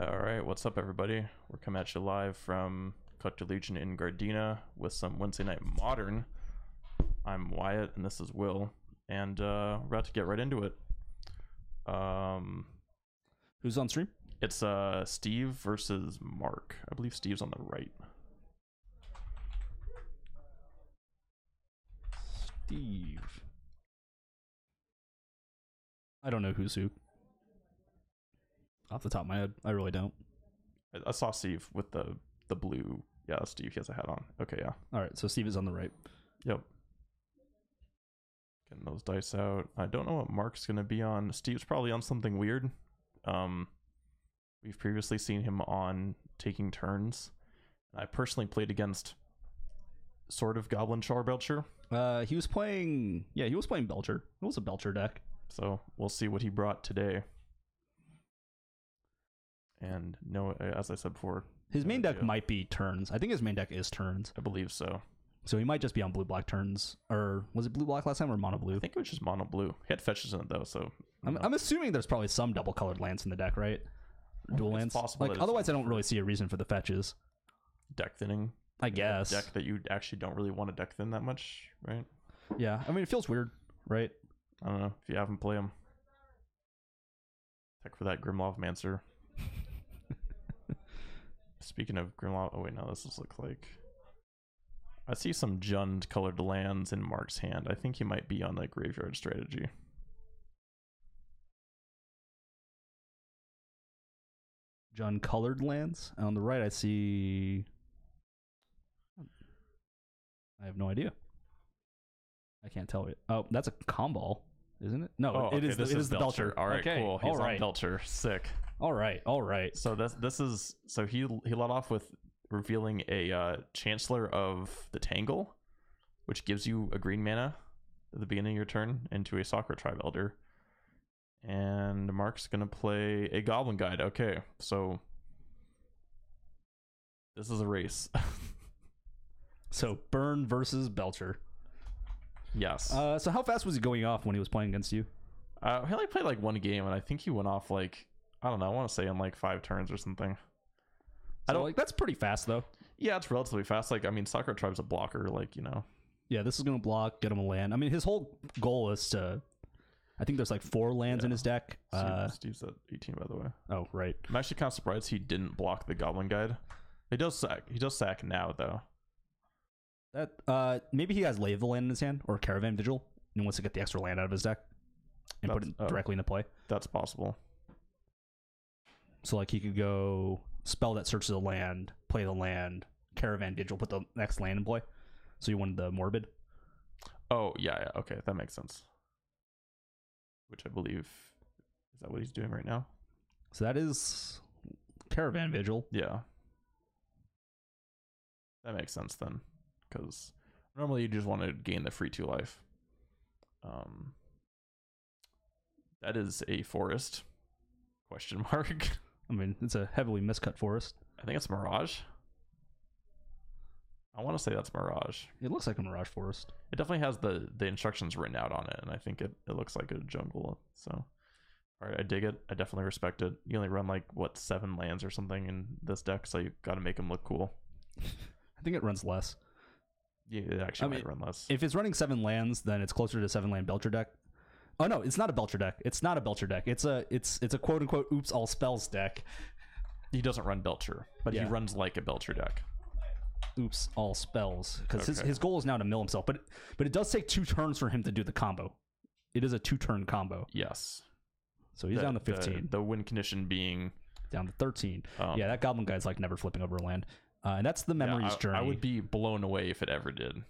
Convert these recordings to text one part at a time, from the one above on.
All right, what's up, everybody? We're coming at you live from Collector Legion in Gardena with some Wednesday Night Modern. I'm Wyatt, and this is Will, and we're about to get right into it. Who's on stream? It's Steve versus Mark. I believe Steve's on the right. Steve. I don't know who's who. Off the top of my head, I really don't. I saw Steve with the blue. Yeah, Steve. He has a hat on. Okay, yeah. All right, so Steve is on the right. Yep. Getting those dice out. I don't know what Mark's gonna be on. Steve's probably on something weird. We've previously seen him on taking turns. I personally played against sort of Goblin Charbelcher. He was playing Belcher. It was a Belcher deck. So we'll see what he brought today. And no, as I said before, His main deck might be turns. I think his main deck is turns. I believe so. So he might just be on blue-black turns. Or was it blue-black last time or mono-blue? I think it was just mono-blue. He had fetches in it, though, so... I'm assuming there's probably some double-colored lands in the deck, right? Dual lands? Possible. Like, otherwise I don't really see a reason for the fetches. Deck thinning. I guess. Deck that you actually don't really want to deck thin that much, right? Yeah, I mean, it feels weird, right? I don't know. If you haven't played him. Check for that Grimloft Mancer. Speaking of Grimloft... Oh, wait, no, this looks like... I see some Jund colored lands in Mark's hand. I think he might be on the graveyard strategy. Jund colored lands. On the right, I see... I have no idea. I can't tell it. Oh, that's a combo, isn't it? No, it is the Belcher. All right, okay. cool. He's all right. on Belcher. Sick. All right. So this is so he led off with revealing a Chancellor of the Tangle, which gives you a green mana at the beginning of your turn into a Soccer Tribe Elder. And Mark's gonna play a Goblin Guide. Okay, so this is a race. So Burn versus Belcher. Yes. So how fast was he going off when he was playing against you? He only played like one game, and I think he went off like, I don't know, I want to say in like 5 turns or something. So, that's pretty fast though. Yeah, it's relatively fast. Like, I mean, Soccer Tribe's a blocker, like, you know. Yeah, this is gonna block, get him a land. I mean, his whole goal is to... I think there's like 4 lands in his deck. Steve's at 18, by the way. Oh, right. I'm actually kind of surprised he didn't block the Goblin Guide. He does sack now, though. That maybe he has Lay of the Land in his hand or Caravan Vigil and wants to get the extra land out of his deck and put it directly into play. That's possible. So like he could go spell that searches a land, play the land, Caravan Vigil, put the next land in play. So you wanted the Morbid. Oh yeah, okay, that makes sense. Which I believe is that what he's doing right now? So that is Caravan Vigil. Yeah, that makes sense then, because normally you just want to gain the free 2 life. That is a forest? Question mark. I mean, it's a heavily miscut forest. I think it's Mirage. I want to say that's Mirage. It looks like a Mirage forest. It definitely has the instructions written out on it, and I think it looks like a jungle. So, all right, I dig it. I definitely respect it. You only run like, what, 7 lands or something in this deck, so you got to make them look cool. I think it runs less. Yeah, it actually might run less. If it's running 7 lands, then it's closer to 7-land Belcher deck. Oh no, it's not a Belcher deck. It's not a Belcher deck. It's a quote unquote oops all spells deck. He doesn't run Belcher, but he runs like a Belcher deck. Oops all spells, because his goal is now to mill himself. But it does take 2 turns for him to do the combo. It is a 2-turn combo. Yes. So he's down to 15. The win condition being down to 13. Yeah, that Goblin Guy's like never flipping over a land. And that's the Memories Journey. I would be blown away if it ever did.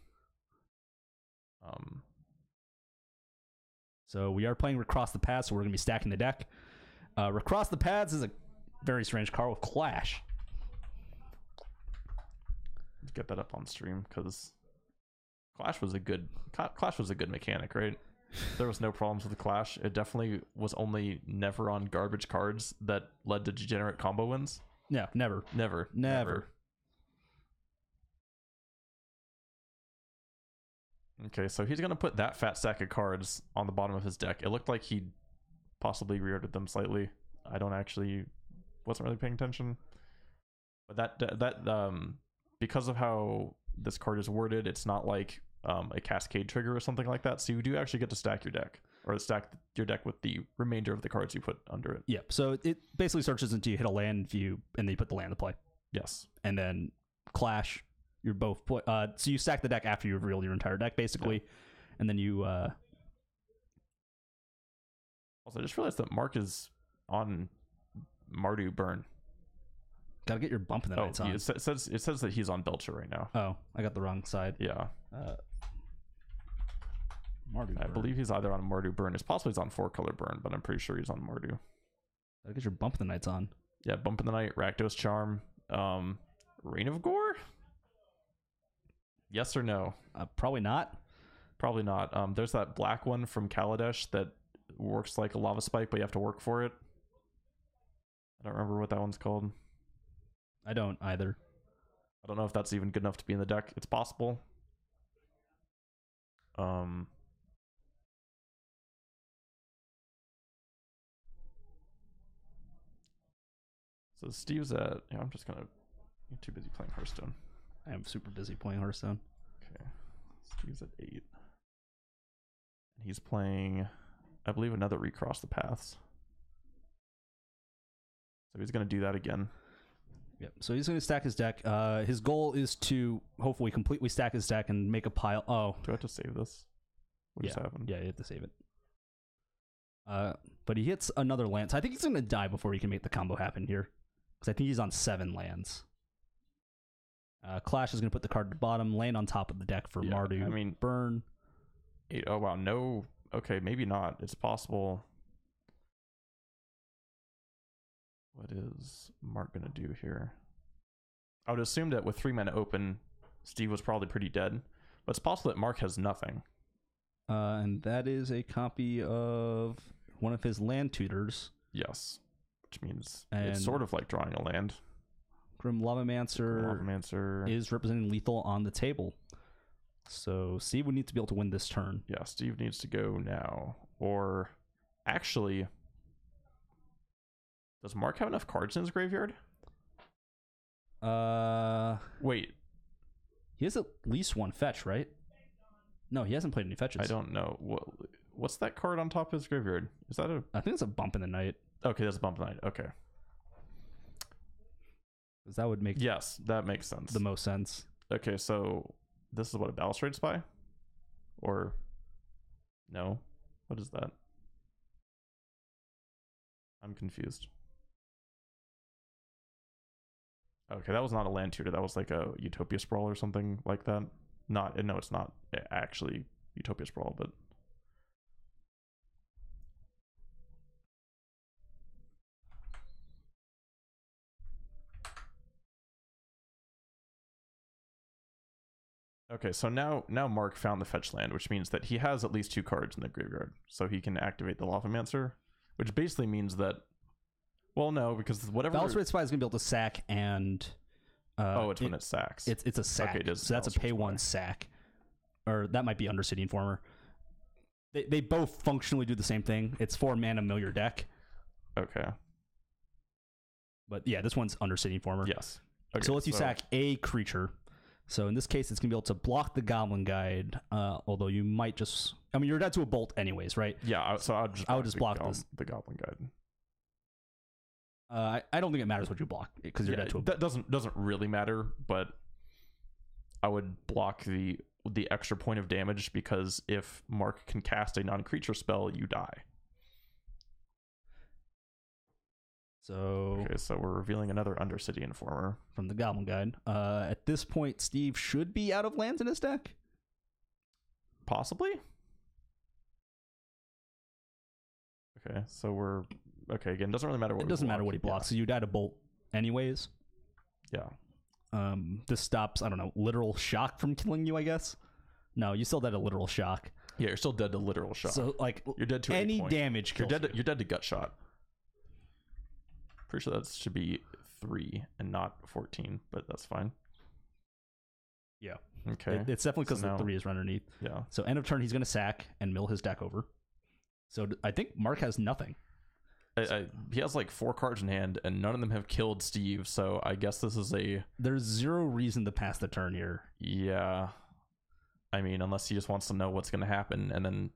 So we are playing Recross the Paths, so we're going to be stacking the deck. Recross the Paths is a very strange card with Clash. Let's get that up on stream, because Clash was a good mechanic, right? There was no problems with the Clash. It definitely was only never on garbage cards that led to degenerate combo wins. Yeah, never. Okay, so he's going to put that fat stack of cards on the bottom of his deck. It looked like he possibly reordered them slightly. I don't actually wasn't really paying attention. But that because of how this card is worded, it's not like a cascade trigger or something like that. So you do actually get to stack your deck, or stack your deck with the remainder of the cards you put under it. Yep. So it basically searches until you hit a land view, and then you put the land to play. Yes. And then Clash, you're both so you stack the deck after you reveal your entire deck, basically, and then you. Also, I just realized that Mark is on Mardu Burn. Gotta get your bump in the nights on. It says that he's on Belcher right now. Oh, I got the wrong side. Yeah. Mardu I Burn. believe he's either on Mardu Burn. It's possible he's on 4-color Burn, but I'm pretty sure he's on Mardu. Gotta get your bump in the nights on. Yeah, Bump in the Night, Rakdos Charm, Reign of Gore? Yes or no? Probably not. Probably not. There's that black one from Kaladesh that works like a lava spike, but you have to work for it. I don't remember what that one's called. I don't either. I don't know if that's even good enough to be in the deck. It's possible. So Steve's at... Yeah, I'm just gonna... You're too busy playing Hearthstone. I am super busy playing Hearthstone. Okay. Steve's at 8. And he's playing, I believe, another Recross the Paths. So he's gonna do that again. Yep. So he's going to stack his deck. His goal is to hopefully completely stack his deck and make a pile. Oh. Do I have to save this? What just happened? Yeah, you have to save it. But he hits another land. So I think he's going to die before he can make the combo happen here. Because I think he's on 7 lands. Clash is going to put the card at the bottom, land on top of the deck for Mardu. I mean, Burn. 8. Oh, wow. No. Okay, maybe not. It's possible. What is Mark going to do here? I would assume that with 3 mana open, Steve was probably pretty dead. But it's possible that Mark has nothing. And that is a copy of one of his land tutors. Yes. Which means it's sort of like drawing a land. Grim Lavamancer is representing lethal on the table. So Steve would need to be able to win this turn. Yeah, Steve needs to go now. Or actually... Does Mark have enough cards in his graveyard? Wait. He has at least 1 fetch, right? No, he hasn't played any fetches. I don't know. What's that card on top of his graveyard? Is that a... I think it's a Bump in the Night. Okay, that's a Bump in the Night. Okay. Because that would make... Yes, that makes sense. The most sense. Okay, so this is what, a Balustrade Spy? Or... No? What is that? I'm confused. Okay, that was not a land tutor. That was like a Utopia Sprawl or something like that. No, it's not actually Utopia Sprawl, but... Okay, so now Mark found the fetch land, which means that he has at least 2 cards in the graveyard. So he can activate the Lavamancer, which basically means that... Well, no, because whatever... Balustrade Spy is going to be able to sack and... it's when it sacks. It's a sack. Okay, so that's a pay 1 sack. Or that might be Undercity Informer. They both functionally do the same thing. It's 4 mana, mill your deck. Okay. But yeah, this one's Undercity Informer. Yes. Okay, so let's you sack a creature. So in this case, it's going to be able to block the Goblin Guide, although you might just... I mean, you're dead to a bolt anyways, right? Yeah, so I would just block the Goblin Guide. I don't think it matters what you block because you're dead to a bolt. That doesn't really matter, but I would block the extra point of damage because if Mark can cast a non-creature spell, you die. So we're revealing another Undercity Informer from the Goblin Guide. At this point, Steve should be out of lands in his deck. Possibly. Okay, so we're again. Doesn't really matter what. It doesn't matter what he blocks. So you die to bolt, anyways. Yeah. This stops. I don't know. Literal shock from killing you. I guess. No, you still dead to literal shock. Yeah, you're still dead to literal shock. So like, you're dead to any damage. You're dead. You're dead to gut shot. Pretty sure that should be 3 and not 14, but that's fine. Yeah. Okay. It's definitely because the 3 is underneath. Yeah. So end of turn, he's going to sack and mill his deck over. So I think Mark has nothing. He has like 4 cards in hand, and none of them have killed Steve. So I guess this is There's zero reason to pass the turn here. Yeah, I mean, unless he just wants to know what's going to happen and then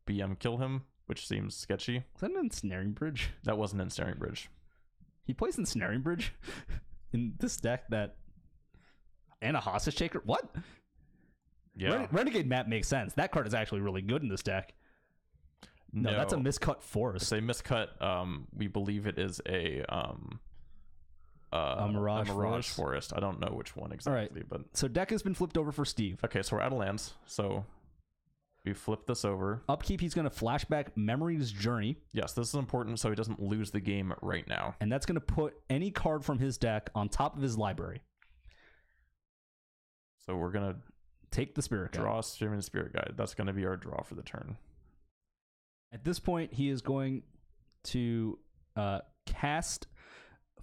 BM kill him, which seems sketchy. Is that an ensnaring bridge? That wasn't ensnaring bridge. He plays ensnaring bridge in this deck and a hostage taker. What? Yeah, Renegade map makes sense. That card is actually really good in this deck. No, that's a miscut forest. It's a miscut. We believe it is a Mirage Forest. I don't know which one exactly, right. but so deck has been flipped over for Steve. Okay, so we're out of lands. So we flip this over. Upkeep, he's going to flashback Memory's Journey. Yes, this is important so he doesn't lose the game right now. And that's going to put any card from his deck on top of his library. So we're going to take the Spirit Guide. Draw a Streaming Spirit Guide. That's going to be our draw for the turn. At this point, he is going to cast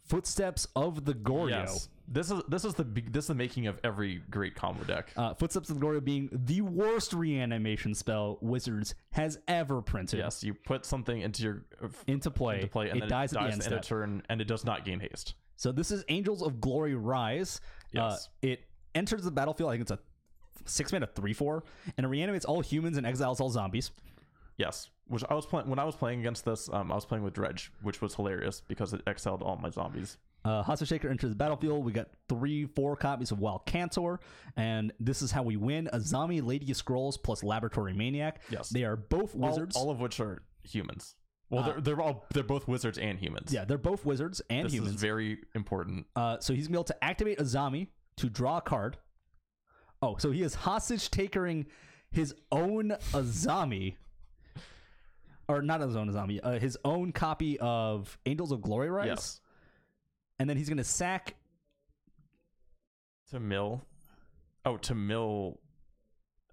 Footsteps of the Goryo. Yes. This is the making of every great combo deck. Footsteps of the Goryo being the worst reanimation spell Wizards has ever printed. Yes, you put something into play, and it then dies at the end of step. turn, and it does not gain haste. So this is Angels of Glory Rise. Yes. It enters the battlefield. I think it's a 6-mana 3/4, and it reanimates all humans and exiles all zombies. Yes, which I was playing when I was playing against this. I was playing with Dredge, which was hilarious because it exiled all my zombies. Hostage Taker enters the battlefield. We got 3/4 copies of Wild Cantor, and this is how we win: a zombie Lady of Scrolls plus Laboratory Maniac. Yes, they are both wizards, all of which are humans. Well, they're both wizards and humans. Yeah, they're both wizards and humans. This is very important. So he's gonna be able to activate a zombie to draw a card. Oh, so he is hostage takering his own Azami. Or not his own Azami, his own copy of Angels of Glory Rise. Yes. And then he's going to sack... To mill. Oh, to mill...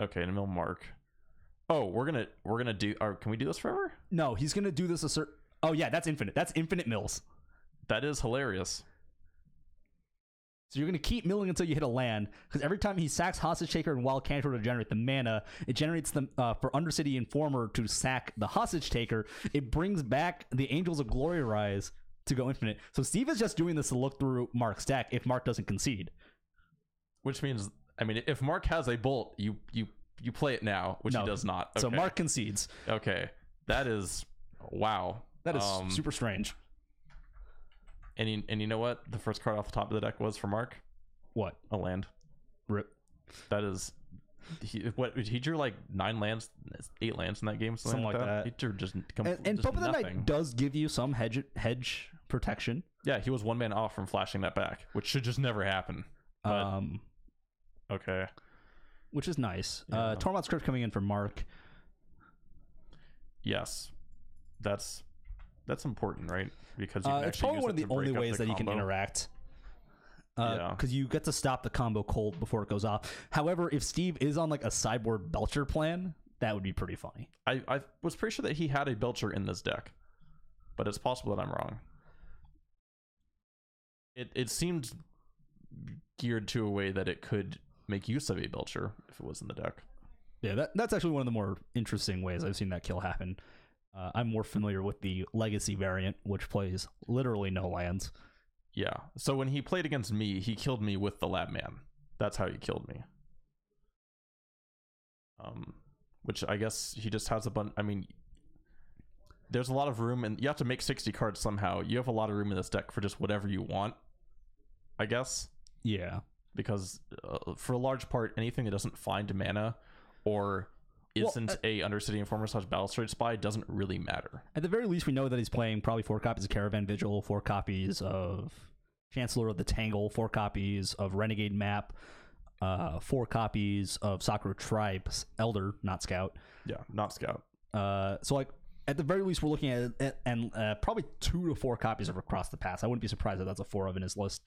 Okay, to mill Mark. Oh, we're gonna do... Can we do this forever? No, he's going to do this a certain... Oh, yeah, that's infinite. That's infinite mills. That is hilarious. So you're going to keep milling until you hit a land, because every time he sacks Hostage Taker and Wild Cantor to generate the mana, it generates them for Undercity Informer to sack the Hostage Taker. It brings back the Angels of Glory Rise to go infinite. So Steve is just doing this to look through Mark's deck if Mark doesn't concede. Which means, I mean, if Mark has a bolt, you play it now, which he does not. Okay. So Mark concedes. Okay. That is... Wow. That is super strange. And you know what the first card off the top of the deck was for Mark? What? A land. Rip. That is... He drew like 9 lands, 8 lands in that game, something like that. He drew just and Pope of the Night does give you some hedge protection. Yeah, he was 1 man off from flashing that back, which should just never happen. But, okay. Which is nice. Yeah. Tormod's Crypt coming in for Mark. Yes. That's important, right? Because you can it's probably one of the only ways that you can interact. Because you get to stop the combo cold before it goes off. However, if Steve is on like a sideboard Belcher plan, that would be pretty funny. I was pretty sure that he had a Belcher in this deck, but it's possible that I'm wrong. It seemed geared to a way that it could make use of a Belcher if it was in the deck. Yeah, that's actually one of the more interesting ways I've seen that kill happen. I'm more familiar with the Legacy variant, which plays literally no lands. Yeah. So when he played against me, he killed me with the Lab Man. That's how he killed me. Which I guess he just has a bunch. I mean, there's a lot of room, and you have to make 60 cards somehow. You have a lot of room in this deck for just whatever you want, I guess. Yeah. Because for a large part, anything that doesn't find mana or isn't a Undercity Informer / Balustrade Spy doesn't really matter. At the very least, we know that he's playing probably 4 copies of Caravan Vigil, 4 copies of Chancellor of the Tangle, 4 copies of Renegade Map, 4 copies of Sakura Tribe's Elder, not Scout. Yeah, not Scout. So like at the very least, we're looking at it, and probably 2 to 4 copies of Across the Pass. I wouldn't be surprised if that's a 4 of in his list.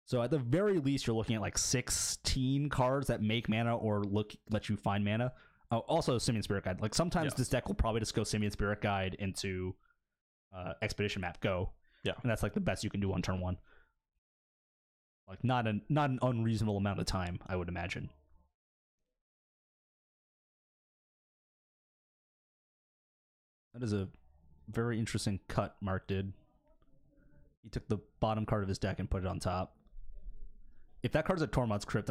So at the very least, you're looking at like 16 cards that make mana or let you find mana. Oh, also Simian Spirit Guide. Like sometimes this deck will probably just go Simian Spirit Guide into Expedition Map Go. Yeah, and that's like the best you can do on turn 1. Like not an unreasonable amount of time, I would imagine. That is a very interesting cut Mark did. He took the bottom card of his deck and put it on top. If that card's a Tormod's Crypt,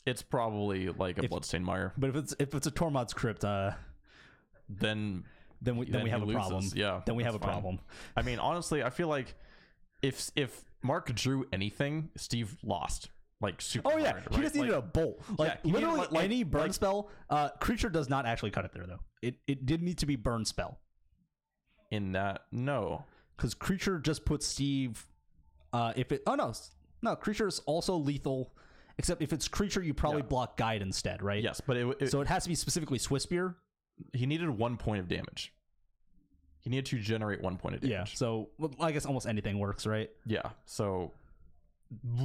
it's probably like a Bloodstained Mire. But if it's a Tormod's Crypt, then we have a problem. Yeah, then we have a problem. I mean, honestly, I feel like if Mark drew anything, Steve lost. Like super. Oh yeah, hard, he right? just needed a bolt. Like yeah, literally needed, any burn spell. Creature does not actually cut it there though. It did need to be burn spell. In that, no, because creature just puts Steve. Creature is also lethal. Except if it's creature, you probably block guide instead, right? Yes, but so it has to be specifically Swiss Spear. He needed 1 point of damage. He needed to generate 1 point of damage. Yeah, so I guess almost anything works, right? Yeah, so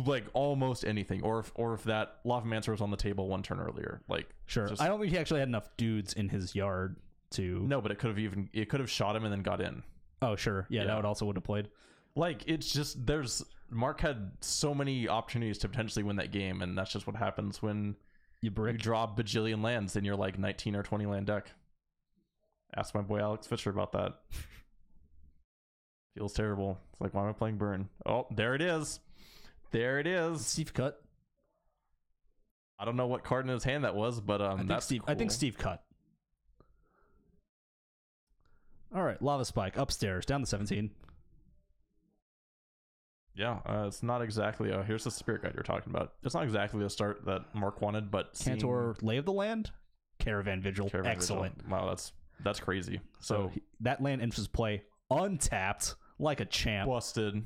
like almost anything, or if that Lavamancer was on the table 1 turn earlier, like sure. I don't think he actually had enough dudes in his yard to. No, but it could have shot him and then got in. Oh sure, yeah. That would have played. Like it's just Mark had so many opportunities to potentially win that game, and that's just what happens when you draw bajillion lands in your like 19 or 20 land deck. Ask my boy Alex Fisher about that. Feels terrible. It's like, why am I playing burn? Oh, there it is. There it is. Steve cut. I don't know what card in his hand that was, but that's cool. I think Steve cut. All right, Lava Spike upstairs, down to 17. Yeah, it's not exactly. Here's the Spirit Guide you're talking about. It's not exactly the start that Mark wanted, but Cantor Lay of the Land, Caravan Vigil, excellent. Vigil. Wow, that's crazy. So that land enters play untapped like a champ. Busted.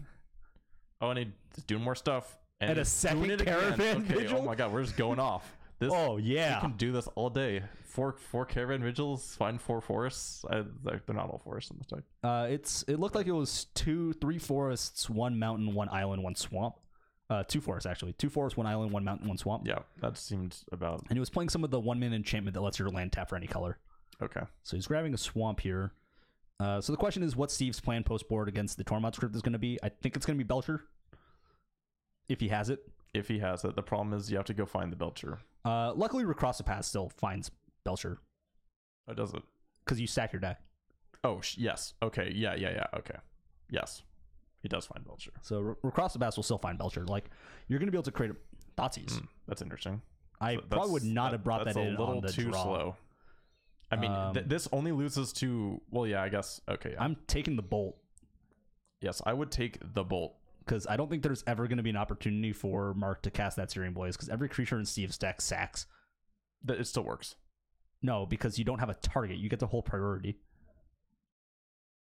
Oh, and he's doing more stuff. And a second Caravan Vigil? Oh my god, we're just going off. Oh yeah, you can do this all day. Four Caravan Vigils, find 4 forests. They're not all forests in this deck. It looked like it was 3 forests, 1 mountain, 1 island, 1 swamp. 2 forests actually. 2 forests, 1 island, 1 mountain, 1 swamp. Yeah, that seemed about. And he was playing some of the 1-min enchantment that lets your land tap for any color. Okay. So he's grabbing a swamp here. So the question is, what Steve's plan post board against the Tormod script is going to be. I think it's going to be Belcher, if he has it. If he has it, the problem is you have to go find the Belcher. Luckily, Recross the Path still finds Belcher. Oh, does it? Because you stack your deck. Oh, yes. Okay. Yeah. Okay. Yes. He does find Belcher. So Recross the Path will still find Belcher. Like, you're going to be able to create a Thoughtseize. That's interesting. I probably would not have brought that in on the too draw. Slow. I mean, this only loses to... Well, yeah, I guess. Okay. Yeah. I'm taking the Bolt. Yes, I would take the Bolt. Because I don't think there's ever going to be an opportunity for Mark to cast that Searing Blaze, because every creature in Steve's deck sacks. It still works. No, because you don't have a target. You get the whole priority.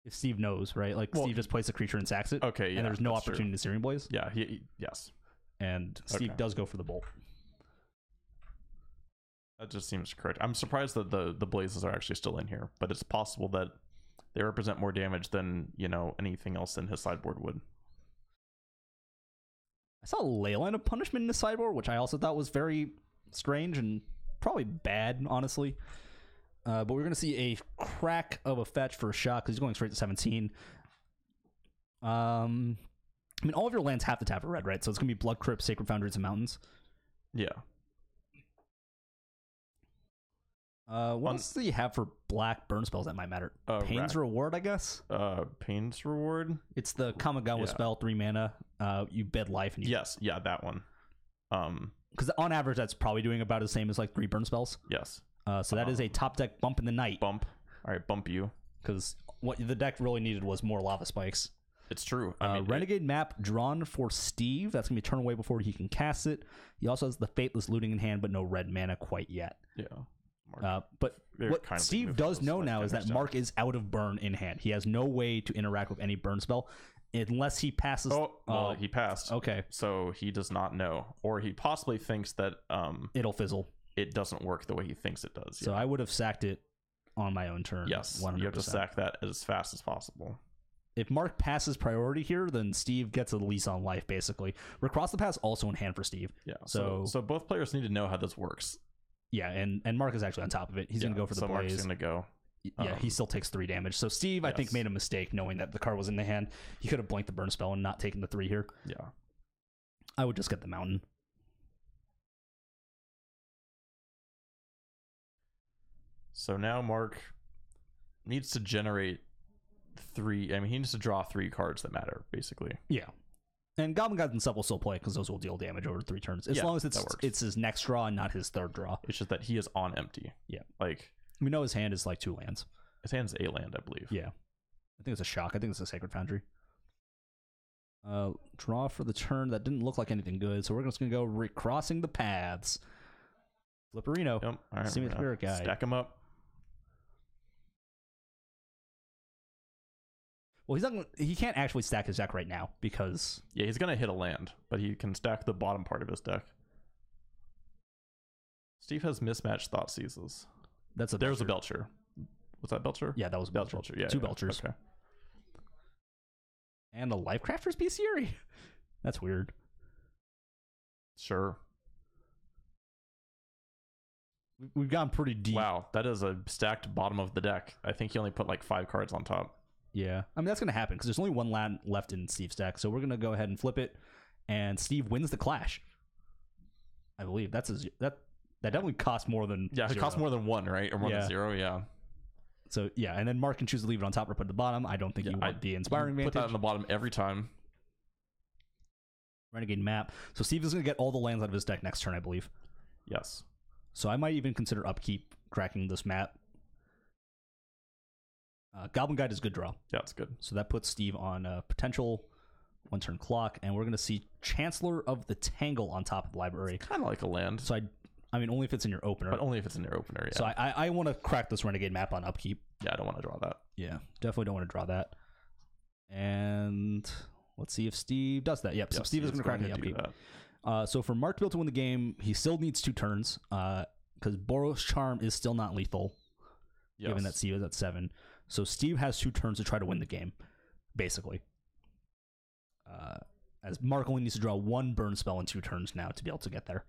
If Steve knows, right? Like, Steve just plays a creature and sacks it. Okay, yeah. And there's no opportunity to Searing Blaze. Yeah, yes. And Steve does go for the Bolt. That just seems correct. I'm surprised that the Blazes are actually still in here, but it's possible that they represent more damage than, anything else in his sideboard would. I saw Leyline of Punishment in the sideboard, which I also thought was very strange and probably bad, honestly. But we're going to see a crack of a fetch for a shot because he's going straight to 17. I mean, all of your lands have to tap for red, right? So it's going to be Blood Crypt, Sacred Foundries, and Mountains. Yeah. What else do you have for black burn spells that might matter? Pain's Reward, I guess? Pain's Reward? It's the Kamigawa spell, 3 mana. You bed life. And yes, yeah, that one. Because on average, that's probably doing about the same as like 3 burn spells. Yes. So that is a top deck bump in the night. Bump. All right, bump you. Because what the deck really needed was more Lava Spikes. It's true. Renegade map drawn for Steve. That's going to be a turn away before he can cast it. He also has the Fateless Looting in hand, but no red mana quite yet. Yeah. But what Steve does know now is that Mark is out of burn in hand. He has no way to interact with any burn spell unless he passes. He passed. Okay. So he does not know. Or he possibly thinks that it'll fizzle. It doesn't work the way he thinks it does. So I would have sacked it on my own turn. Yes. 100%. You have to sack that as fast as possible. If Mark passes priority here, then Steve gets a lease on life, basically. Recross the Pass also in hand for Steve. Yeah. So both players need to know how this works. Yeah, and Mark is actually on top of it. He's going to go for the Blaze. Mark's going to go. Yeah, he still takes 3 damage. So Steve, I think, made a mistake knowing that the card was in the hand. He could have blanked the burn spell and not taken the 3 here. Yeah. I would just get the Mountain. So now Mark needs to generate 3. I mean, he needs to draw 3 cards that matter, basically. Yeah. And Goblin Guide and stuff will still play because those will deal damage over 3 turns. As long as it's his next draw and not his third draw. It's just that he is on empty. Yeah. Like, we know his hand is like 2 lands. His hand's a land, I believe. Yeah. I think it's a shock. I think it's a Sacred Foundry. Draw for the turn. That didn't look like anything good, so we're just going to go recrossing the paths. Flipperino. Yep. All right. Simic Spirit Guide. Stack him up. Well, he can't actually stack his deck right now because... Yeah, he's going to hit a land, but he can stack the bottom part of his deck. Steve has mismatched Thought Seizes. There's a Belcher. Was that Belcher? Yeah, that was Belcher. Yeah, 2 Belchers. Okay. And a Lifecrafter's Bestiary? That's weird. Sure. We've gone pretty deep. Wow, that is a stacked bottom of the deck. I think he only put like 5 cards on top. Yeah. I mean, that's going to happen because there's only 1 land left in Steve's deck. So we're going to go ahead and flip it. And Steve wins the Clash. I believe. That definitely costs more than... Yeah, 0. it costs more than 1, right? Or more than 0, yeah. So, yeah. And then Mark can choose to leave it on top or put it at the bottom. I don't think you want the Inspiring Vantage. Put that on the bottom every time. Renegade Map. So Steve is going to get all the lands out of his deck next turn, I believe. Yes. So I might even consider upkeep cracking this map. Goblin Guide is a good draw. Yeah, it's good. So that puts Steve on a potential 1-turn clock, and we're going to see Chancellor of the Tangle on top of the library. Kind of like a land. So I mean, only if it's in your opener. But only if it's in your opener, yeah. So I want to crack this Renegade Map on upkeep. Yeah, I don't want to draw that. Yeah, definitely don't want to draw that. And let's see if Steve does that. Yep, so Steve is going to crack the upkeep. So for Mark to be able to win the game, he still needs 2 turns because Boros Charm is still not lethal, given that Steve is at 7. So Steve has 2 turns to try to win the game, basically. As Mark only needs to draw 1 burn spell in 2 turns now to be able to get there.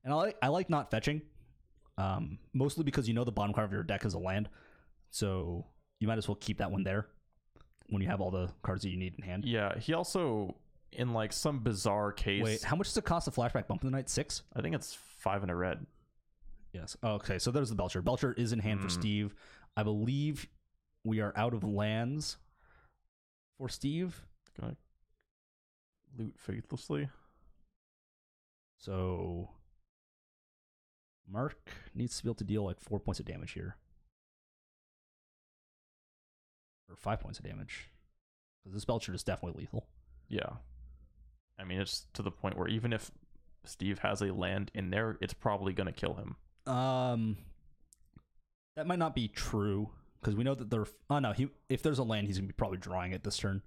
And I like not fetching, mostly because you know the bottom card of your deck is a land, so you might as well keep that one there when you have all the cards that you need in hand. Yeah, he also, in like some bizarre case... Wait, how much does it cost a flashback bump in the night? 6? I think it's 5 and a red. Yes. Oh, okay, so there's the Belcher. Belcher is in hand for Steve. I believe we are out of lands for Steve. Gonna loot faithlessly. So Mark needs to be able to deal like 4 points of damage here. Or 5 points of damage. Because this Belcher is definitely lethal. Yeah. I mean, it's to the point where even if Steve has a land in there, it's probably going to kill him. That might not be true because we know that there. Oh no, if there's a land, he's gonna be probably drawing it this turn,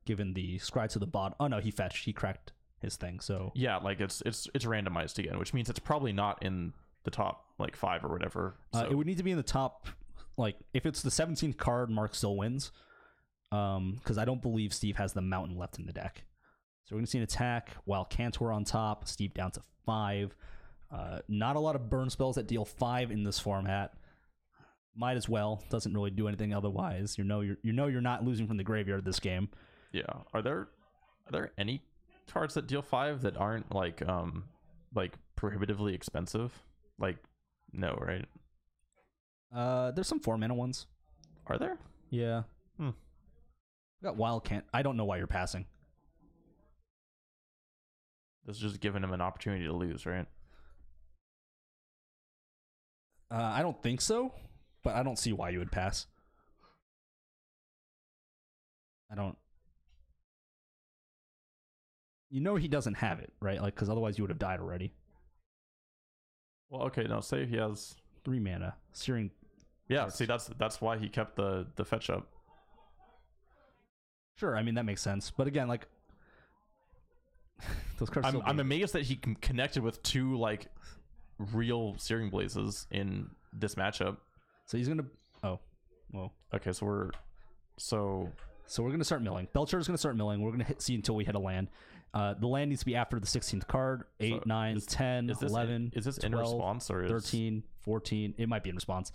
given the scry to the bottom. Oh no, he fetched. He cracked his thing. So yeah, like it's randomized again, which means it's probably not in the top like 5 or whatever. So. It would need to be in the top. Like if it's the 17th card, Mark still wins. Because I don't believe Steve has the mountain left in the deck. So we're gonna see an attack while Cantor on top. Steve down to 5. Not a lot of burn spells that deal 5 in this format. Might as well. Doesn't really do anything otherwise. You know you're not losing from the graveyard this game. Yeah. Are there any cards that deal 5 that aren't like prohibitively expensive? Like no, right? There's some 4-mana ones. Are there? Yeah. We got Wildcat. I don't know why you're passing. This is just giving him an opportunity to lose, right? I don't think so, but I don't see why you would pass. I don't. You know he doesn't have it, right? Like, because otherwise you would have died already. Well, okay, now say he has 3 mana, Searing. Yeah, see that's why he kept the fetch up. Sure, I mean that makes sense, but again, like those cards. I'm amazed that he connected with 2 like real Searing Blazes in this matchup. So he's gonna. Oh, well. Okay, so we're gonna start milling. Belcher is gonna start milling. We're gonna see until we hit a land. The land needs to be after the 16th card. 8, 9, 10, 11. Is this 12, in response or 13, 14? It might be in response.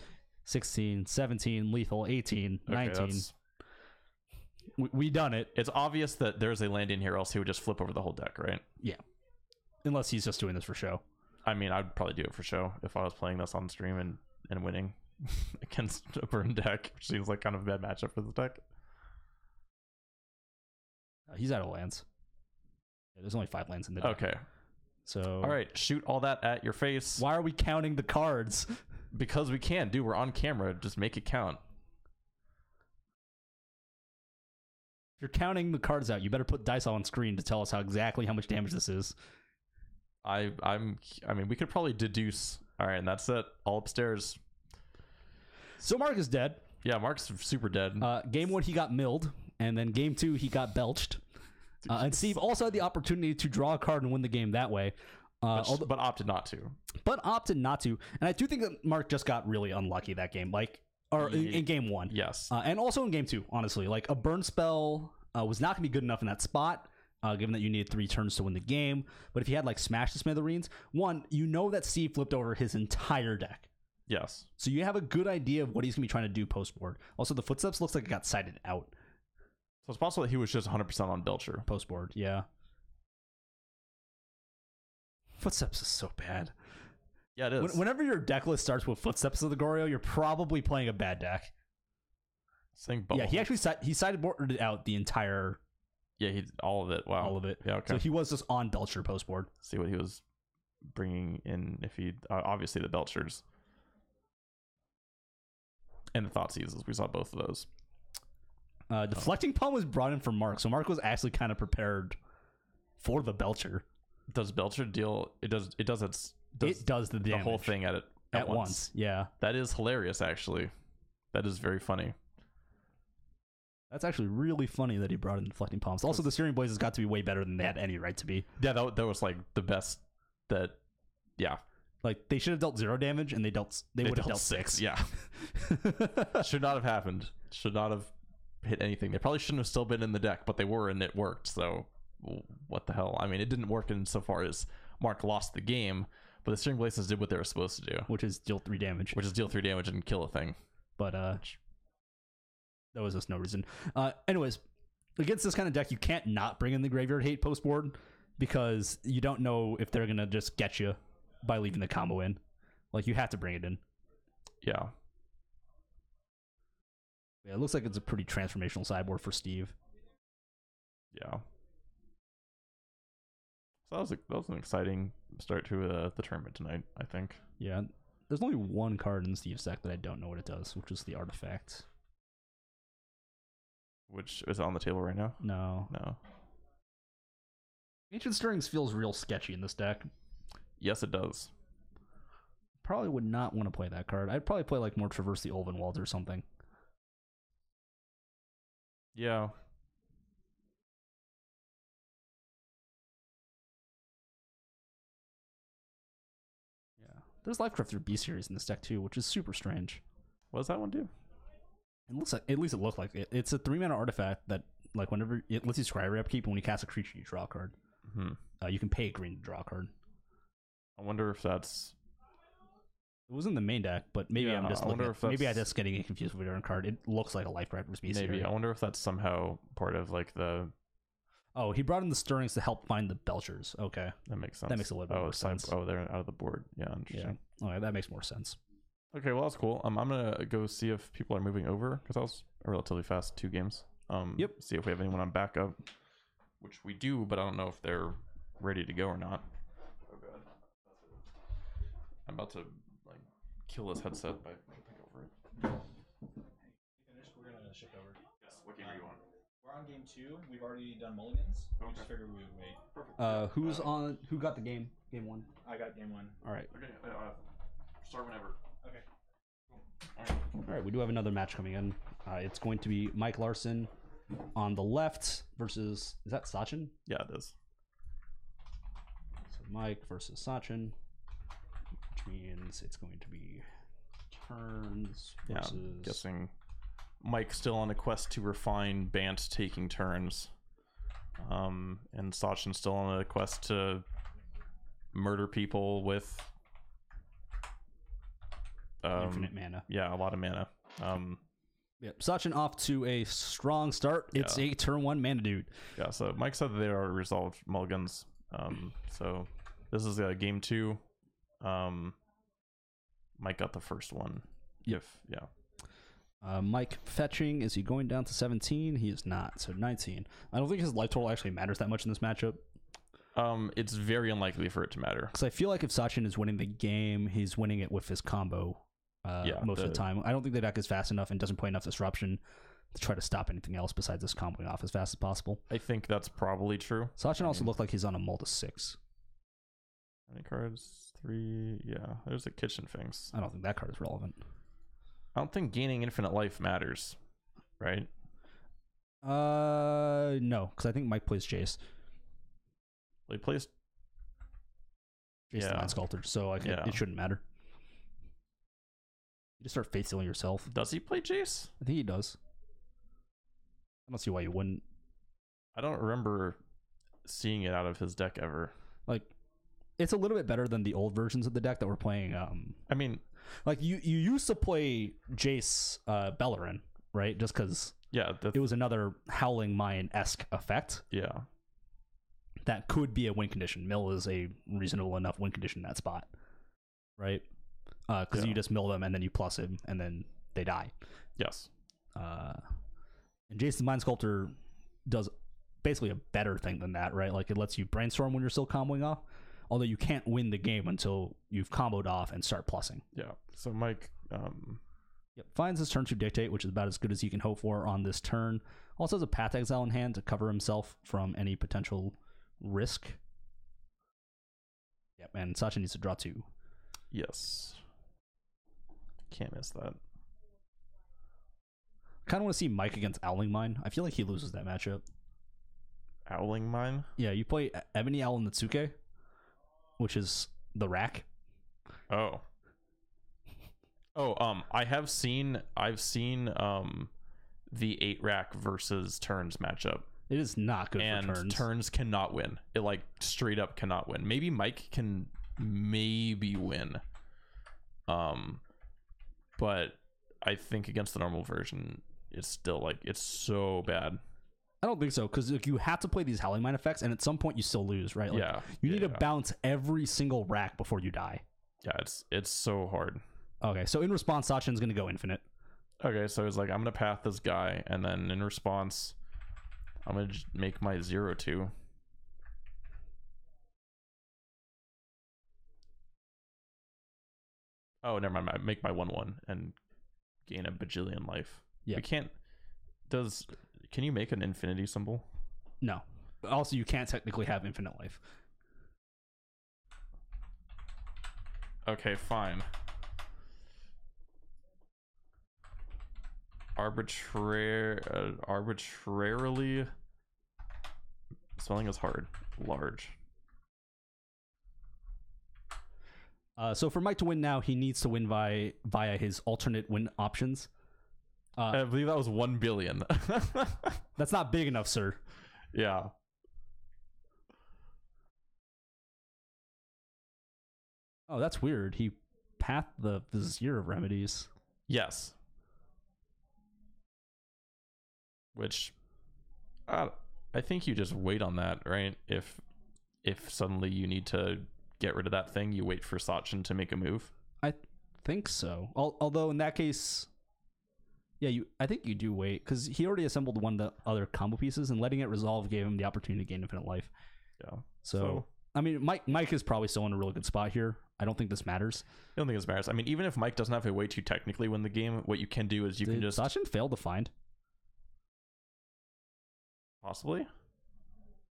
16, 17, lethal, 18, 19. We done it. It's obvious that there's a land in here, else he would just flip over the whole deck, right? Yeah. Unless he's just doing this for show. I mean, I'd probably do it for show if I was playing this on stream and winning. against a burn deck, which seems like kind of a bad matchup for this deck. He's out of lands. Yeah, there's only 5 lands in the deck. Okay. So All right, shoot all that at your face. why are we counting the cards? Because we can, dude. We're on camera. Just make it count. If you're counting the cards out, you better put dice on screen to tell us exactly how much damage this is. I mean, we could probably deduce. All right, and that's it. All upstairs. So Mark is dead. Yeah, Mark's super dead. Game 1, he got milled, and then game 2, he got belched. And Steve also had the opportunity to draw a card and win the game that way. But opted not to. But opted not to. And I do think that Mark just got really unlucky that game. In game 1. Yes. And also in game 2, honestly. Like, a burn spell was not going to be good enough in that spot, given that you needed 3 turns to win the game. But if you had, like, Smash the Smithereens, one, you know that Steve flipped over his entire deck. Yes. So you have a good idea of what he's going to be trying to do post-board. Also, the Footsteps looks like it got sided out So it's possible that he was just 100% on Belcher. post-board. Yeah. Footsteps is so bad. Yeah, it is. Whenever your deck list starts with Footsteps of the Goryo, you're probably playing a bad deck. Saying both. Yeah, he actually sideboarded out the entire... Yeah, all of it. Wow. All of it. Yeah, okay. So he was just on Belcher post-board. See what he was bringing in. If he... obviously the Belchers. And the Thoughtseize. We saw both of those. Deflecting Palm was brought in for Mark, so Mark was actually kind of prepared for the Belcher. Does Belcher deal... It does the damage. The whole thing at once. Yeah. That is hilarious, actually. That is very funny. That's actually really funny that he brought in Deflecting Palms. Also, the Searing Blazes got to be way better than they had any right to be. Yeah, that was like the best that... Yeah. Like, they should have dealt 0 damage, and they would have dealt 6. Yeah. Should not have happened. Should not have hit anything. They probably shouldn't have still been in the deck, but they were, and it worked. So, what the hell? I mean, it didn't work insofar as Mark lost the game, but the Searing Blazes did what they were supposed to do. Which is deal 3 damage. Which is deal 3 damage and kill a thing. But, there was just no reason. Anyways, against this kind of deck, you can't not bring in the Graveyard Hate post-board, because you don't know if they're going to just get you by leaving the combo in. Like, you have to bring it in. Yeah. Yeah, it looks like it's a pretty transformational sideboard for Steve. Yeah. So that was an exciting start to the tournament tonight, I think. Yeah. There's only one card in Steve's deck that I don't know what it does, which is the Artifact. Which is on the table right now? No. Ancient Stirrings feels real sketchy in this deck. Yes, it does. Probably would not want to play that card. I'd probably play like more Traverse the Ulvenwald or something. Yeah. Yeah. There's Lifecrafter B series in this deck too, which is super strange. What does that one do? It looks like, at least it looked like it. It's a 3-mana artifact that, like, whenever it lets you scry upkeep, and when you cast a creature, you draw a card. Mm-hmm. You can pay a green to draw a card. I wonder if that's... It was in the main deck, but maybe Yeah, I'm just I looking wonder at, if that's- maybe I'm just getting confused with a different card. It looks like a Lifecrafter B series. Maybe. I wonder if that's somehow part of, like, the... Oh, he brought in the Stirrings to help find the Belchers. Okay. That makes sense. That makes a little bit more sense. Oh, they're out of the board. Yeah, interesting. Yeah. Okay, that makes more sense. Okay, well, that's cool. I'm gonna go see if people are moving over, because that was a relatively fast 2 games. Yep. See if we have anyone on backup, which we do, but I don't know if they're ready to go or not. Oh god. I'm about to like kill this headset by jumping over it. Finished. We're gonna shift over. Yes. What game are you on? We're on game 2. We've already done mulligans. We just figured we would wait. Perfect. Who's on? Who got the game? Game 1. I got game 1. All right. Okay. Start whenever. Okay. All right. We do have another match coming in. It's going to be Mike Larson on the left versus, is that Sachin? Yeah, it is. So Mike versus Sachin, which means it's going to be turns Yeah, versus. I'm guessing Mike's still on a quest to refine Bant taking turns. And Sachin's still on a quest to murder people with Infinite mana. Yeah, a lot of mana. Yep. Sachin off to a strong start. It's a turn 1 mana dude. Yeah, so Mike said that they already resolved mulligans. So this is game 2. Mike got the first one. Mike fetching. Is he going down to 17? He is not. So 19. I don't think his life total actually matters that much in this matchup. It's very unlikely for it to matter. Because I feel like if Sachin is winning the game, he's winning it with his combo most of the time. I don't think the deck is fast enough and doesn't play enough disruption to try to stop anything else besides this comboing off as fast as possible. I think that's probably true. Sachin also looked like he's on a mull to 6. How many cards? 3. Yeah, there's the kitchen things. I don't think that card is relevant. I don't think gaining infinite life matters, right? No, because I think Mike plays Jace. He plays Jace the Mind Sculptor, so it shouldn't matter. You just start faith sealing yourself. Does he play Jace? I think he does. I don't see why you wouldn't. I don't remember seeing it out of his deck ever. Like, it's a little bit better than the old versions of the deck that we're playing. I mean, like you used to play Jace Bellerin, right? Just because it was another Howling Mine-esque effect. Yeah. That could be a win condition. Mill is a reasonable enough win condition in that spot, right? Because you just mill them and then you plus him and then they die. Yes. And Jason's Mind Sculptor does basically a better thing than that, right? Like it lets you brainstorm when you're still comboing off, although you can't win the game until you've comboed off and start plussing. Yeah. So Mike finds his turn to dictate, which is about as good as he can hope for on this turn. Also has a Path Exile in hand to cover himself from any potential risk. Yep, and Sachin needs to draw 2. Yes. Can't miss that. I kind of want to see Mike against Owling Mine. I feel like he loses that matchup. Owling Mine? Yeah, you play Ebony Owl Natsuke, which is the rack. Oh, I've seen the 8 rack versus turns matchup. It is not good and for turns. Turns cannot win. It like straight up cannot win. Maybe Mike can win. But I think against the normal version, it's still like it's so bad. I don't think so, because like, you have to play these Howling Mine effects, and at some point you still lose, right? Like, you need to bounce every single rack before you die. Yeah, it's so hard. Okay, so in response, Sachin's going to go infinite. Okay, so it's like, I'm going to path this guy, and then in response, I'm going to make my 0/2. Oh, never mind. I make my 1/1 and gain a bajillion life. Yeah. We can't... Can you make an infinity symbol? No. But also, you can't technically have infinite life. Okay, fine. Arbitrarily... Spelling is hard. Large. So for Mike to win now, he needs to win via his alternate win options. I believe that was 1 billion. That's not big enough, sir. Yeah. Oh, that's weird. He pathed the Vizier of Remedies. Yes. Which, I think you just wait on that, right? If suddenly you need to get rid of that thing, you wait for Sachin to make a move. I think so. Although in that case, yeah, I think you do wait, because he already assembled one of the other combo pieces, and letting it resolve gave him the opportunity to gain infinite life. Yeah. So I mean, Mike is probably still in a really good spot here. I don't think this matters. I don't think this matters. I mean, even if Mike doesn't have a way to technically win the game, what you can do is you can just... Sachin failed to find. Possibly.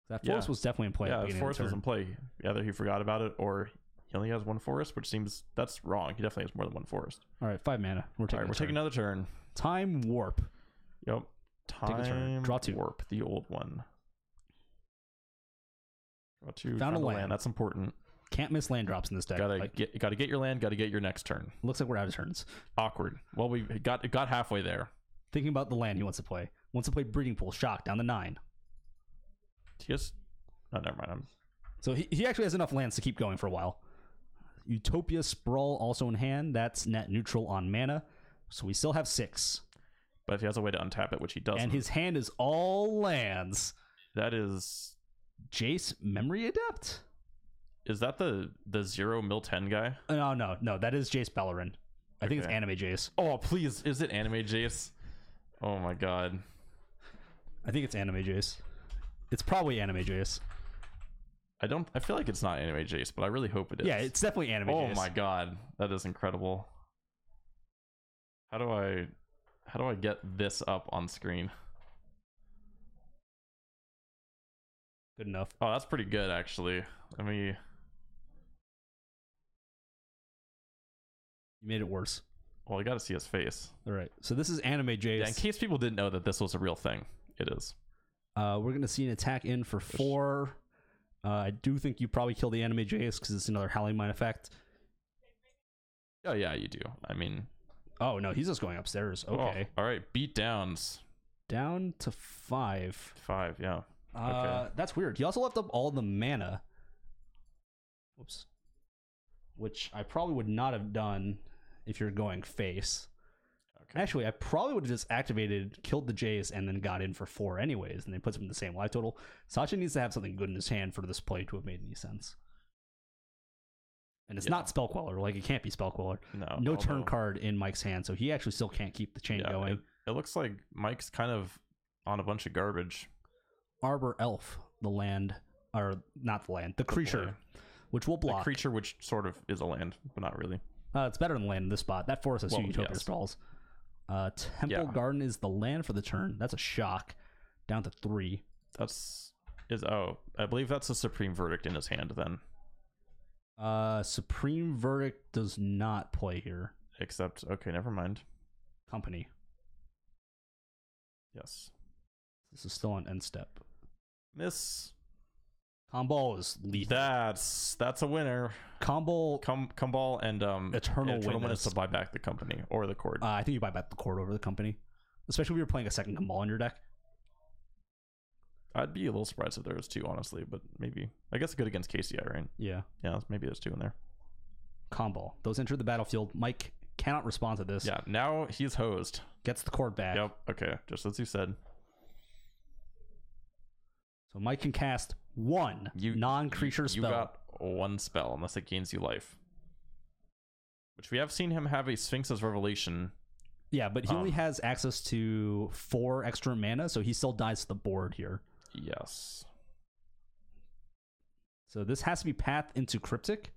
That forest was definitely in play. Yeah, forest was in play. Either he forgot about it, or he only has 1 forest, which seems... That's wrong. He definitely has more than 1 forest. All right, 5 mana. We're taking another turn. Time Warp. Yep. Time Draw 2. Warp, the old one. Draw 2. Found a land. That's important. Can't miss land drops in this deck. Gotta get your land. Gotta get your next turn. Looks like we're out of turns. Awkward. Well, we got halfway there. Thinking about the land he wants to play. Wants to play Breeding Pool. Shock down to 9. He just... Oh, never mind. So he actually has enough lands to keep going for a while. Utopia Sprawl also in hand. That's net neutral on mana. So we still have 6. But if he has a way to untap it, which he doesn't. And his hand is all lands. That is... Jace Memory Adept? Is that the 0 mill 10 guy? No. That is Jace Bellerin. I think it's Anime Jace. Oh, please. Is it Anime Jace? Oh, my God. I think it's Anime Jace. It's probably Anime Jace. I feel like it's not Anime Jace, but I really hope it is. Yeah, it's definitely Anime Jace. Oh, my God. That is incredible. How do I get this up on screen? Good enough. Oh, that's pretty good, actually. Let me... You made it worse. Well, I gotta see his face. All right. So this is Anime Jace. Yeah, in case people didn't know that this was a real thing, it is. We're going to see an attack in for 4. I do think you probably kill the Anime Jace because it's another Howling Mine effect. Oh, yeah, you do. I mean... Oh, no, he's just going upstairs. Okay. Oh, all right, beat downs. Down to 5. 5, yeah. Okay. That's weird. He also left up all the mana. Whoops. Which I probably would not have done if you're going face. Okay. Actually, I probably would have just activated, killed the Jace, and then got in for 4 anyways, and then puts him in the same life total. Sachin needs to have something good in his hand for this play to have made any sense. And it's not Spell Queller. Like, it can't be Spell Queller. No turn card in Mike's hand, so he actually still can't keep the chain going. It looks like Mike's kind of on a bunch of garbage. Arbor Elf, the land, or not the land, the creature, which will block. The creature, which sort of is a land, but not really. It's better than land in this spot. That forces 2 Utopia spells. Temple Garden is the land for the turn. That's a shock. Down to 3. I believe that's a Supreme Verdict in his hand then. Supreme Verdict does not play here. Except, okay, never mind. Company. Yes. This is still on end step. Miss. Combo is lethal. That's a winner. Combo. Cumball and Eternal Witness to buy back the company or the cord. I think you buy back the cord over the company, especially if you're playing a second Cumball in your deck. I'd be a little surprised if there was 2, honestly, but maybe. I guess good against KCI, right? Yeah. Yeah, maybe there's 2 in there. Combo. Those enter the battlefield. Mike cannot respond to this. Yeah, now he's hosed. Gets the cord back. Yep. Okay, just as you said. So Mike can cast 1 non-creature spell. You got 1 spell unless it gains you life. Which we have seen him have a Sphinx's Revelation. Yeah, but he only has access to 4 extra mana, so he still dies to the board here. Yes. So this has to be Path into Cryptic.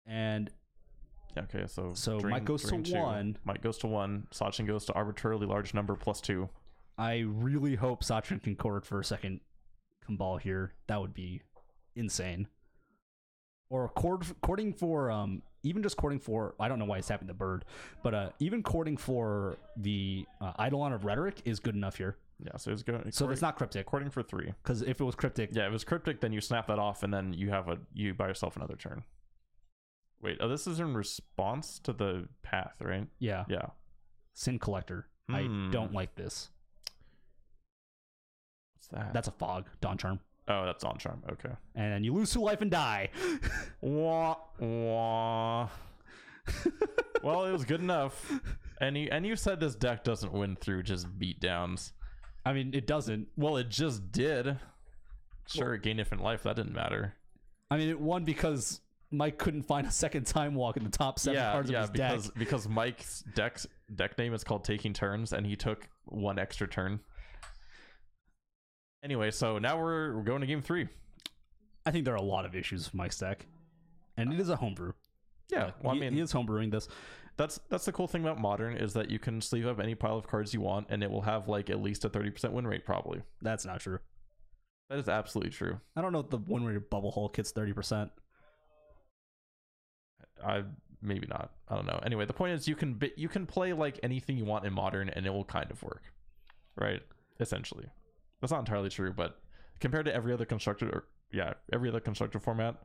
And okay, so Mike goes to 1. Mike goes to 1. Sachin goes to arbitrarily large number plus 2. I really hope Sachin can cord for a second Cumball here. That would be insane. Or cording for even just cording for, I don't know why he's tapping the bird, but even cording for the Eidolon of Rhetoric is good enough here. Yeah, so it's going. So it's not Cryptic. Cording for 3. Because if it was Cryptic, yeah, if it was Cryptic, then you snap that off, and then you buy yourself another turn. Wait, this is in response to the path, right? Yeah. Yeah. Sin Collector. I don't like this. What's that? That's a Fog. Dawn Charm. Oh, that's on charm. Okay. And then you lose 2 life and die. Wah, wah. Well, it was good enough. And you said this deck doesn't win through just beatdowns. I mean, it doesn't. Well, it just did. Sure, it gained infinite life. That didn't matter. I mean, it won because Mike couldn't find a second Time Walk in the top 7 cards of his deck. Because Mike's deck name is called Taking Turns, and he took 1 extra turn. Anyway, so now we're going to game 3. I think there are a lot of issues with Mike's deck, and it is a homebrew. Yeah, well, he is homebrewing this. That's the cool thing about Modern is that you can sleeve up any pile of cards you want, and it will have like at least a 30% win rate probably. That's not true. That is absolutely true. I don't know if the win rate of Bubble Hulk hits 30%. Maybe not. I don't know. Anyway, the point is you can play like anything you want in Modern, and it will kind of work, right? Essentially. That's not entirely true, but compared to every other constructed format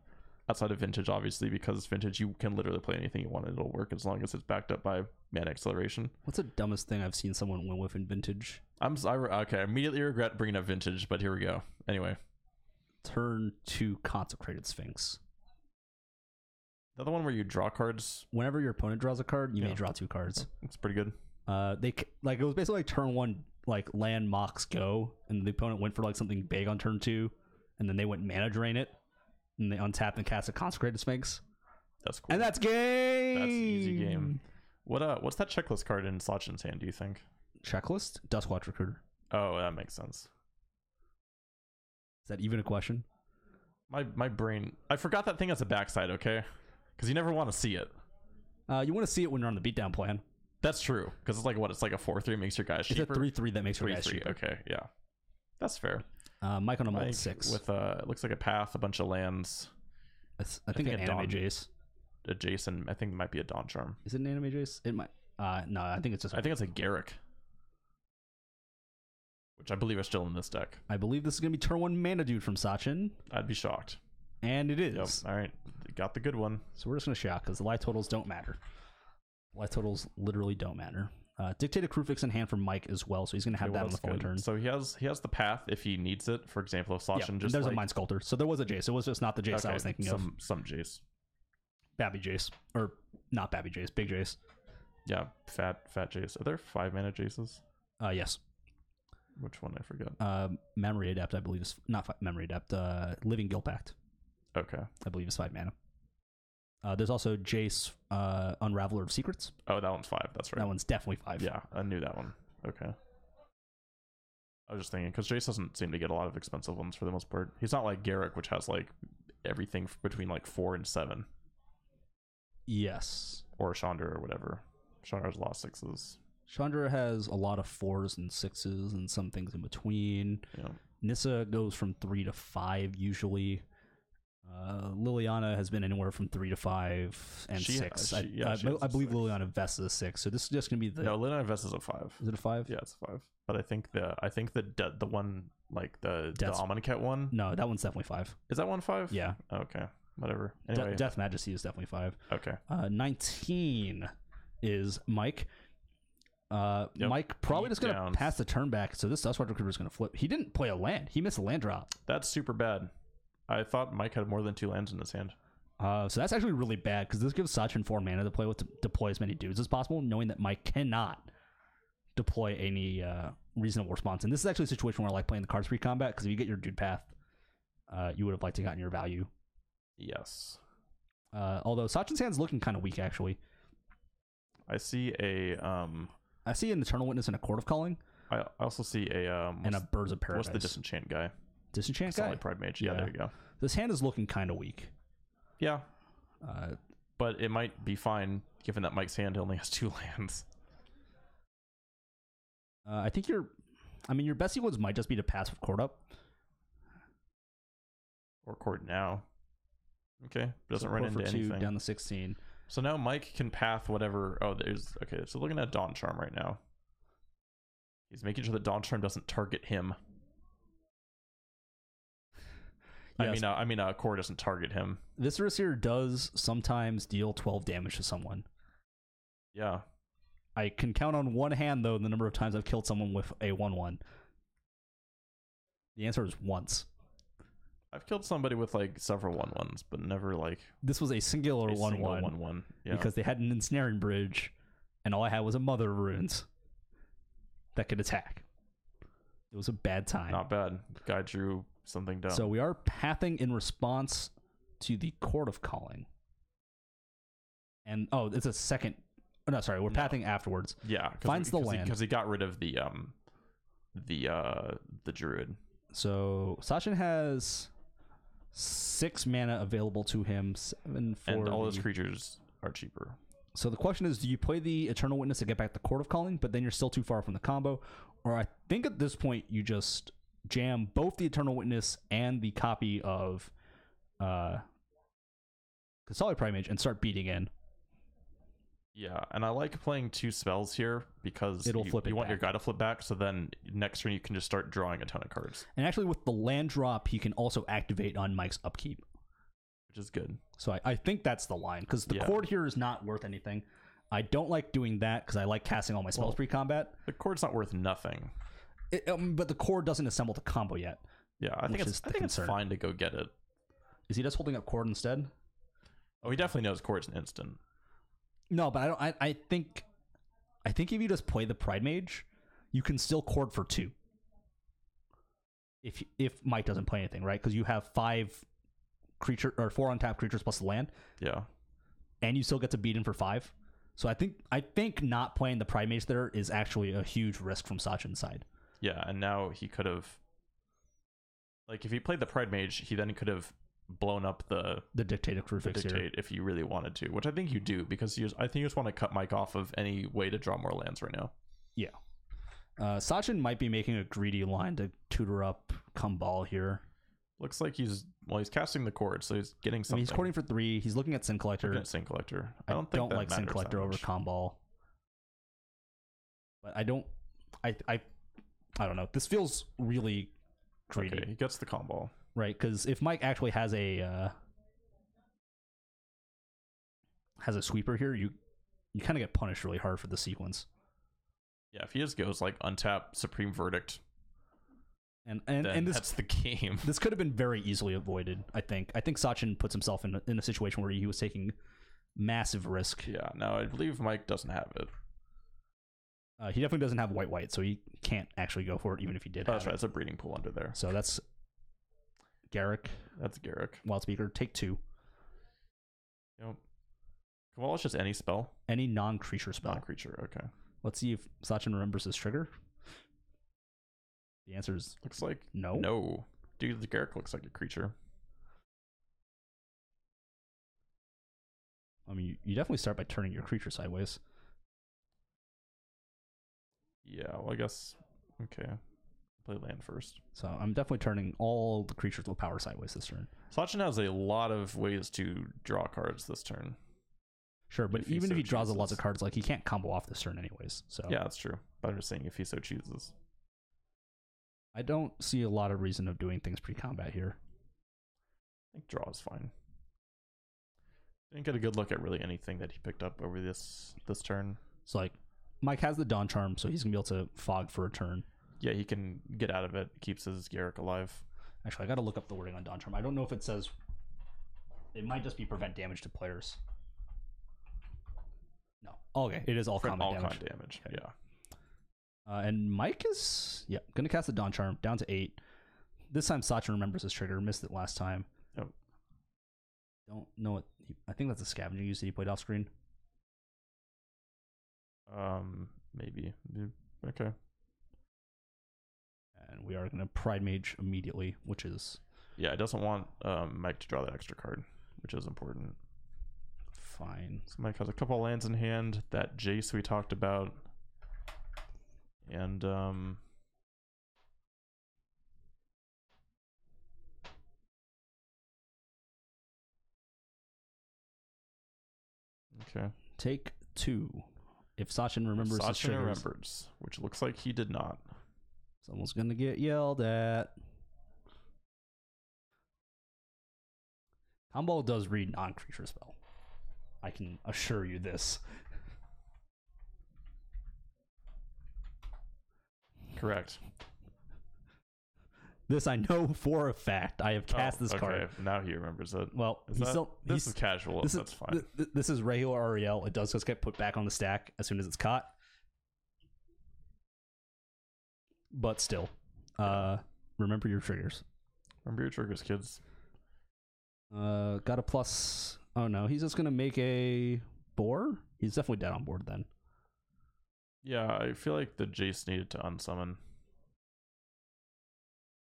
outside of Vintage, obviously, because Vintage you can literally play anything you want and it'll work as long as it's backed up by mana acceleration. What's the dumbest thing I've seen someone win with in Vintage? Okay, I immediately regret bringing up Vintage, but here we go. Anyway, turn 2 Consecrated Sphinx. The other one where you draw cards. Whenever your opponent draws a card, you may draw 2 cards. It's pretty good. It was basically like turn 1. Like land Mox go, and the opponent went for like something big on turn 2, and then they went mana drain it, and they untapped and cast a Consecrated Sphinx. That's cool. And that's game. That's easy game. What's that checklist card in Sachin's hand, do you think? Checklist? Duskwatch Recruiter. Oh, that makes sense. Is that even a question? My brain, I forgot that thing has a backside, okay? Because you never want to see it. You want to see it when you're on the beatdown plan. That's true, because it's like what? It's like a 4-3 makes your guys cheaper. It's a 3-3 that makes your guys 3-3. cheaper. Okay, yeah, that's fair. Mike on a Mike Mult 6 with it looks like a path, a bunch of lands. I think an anime Dawn. Jace. A Jason, I think it might be a Dawn Charm. Is it an anime Jace? It might. No, I think it's just. I think it's a Garrick, which I believe are still in this deck. I believe this is gonna be turn 1 mana dude from Sachin, I'd be shocked. and it is. Yep. All right, got the good one. So we're just gonna shock because the life totals don't matter. Life totals literally don't matter. Dictated Crewfix in hand for Mike as well, so he's gonna have Okay, that on the that's following good. turn. So he has the path if he needs it. For example, if Sachin Yeah, just there's like, a Mind Sculptor. So there was a Jace. It was just not the Jace I okay, was thinking of. some Jace. Babby Jace, or not Babby Jace, Big Jace. Yeah, fat Jace. Are there 5 mana Jaces? Yes. Which one? I forgot. Memory Adept, I believe is not Memory Adept. Living Guild Pact, Okay. I believe is 5 mana. There's also Jace, Unraveler of Secrets. Oh, that one's 5. That's right. That one's definitely 5. Yeah, I knew that one. Okay. I was just thinking because Jace doesn't seem to get a lot of expensive ones for the most part. He's not like Garrick, which has like everything between like 4 and 7, Yes. or Chandra or whatever. Chandra has a lot of 6s. Chandra has a lot of 4s and 6s and some things in between. Yeah. Nissa goes from 3 to 5 usually. Liliana has been anywhere from 3 to 5 and 6. I believe 6. Liliana Vesta is 6. So this is just gonna be the. No, Liliana Vest is a 5. Is it a 5? Yeah, it's a 5. But I think the one like the Death's- Amonkhet one, No, that one's definitely 5. is that one 5? Yeah. Okay. Whatever. Anyway. Death Majesty is definitely 5. Okay. 19 is Mike. Mike probably just gonna Downs. pass the turn back. So this Dustwatch Recruiter is gonna flip. He didn't play a land. He missed a land drop. That's super bad. I thought Mike had more than 2 lands in his hand. So that's actually really bad because this gives Sachin 4 mana to play with to deploy as many dudes as possible, knowing that Mike cannot deploy any reasonable response. And this is actually a situation where I like playing the cards pre-combat because if you get your dude path, you would have liked to gotten your value. Yes. Although Sachin's hand's looking kind of weak actually. I see a I see an Eternal Witness and a Court of Calling I also see a and a Birds of Paradise. what's the disenchant guy? Disenchant guy? Solid Pride Mage. Yeah, there you go. This hand is looking kind of weak. Yeah. But it might be fine given that Mike's hand only has 2 lands. I think your best sequence might just be to pass with Court up. Or court now. Okay. Doesn't So run Court into for 2 anything. down the 16. So now Mike can path whatever. Oh, there's okay. So looking at Dawn Charm right now. He's making sure that Dawn Charm doesn't target him. Yes. I mean, Core doesn't target him. This here does sometimes deal 12 damage to someone. Yeah. I can count on one hand, though, the number of times I've killed someone with a 1/1. The answer is once. I've killed somebody with like several 1/1s, but never like This was a singular a single 1/1 1/1. Yeah. because they had an ensnaring bridge, and all I had was a Mother of Runes that could attack. It was a bad time. Not bad. Guy drew something dumb. So we are pathing in response to the Court of Calling. And, it's a second... Oh, no, sorry. We're pathing afterwards. yeah, Finds the land. because he got rid of the druid. So Sachin has 6 mana available to him. 7 for And all his creatures are cheaper. So the question is, do you play the Eternal Witness to get back the Court of Calling, but then you're still too far from the combo? Or I think at this point you just jam both the Eternal Witness and the copy of Solid Prime Mage and start beating in. Yeah, and I like playing 2 spells here because It'll flip it you want your back. guy to flip back, so then next turn you can just start drawing a ton of cards, And actually with the land drop, he can also activate on Mike's upkeep. which is good. So I think that's the line, because the Yeah. cord here is not worth anything. I don't like doing that because I like casting all my spells pre-combat. The cord's not worth nothing. But the cord doesn't assemble the combo yet. Yeah, I think Which it's is the I think it's concern. fine to go get it. Is he just holding up cord instead? Oh, he definitely knows cord's an instant. No, but I don't. I think if you just play the Pride Mage, you can still cord for 2. If Mike doesn't play anything, right? Because you have 5 creature or 4 untapped creatures plus the land. Yeah. and you still get to beat him for 5. So I think not playing the Pride Mage there is actually a huge risk from Sachin's side. Yeah, and now he could have, like, if he played the Pride Mage, he then could have blown up the Dictate Crucifix here. Dictate if you really wanted to, which I think you do, because I think you just want to cut Mike off of any way to draw more lands right now. Yeah. Sachin might be making a greedy line to tutor up Kumbal here. Looks like he's casting the cord, so he's getting something. I mean, he's courting for 3. He's looking at Sin Collector. Looking at Sin Collector. I don't think that like Sin matters Collector that over much. Kumbal. But I don't know. This feels really greedy. Okay, he gets the combo. Right, because if Mike actually has a sweeper here, you kind of get punished really hard for the sequence. Yeah, if he just goes like untap Supreme Verdict, and this, that's the game. This could have been very easily avoided. I think Sachin puts himself in a situation where he was taking massive risk. Yeah, no, I believe Mike doesn't have it. He definitely doesn't have white, so he can't actually go for it, even if he did. That's right. It's a breeding pool under there. So that's Garrick. That's Garrick. Wild Speaker, take 2. Yep. Well, it's just any spell. Any non-creature spell. Non-creature. Okay. Let's see if Sachin remembers his trigger. The answer is looks like no. No, dude, the Garrick looks like a creature. I mean, you definitely start by turning your creature sideways. Yeah, well, I guess. Okay. Play land first. So I'm definitely turning all the creatures with power sideways this turn. Sachin has a lot of ways to draw cards this turn. Sure, but even if he draws chooses. lots of cards, like he can't combo off this turn anyways. So yeah, that's true. But I'm just saying if he so chooses. I don't see a lot of reason of doing things pre-combat here. I think draw is fine. Didn't get a good look at really anything that he picked up over this turn. So like Mike has the Dawn Charm, so he's gonna be able to fog for a turn. Yeah, he can get out of it. Keeps his Garrick alive. Actually, I gotta look up the wording on Dawn Charm. I don't know if it says. It might just be prevent damage to players. No. Okay, it is all combat damage. Okay. Yeah. And Mike is gonna cast the Dawn Charm down to 8. This time Sachin remembers his trigger. Missed it last time. Yep. Don't know what. I think that's a Scavenger use that he played off screen. Maybe. Okay. And we are gonna Pride Mage immediately, which is yeah. It doesn't want Mike to draw that extra card, which is important. Fine. So Mike has a couple lands in hand. That Jace we talked about, and okay. Take 2. If Sachin remembers his Sachin triggers. remembers, which looks like he did not. Someone's gonna get yelled at. Kumbal does read non-creature spell. I can assure you this. Correct. This I know for a fact. I have cast this card. Now he remembers it. Well, This is casual. That's fine. This is regular REL. It does just get put back on the stack as soon as it's caught. But still, remember your triggers. Remember your triggers, kids. Got a plus. Oh no, he's just gonna make a boar. He's definitely dead on board then. Yeah, I feel like the Jace needed to unsummon,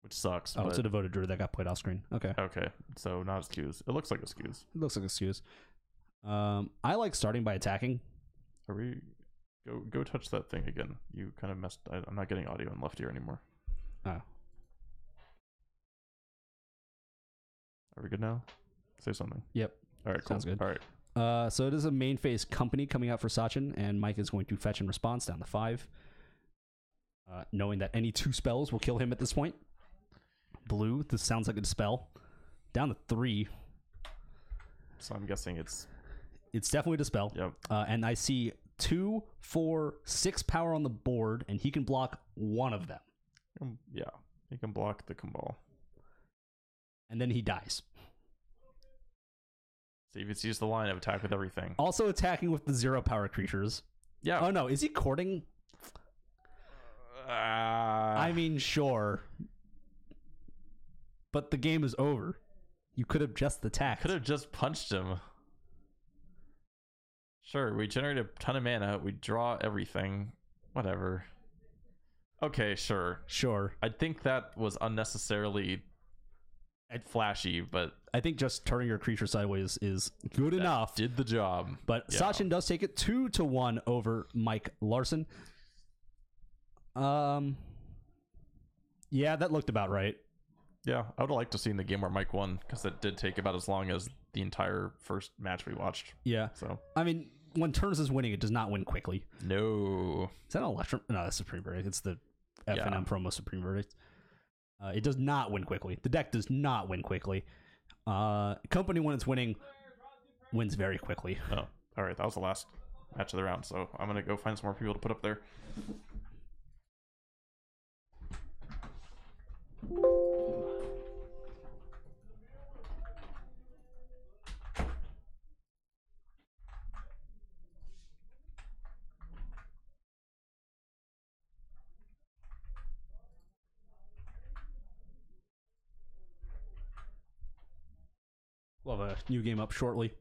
which sucks. Oh, it's a devoted druid that got played off screen. Okay. Okay, so not a skews. It looks like a skews. It looks like a skews. I like starting by attacking. Are we? Go touch that thing again. You kind of messed. I'm not getting audio in left ear anymore. Oh. Are we good now? Say something. Yep. All right, cool. Sounds good. All right. So it is a main phase company coming out for Sachin, and Mike is going to fetch in response down to 5. Knowing that any 2 spells will kill him at this point. Blue, this sounds like a dispel. Down to 3. So I'm guessing it's definitely a dispel. Yep. And I see 2, 4, 6 power on the board, and he can block one of them. Yeah, he can block the Kumbal. And then he dies. So you can use the line of attack with everything. Also attacking with the 0 power creatures. Yeah. Oh no, is he courting? I mean, sure. But the game is over. You could have just attacked. Could have just punched him. Sure, we generate a ton of mana. We draw everything. Whatever. Okay, sure. Sure. I think that was unnecessarily flashy, but I think just turning your creature sideways is good enough. did the job. But Yeah. Sachin does take it 2-1 over Mike Larson. Yeah, that looked about right. Yeah, I would have liked to see in the game where Mike won, because it did take about as long as the entire first match we watched. Yeah. So I mean, when Turns is winning, it does not win quickly. no. Is that an Electrum? No, that's Supreme Verdict. It's the Yeah. F&M promo Supreme Verdict. It does not win quickly. The deck does not win quickly. Company, when it's winning, wins very quickly. Oh, all right. That was the last match of the round, so I'm gonna go find some more people to put up there. We'll have a new game up shortly.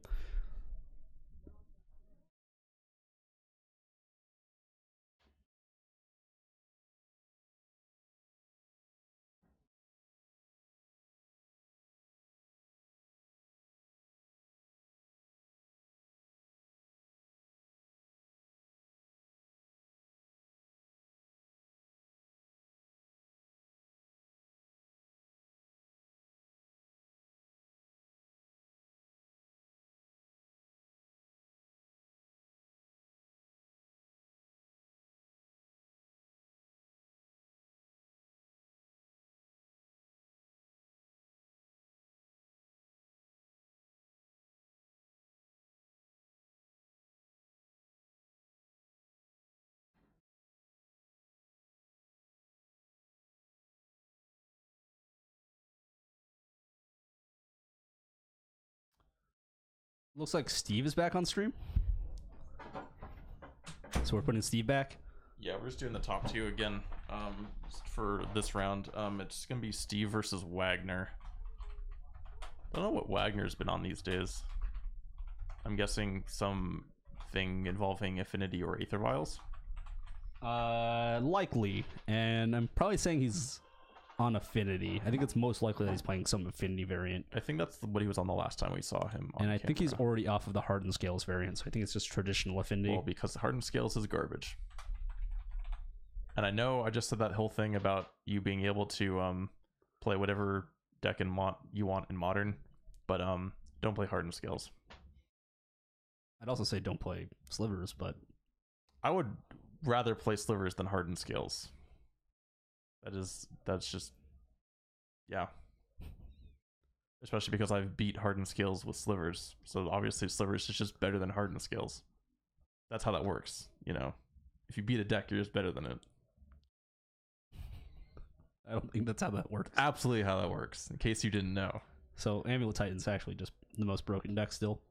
Looks like Steve is back on stream. So we're putting Steve back. Yeah, we're just doing the top two again. For this round, it's gonna be Steve versus Wagner. I don't know what Wagner's been on these days. I'm guessing something involving Affinity or Aether Vials. Likely. And I'm probably saying he's on Affinity. I think it's most likely that he's playing some Affinity variant. I think that's what he was on the last time we saw him on And I think he's camera. already off of the Hardened Scales variant, so I think it's just traditional Affinity. Well, because the Hardened Scales is garbage. And I know I just said that whole thing about you being able to play whatever deck you want in Modern, but don't play Hardened Scales. I'd also say don't play Slivers, but I would rather play Slivers than Hardened Scales. That's just, yeah. Especially because I've beat Hardened Scales with Slivers. So obviously Slivers is just better than Hardened Scales. That's how that works, you know. If you beat a deck, you're just better than it. I don't think that's how that works. Absolutely how that works, in case you didn't know. So Amulet Titan's actually just the most broken deck still.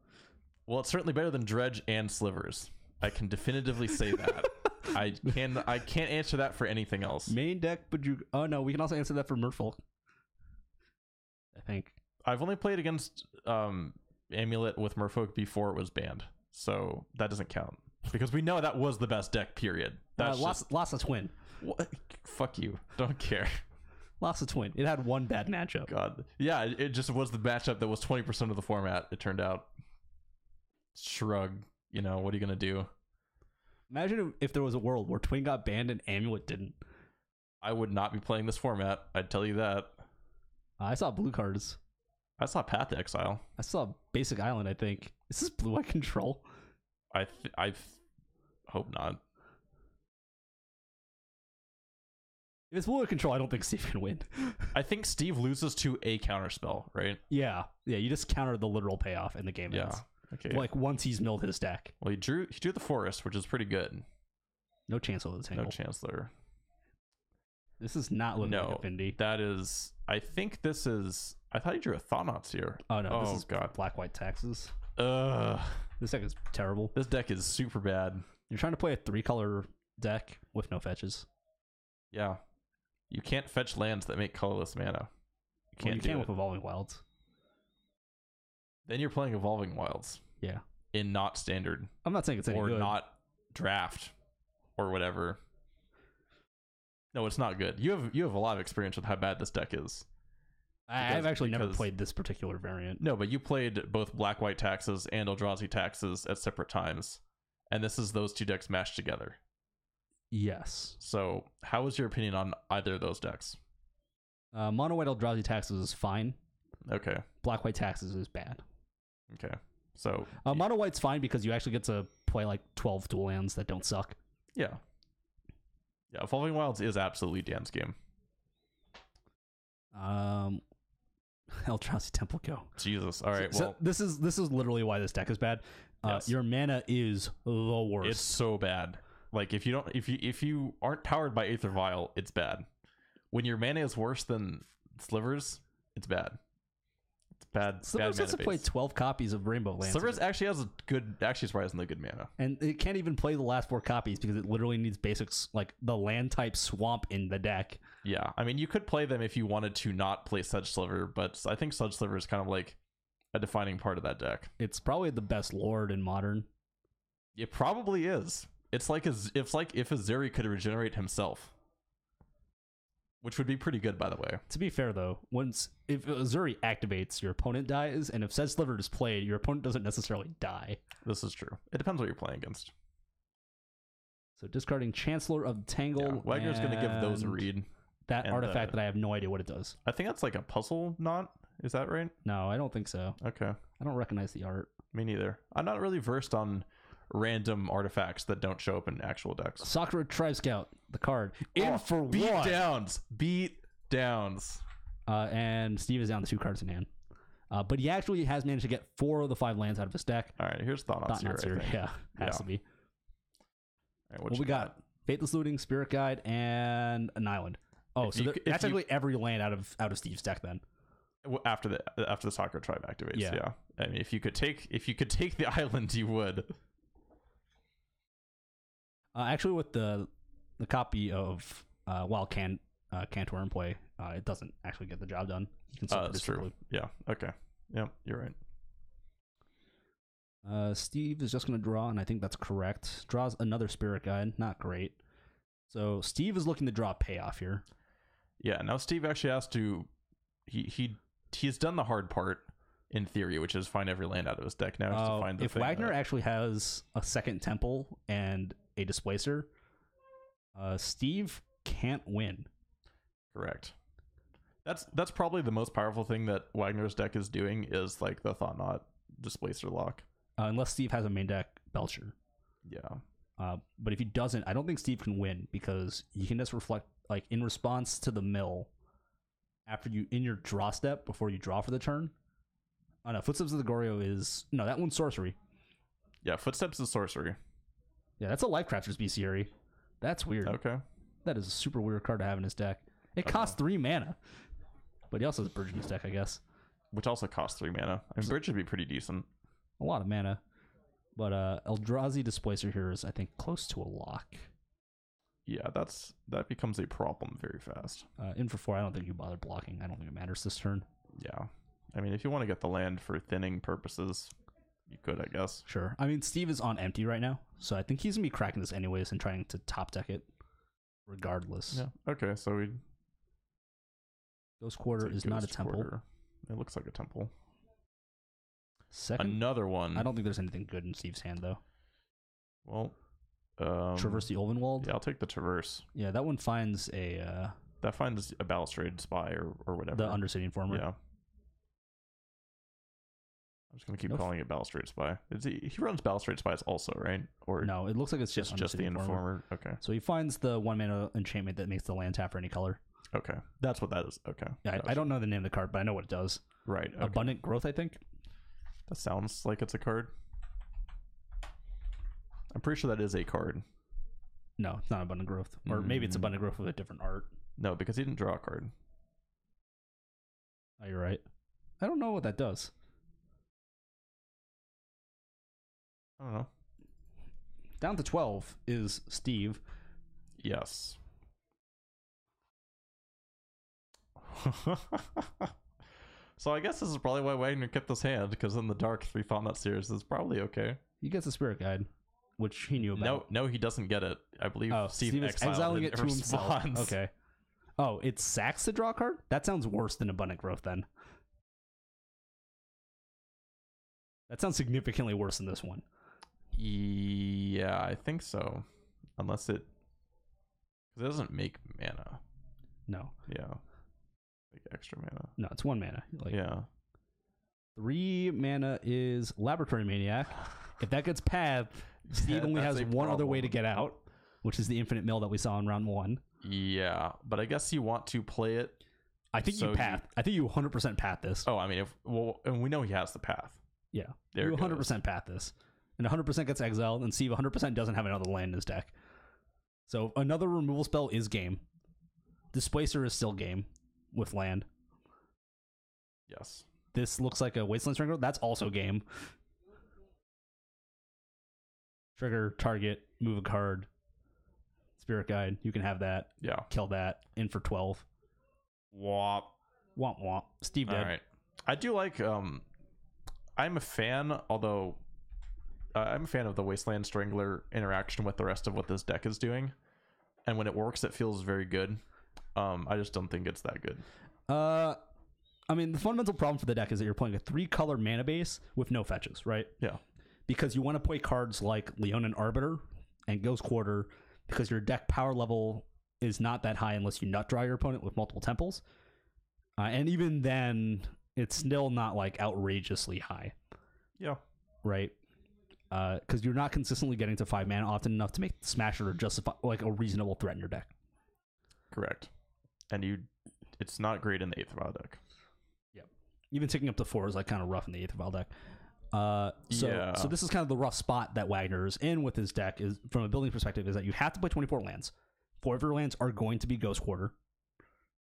Well, it's certainly better than Dredge and Slivers. I can definitively say that. I can't answer that for anything else. Main deck, but you... Oh, no, we can also answer that for Merfolk. I think. I've only played against Amulet with Merfolk before it was banned, so that doesn't count. Because we know that was the best deck, period. That's Lassa Twin. What? Fuck you. Don't care. Lassa Twin. It had one bad matchup. God. Yeah, it just was the matchup that was 20% of the format, it turned out. Shrug. You know, what are you going to do? Imagine if there was a world where Twin got banned and Amulet didn't. I would not be playing this format. I'd tell you that. I saw blue cards. I saw Path to Exile. I saw Basic Island, I think. Is this blue-eye control? I hope not. If it's blue-eye control, I don't think Steve can win. I think Steve loses to a counterspell, right? Yeah, you just counter the literal payoff and the game ends. Okay. Like once he's milled his deck. Well, he drew the forest, which is pretty good. No chance of the tangle. No Chancellor. This is not looking like a Findy. That is. I think this is. I thought he drew a Thought-Knots here. Oh no, this Oh, is God. black-white taxes. Ugh. This deck is terrible. This deck is super bad. You're trying to play a 3-color deck with no fetches. Yeah. You can't fetch lands that make colorless mana. You can't with Evolving Wilds. Then you're playing Evolving Wilds. Yeah. in not standard I'm not saying it's any or good. not draft or whatever. No, it's not good. You have a lot of experience with how bad this deck is. I've actually never because- played this particular variant. No, but you played both Black-White Taxes and Eldrazi Taxes at separate times, and this is those two decks mashed together. Yes. So, how is your opinion on either of those decks? Mono White Eldrazi Taxes is fine. Okay, Black White Taxes is bad. okay. So, Mono White's fine because you actually get to play like 12 dual lands that don't suck. yeah. Yeah, Evolving Wilds is absolutely Dan's game. Eldrazi Temple Go. Jesus. All right, So well, this is literally why this deck is bad. Yes. Your mana is the worst. it's so bad. Like, if you aren't powered by Aether Vial, it's bad. When your mana is worse than Slivers, it's bad. It's bad. Slivers bad has to mana play base. 12 copies of Rainbow Lands. Slivers actually has a good, actually surprisingly good mana. And it can't even play the last 4 copies because it literally needs basics like the land type swamp in the deck. Yeah, I mean, you could play them if you wanted to not play Sedge Sliver, but I think Sedge Sliver is kind of like a defining part of that deck. It's probably the best Lord in Modern. It probably is. It's like if Azuri could regenerate himself, which would be pretty good, by the way. To be fair, though, if Azuri activates, your opponent dies, and if Sedge Sliver is played, your opponent doesn't necessarily die. This is true. It depends what you're playing against. So discarding Chancellor of the Tangle. Yeah, Wagner's going to give those a and read. That and, artifact that I have no idea what it does. I think that's like a puzzle knot. Is that right? No, I don't think so. Okay. I don't recognize the art. Me neither. I'm not really versed on random artifacts that don't show up in actual decks. Sakura Tribe Scout, the card. Beat downs. Beat downs. And Steve is down to 2 cards in hand. But he actually has managed to get 4 of the 5 lands out of his deck. All right, here's Thought Not Seer. Seer, yeah, has Yeah. to be. All right, What we got? Faithless Looting, Spirit Guide, and an island. Oh, If so you- that's if you- actually every land out of Steve's deck then. After the Sakura Tribe activates, Yeah. yeah. I mean, if you could take the island, you would. Actually, with the copy of Wild Cantor in play, it doesn't actually get the job done. You can That's true. Yeah. Okay. Yeah, you're right. Steve is just going to draw, and I think that's correct. Draws another Spirit Guide. Not great. So Steve is looking to draw a payoff here. Yeah. Now Steve actually has to. He's done the hard part in theory, which is find every land out of his deck. Now he has to find the if thing Wagner that- actually has a second temple and a displacer, Steve can't win. Correct. That's probably the most powerful thing that Wagner's deck is doing is like the Thought Knot Displacer lock. Unless Steve has a main deck Belcher. Yeah. But if he doesn't, I don't think Steve can win because you can just reflect, like, in response to the mill, after you, in your draw step, before you draw for the turn. Oh no, Footsteps of the Goryo is, no, that one's sorcery. Yeah. Footsteps is sorcery. Yeah, that's a Lifecrafter's bestiary. That's weird. Okay. That is a super weird card to have in his deck. It costs 3 mana. But he also has a Bridge in his deck, I guess. Which also costs 3 mana. I mean, Bridge would be pretty decent. A lot of mana. But Eldrazi Displacer here is, I think, close to a lock. Yeah, that becomes a problem very fast. In for 4, I don't think you bother blocking. I don't think it matters this turn. Yeah. I mean, if you want to get the land for thinning purposes, you could, I guess. Sure. I mean, Steve is on empty right now, so I think he's going to be cracking this anyways and trying to top deck it regardless. Yeah. Okay, so we. Ghost Quarter is not a temple. Quarter. It looks like a temple. Second, Another one. I don't think there's anything good in Steve's hand, though. Well, Traverse the Ulvenwald? Yeah, I'll take the Traverse. Yeah, that one finds a That finds a Balustrade Spy or whatever. the Undercity Informer. Yeah. I'm just gonna keep Nope. calling it Balustrade Spy. He runs Balustrade Spies also, right? Or No, it looks like it's just just the Undercity Informer. Okay. So he finds the 1 mana enchantment that makes the land tap for any color. Okay. That's what that is. Okay. Yeah, I don't know the name of the card, but I know what it does. Right. Okay. Abundant Growth, I think. That sounds like it's a card. I'm pretty sure that is a card. No, it's not Abundant Growth. Or maybe it's Abundant Growth with a different art. No, because he didn't draw a card. Oh, you're right. I don't know what that does. I don't know. Down to 12 is Steve. So I guess this is probably why Wagner kept this hand, because in the dark 3 Thought series is probably okay. He gets a Spirit Guide, which he knew about. No, he doesn't get it. I believe Steve is exiling it to responds. himself. Okay. Oh, it sacks to draw a card? That sounds worse than Abundant Growth then. That sounds significantly worse than this one. Yeah, I think so. Unless it... Because it doesn't make mana. No. Yeah. Like extra mana. No, it's 1 mana. Like, yeah. 3 mana is Laboratory Maniac. If that gets path, Steve only has one other way to get out, which is the Infinite Mill that we saw in round 1. Yeah, but I guess you want to play it. I think you path. I think you 100% path this. Oh, I mean, and we know he has the path. Yeah, there you 100% path this, and 100% gets exiled, and Steve 100% doesn't have another land in his deck. So another removal spell is game. Displacer is still game with land. Yes. This looks like a Wasteland Strangler. That's also game. Trigger, target, move a card. Spirit Guide. You can have that. Yeah. Kill that. In for 12. Womp. Womp womp. Steve dead. All right. I do like... I'm a fan, although... I'm a fan of the Wasteland Strangler interaction with the rest of what this deck is doing. And when it works, it feels very good. I just don't think it's that good. I mean, the fundamental problem for the deck is that you're playing a 3-color mana base with no fetches, right? Yeah. Because you want to play cards like Leonin Arbiter and Ghost Quarter, because your deck power level is not that high unless you nut draw your opponent with multiple temples. And even then, it's still not like outrageously high. Yeah. Right? Because you're not consistently getting to 5 mana often enough to make Smasher justify like a reasonable threat in your deck. Correct. And it's not great in the Aether Vial deck. Yeah. Even ticking up to 4 is like kind of rough in the Aether Vial deck. So this is kind of the rough spot that Wagner is in with his deck, is from a building perspective, is that you have to play 24 lands. 4 of your lands are going to be Ghost Quarter.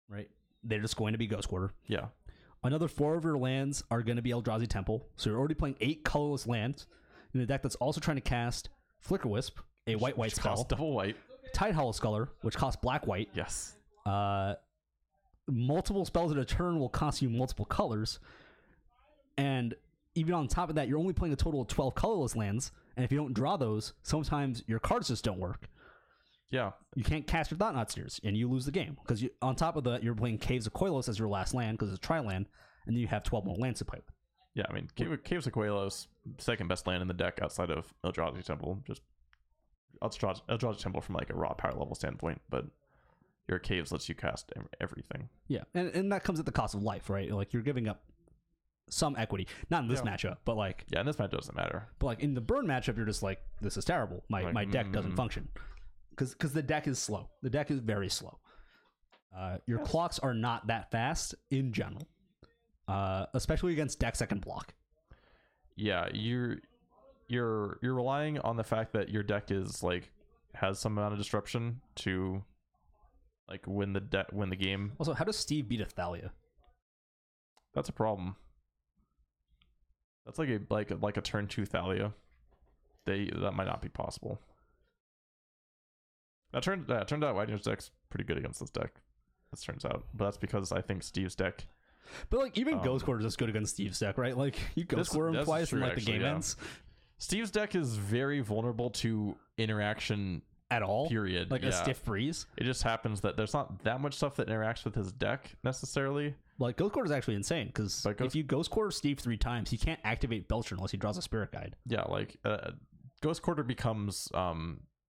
Right? They're just going to be Ghost Quarter. Yeah. Another 4 of your lands are going to be Eldrazi Temple. So you're already playing 8 colorless lands in a deck that's also trying to cast Flicker Wisp, a white spell. Costs double white. Tide Hollow Sculler, which costs black-white. Yes. Multiple spells at a turn will cost you multiple colors. And even on top of that, you're only playing a total of 12 colorless lands. And if you don't draw those, sometimes your cards just don't work. Yeah. You can't cast your Thought-Knot Seers, and you lose the game. Because on top of that, you're playing Caves of Koilos as your last land, because it's a tri-land, and then you have 12 more lands to play with. Yeah, I mean, Caves of Koilos, second best land in the deck outside of Eldrazi Temple. Just Eldrazi Temple from like a raw power level standpoint, but your Caves lets you cast everything. Yeah, and that comes at the cost of life, right? Like, you're giving up some equity. Not in this matchup, but like... Yeah, in this matchup doesn't matter. But like in the burn matchup, you're just like, this is terrible. My deck doesn't function. Because the deck is slow. The deck is very slow. Your clocks are not that fast in general. Especially against decks that can block. Yeah, you're relying on the fact that your deck is like has some amount of disruption to like win the game. Also, how does Steve beat a Thalia? That's a problem. That's like a turn 2 Thalia. That might not be possible. That turned out Wagner's deck's pretty good against this deck. This turns out, but that's because I think Steve's deck. But like even Ghost Quarter is just good against Steve's deck, right? Like you Ghost Quarter him twice and like the game ends. Steve's deck is very vulnerable to interaction at all. Period. Like a stiff breeze. It just happens that there's not that much stuff that interacts with his deck necessarily. Like Ghost Quarter is actually insane because if you Ghost Quarter Steve 3 times, he can't activate Belcher unless he draws a Spirit Guide. Yeah, like Ghost Quarter becomes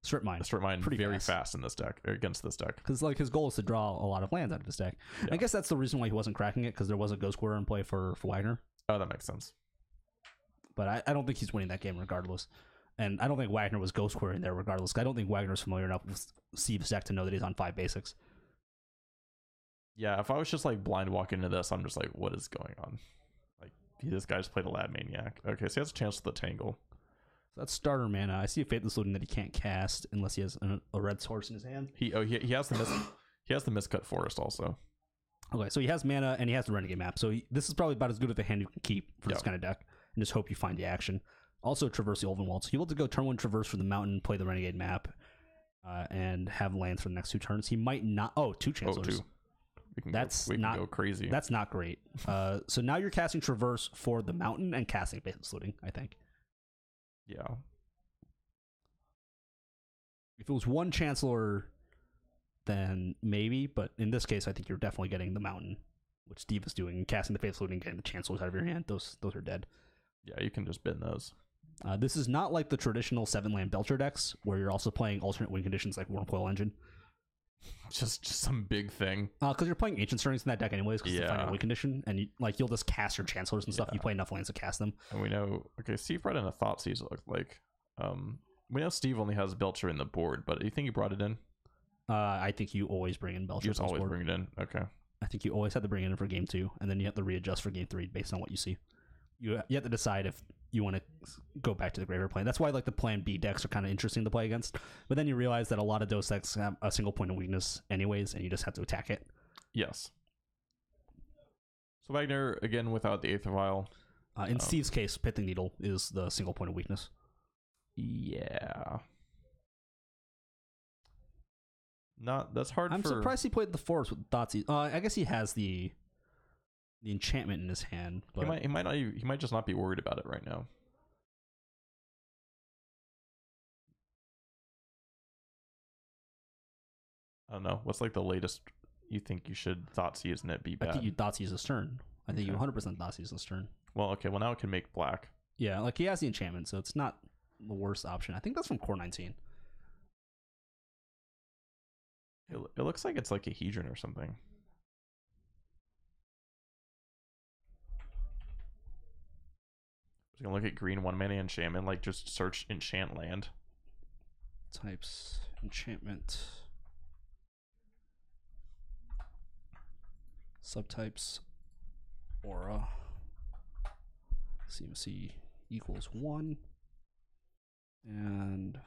Strip Mine pretty very fast in this deck or against this deck because like his goal is to draw a lot of lands out of this deck. Yeah. I guess that's the reason why he wasn't cracking it, because there was a Ghost Quarter in play for Wagner. Oh, that makes sense. But I don't think he's winning that game regardless, and I don't think Wagner was Ghost Quarter in there regardless. I don't think Wagner's familiar enough with Steve's deck to know that he's on 5 basics. Yeah, if I was just like blind walking into this, I'm just like, what is going on? Like this guy just played a Lab Maniac. Okay, so he has a chance to the Tangle. That's starter mana. I see a Faithless Looting that he can't cast unless he has a red source in his hand. He has the Miscut Forest also. Okay, so he has mana and he has the Renegade map. So this is probably about as good of a hand you can keep for this kind of deck, and just hope you find the action. Also Traverse the Ulvenwald. So he will to go turn 1 Traverse for the mountain, play the Renegade map, and have lands for the next 2 turns. He might not. 2 Chancellors. 2. we can go crazy. That's not great. So now you're casting Traverse for the mountain and casting Faithless Looting, I think. Yeah. If it was one Chancellor, then maybe, but in this case, I think you're definitely getting the mountain, which Steve is doing, and casting the Faithless Looting, getting the Chancellors out of your hand. Those are dead. Yeah, you can just bin those. This is not like the traditional 7-land Belcher decks, where you're also playing alternate win conditions like Wormcoil Engine. Just some big thing. Because you're playing Ancient Stirrings in that deck anyways, because it's a final win condition, and you'll just cast your Chancellors and stuff. You play enough lands to cast them. And we know, Steve brought in a Thoughtseize, it looked like. We know Steve only has Belcher in the board, but do you think he brought it in? I think you always bring in Belcher. You just always bring it in? Okay. I think you always have to bring it in for game 2, and then you have to readjust for game 3 based on what you see. You have to decide if you want to go back to the graveyard plan. That's why the plan B decks are kind of interesting to play against. But then you realize that a lot of those decks have a single point of weakness anyways, and you just have to attack it. Yes. So Wagner, again, without the Aether Vial. In Steve's case, Pithing Needle is the single point of weakness. Yeah. That's hard. I'm surprised he played the forest with Thoughtseize. I guess he has the enchantment in his hand. But he might just not be worried about it right now. I don't know. What's the latest you think you should Thoughtseize and it be bad? I think you Thoughtseize this turn. I think you 100% Thoughtseize this turn. Well, okay. Well, now it can make black. Yeah, he has the enchantment, so it's not the worst option. I think that's from Core 19. It looks like it's like a Hedron or something. Just gonna look at green 1-mana enchantment, just search enchant land. Types enchantment. Subtypes aura. CMC equals 1. And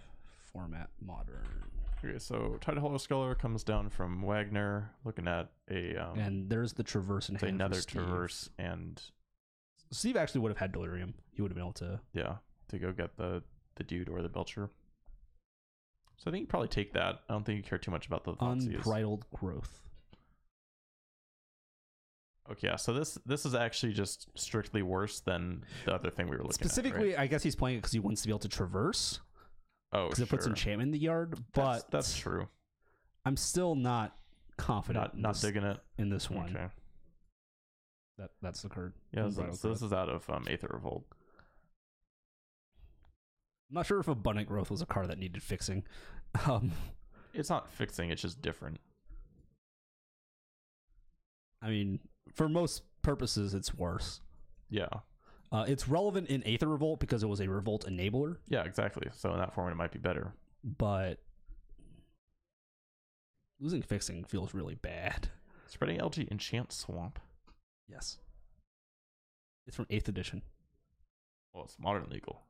format modern. Okay, so Tidal Hollow Scholar comes down from Wagner, looking at a and there's the Traverse in hand. Another Traverse, and Steve actually would have had Delirium. He would have been able to to go get the dude or the Belcher. So I think you probably take that. I don't think you care too much about the Unbridled Growth. Okay, yeah, so this is actually just strictly worse than the other thing we were looking Specifically, at. Right? I guess he's playing it because he wants to be able to traverse. Oh, because it puts enchantment in the yard. But that's true. I'm still not confident. Not digging it in this one. Okay. That's the card. Yeah, so this is out of Aether Revolt. I'm not sure if Abundant Growth was a card that needed fixing. It's not fixing, it's just different. I mean, for most purposes, it's worse. Yeah. It's relevant in Aether Revolt because it was a Revolt enabler. Yeah, exactly. So in that format, it might be better. But losing fixing feels really bad. Spreading LG Enchant Swamp. Yes. It's from 8th edition. Well, it's modern legal.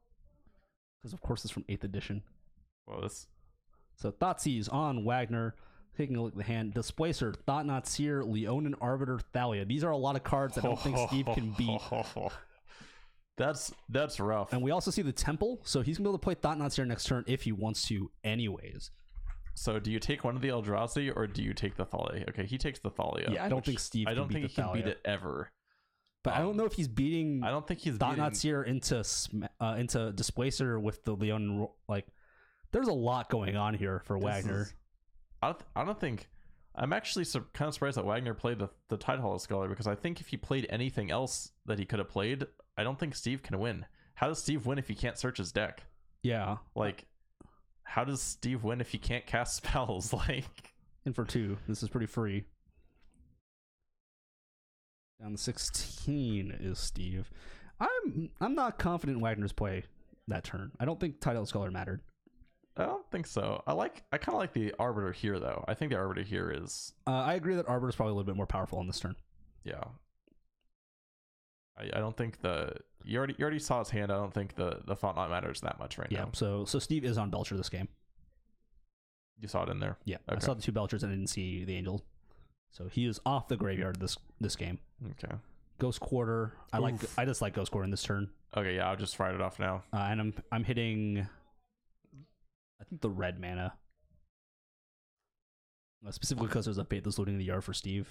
Because of course it's from 8th edition. Well, this... So Thoughtseize on Wagner. Taking a look at the hand. Displacer, Thought Not Seer, Leonin Arbiter, Thalia. These are a lot of cards I don't think Steve can beat. That's rough. And we also see the Temple, so he's going to be able to play Thought Not Seer next turn if he wants to anyways. So do you take one of the Eldrazi or do you take the Thalia? Okay, he takes the Thalia. Yeah, I don't think Steve can beat the Thalia. Beat it ever. But I don't know if he's beating I don't think he's Thought Not Seer into Displacer with the Leonin. There's a lot going on here for Wagner. I don't think... I'm actually kind of surprised that Wagner played the Tidal Hollow Scholar, because I think if he played anything else that he could have played, I don't think Steve can win. How does Steve win if he can't search his deck? Yeah. How does Steve win if he can't cast spells? In for 2. This is pretty free. Down to 16 is Steve. I'm not confident in Wagner's play that turn. I don't think Tidal Scholar mattered. I don't think so. I kind of like the Arbiter here, though. I think the Arbiter here is... I agree that Arbiter is probably a little bit more powerful on this turn. Yeah. I don't think you already saw his hand. I don't think the Thought Not matters that much right now. So Steve is on Belcher this game. You saw it in there? Yeah. Okay. I saw the 2 Belchers and I didn't see the Angel. So he is off the graveyard this game. Okay. Ghost Quarter. I just like Ghost Quarter in this turn. Okay, yeah, I'll just write it off now. And I'm hitting... I think the red mana. Specifically because there's a Faithless Looting in the yard for Steve.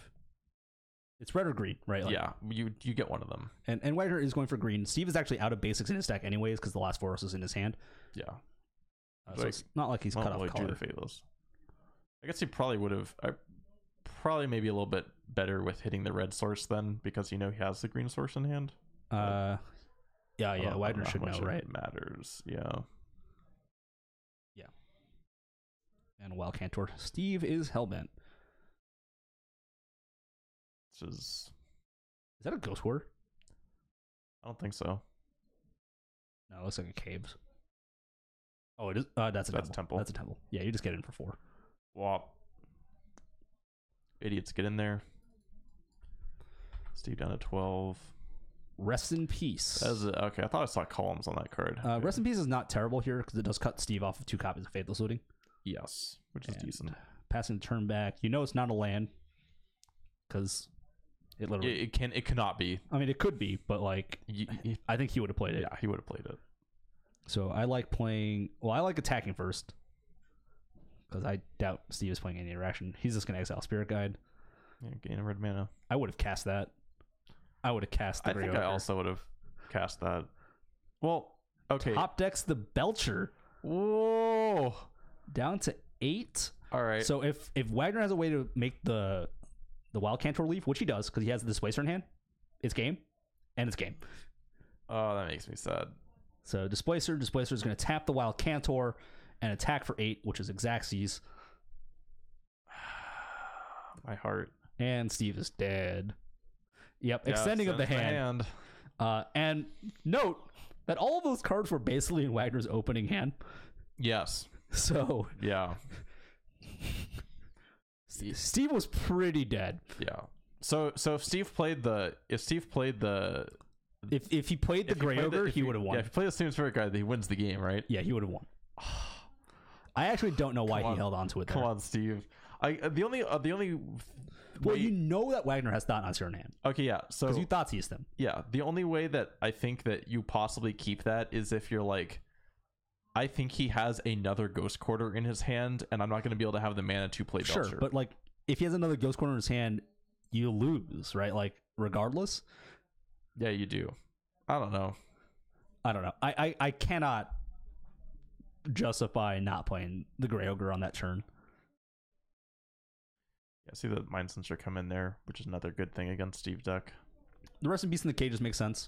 It's red or green, right? Like, yeah, you get one of them. And Wagner is going for green. Steve is actually out of basics in his deck anyways because the last Forest is in his hand. Yeah. So it's not like he's cut off color. The Faithless. I guess he probably would have. Probably maybe a little bit better with hitting the red source then, because he has the green source in hand. Yeah. Wagner should know, right? It matters. Yeah. And Wild Cantor. Steve is hellbent. Is that a Ghost Ward? I don't think so. No, it looks like a Caves. Oh, it is. That's a temple. That's a temple. Yeah, you just get in for 4. Wop. Idiots, get in there. Steve down to 12. Rest in peace. Okay, I thought I saw columns on that card. Rest in peace is not terrible here because it does cut Steve off of 2 copies of Faithless Looting. Yes, which is decent. Passing the turn back. It's not a land because it literally. It cannot be. I mean, it could be, but like, I think he would have played it. Yeah, he would have played it. So I like playing. Well, I like attacking first because I doubt Steve is playing any interaction. He's just gonna exile Spirit Guide. Yeah, gain a red mana. I would have cast that. I would have cast the I think I also would have cast that. Well, okay. Top decks the Belcher. Whoa. Down to 8. All right. So if Wagner has a way to make the Wild Cantor leave, which he does because he has the Displacer in hand, it's game. And it's game. Oh, that makes me sad. So Displacer is going to tap the Wild Cantor and attack for 8, which is Xaxes. My heart. And Steve is dead. Yep, extending of the hand. And note that all of those cards were basically in Wagner's opening hand. Yes. So yeah, Steve was pretty dead. Yeah. So if Steve played the if he played the Grey Ogre, he would have won. Yeah, if he played the Steam Spirit Guide, he wins the game, right? Yeah, he would have won. I actually don't know why he held on to it. Come on, Steve. The only well, you know that Wagner has Thought-Knot in hand. Okay, yeah. So because you Thoughtseize them. Yeah, the only way that I think that you possibly keep that is if you're like, I think he has another Ghost Quarter in his hand, and I'm not going to be able to have the mana to play Belcher. Sure, but like if he has another Ghost Quarter in his hand, you lose, right? Like regardless. Yeah, you do. I don't know. I cannot justify not playing the Grey Ogre on that turn. Yeah, see the Mind Sensor come in there, which is another good thing against Steve's deck. The Rest in Peace in the Cages makes sense.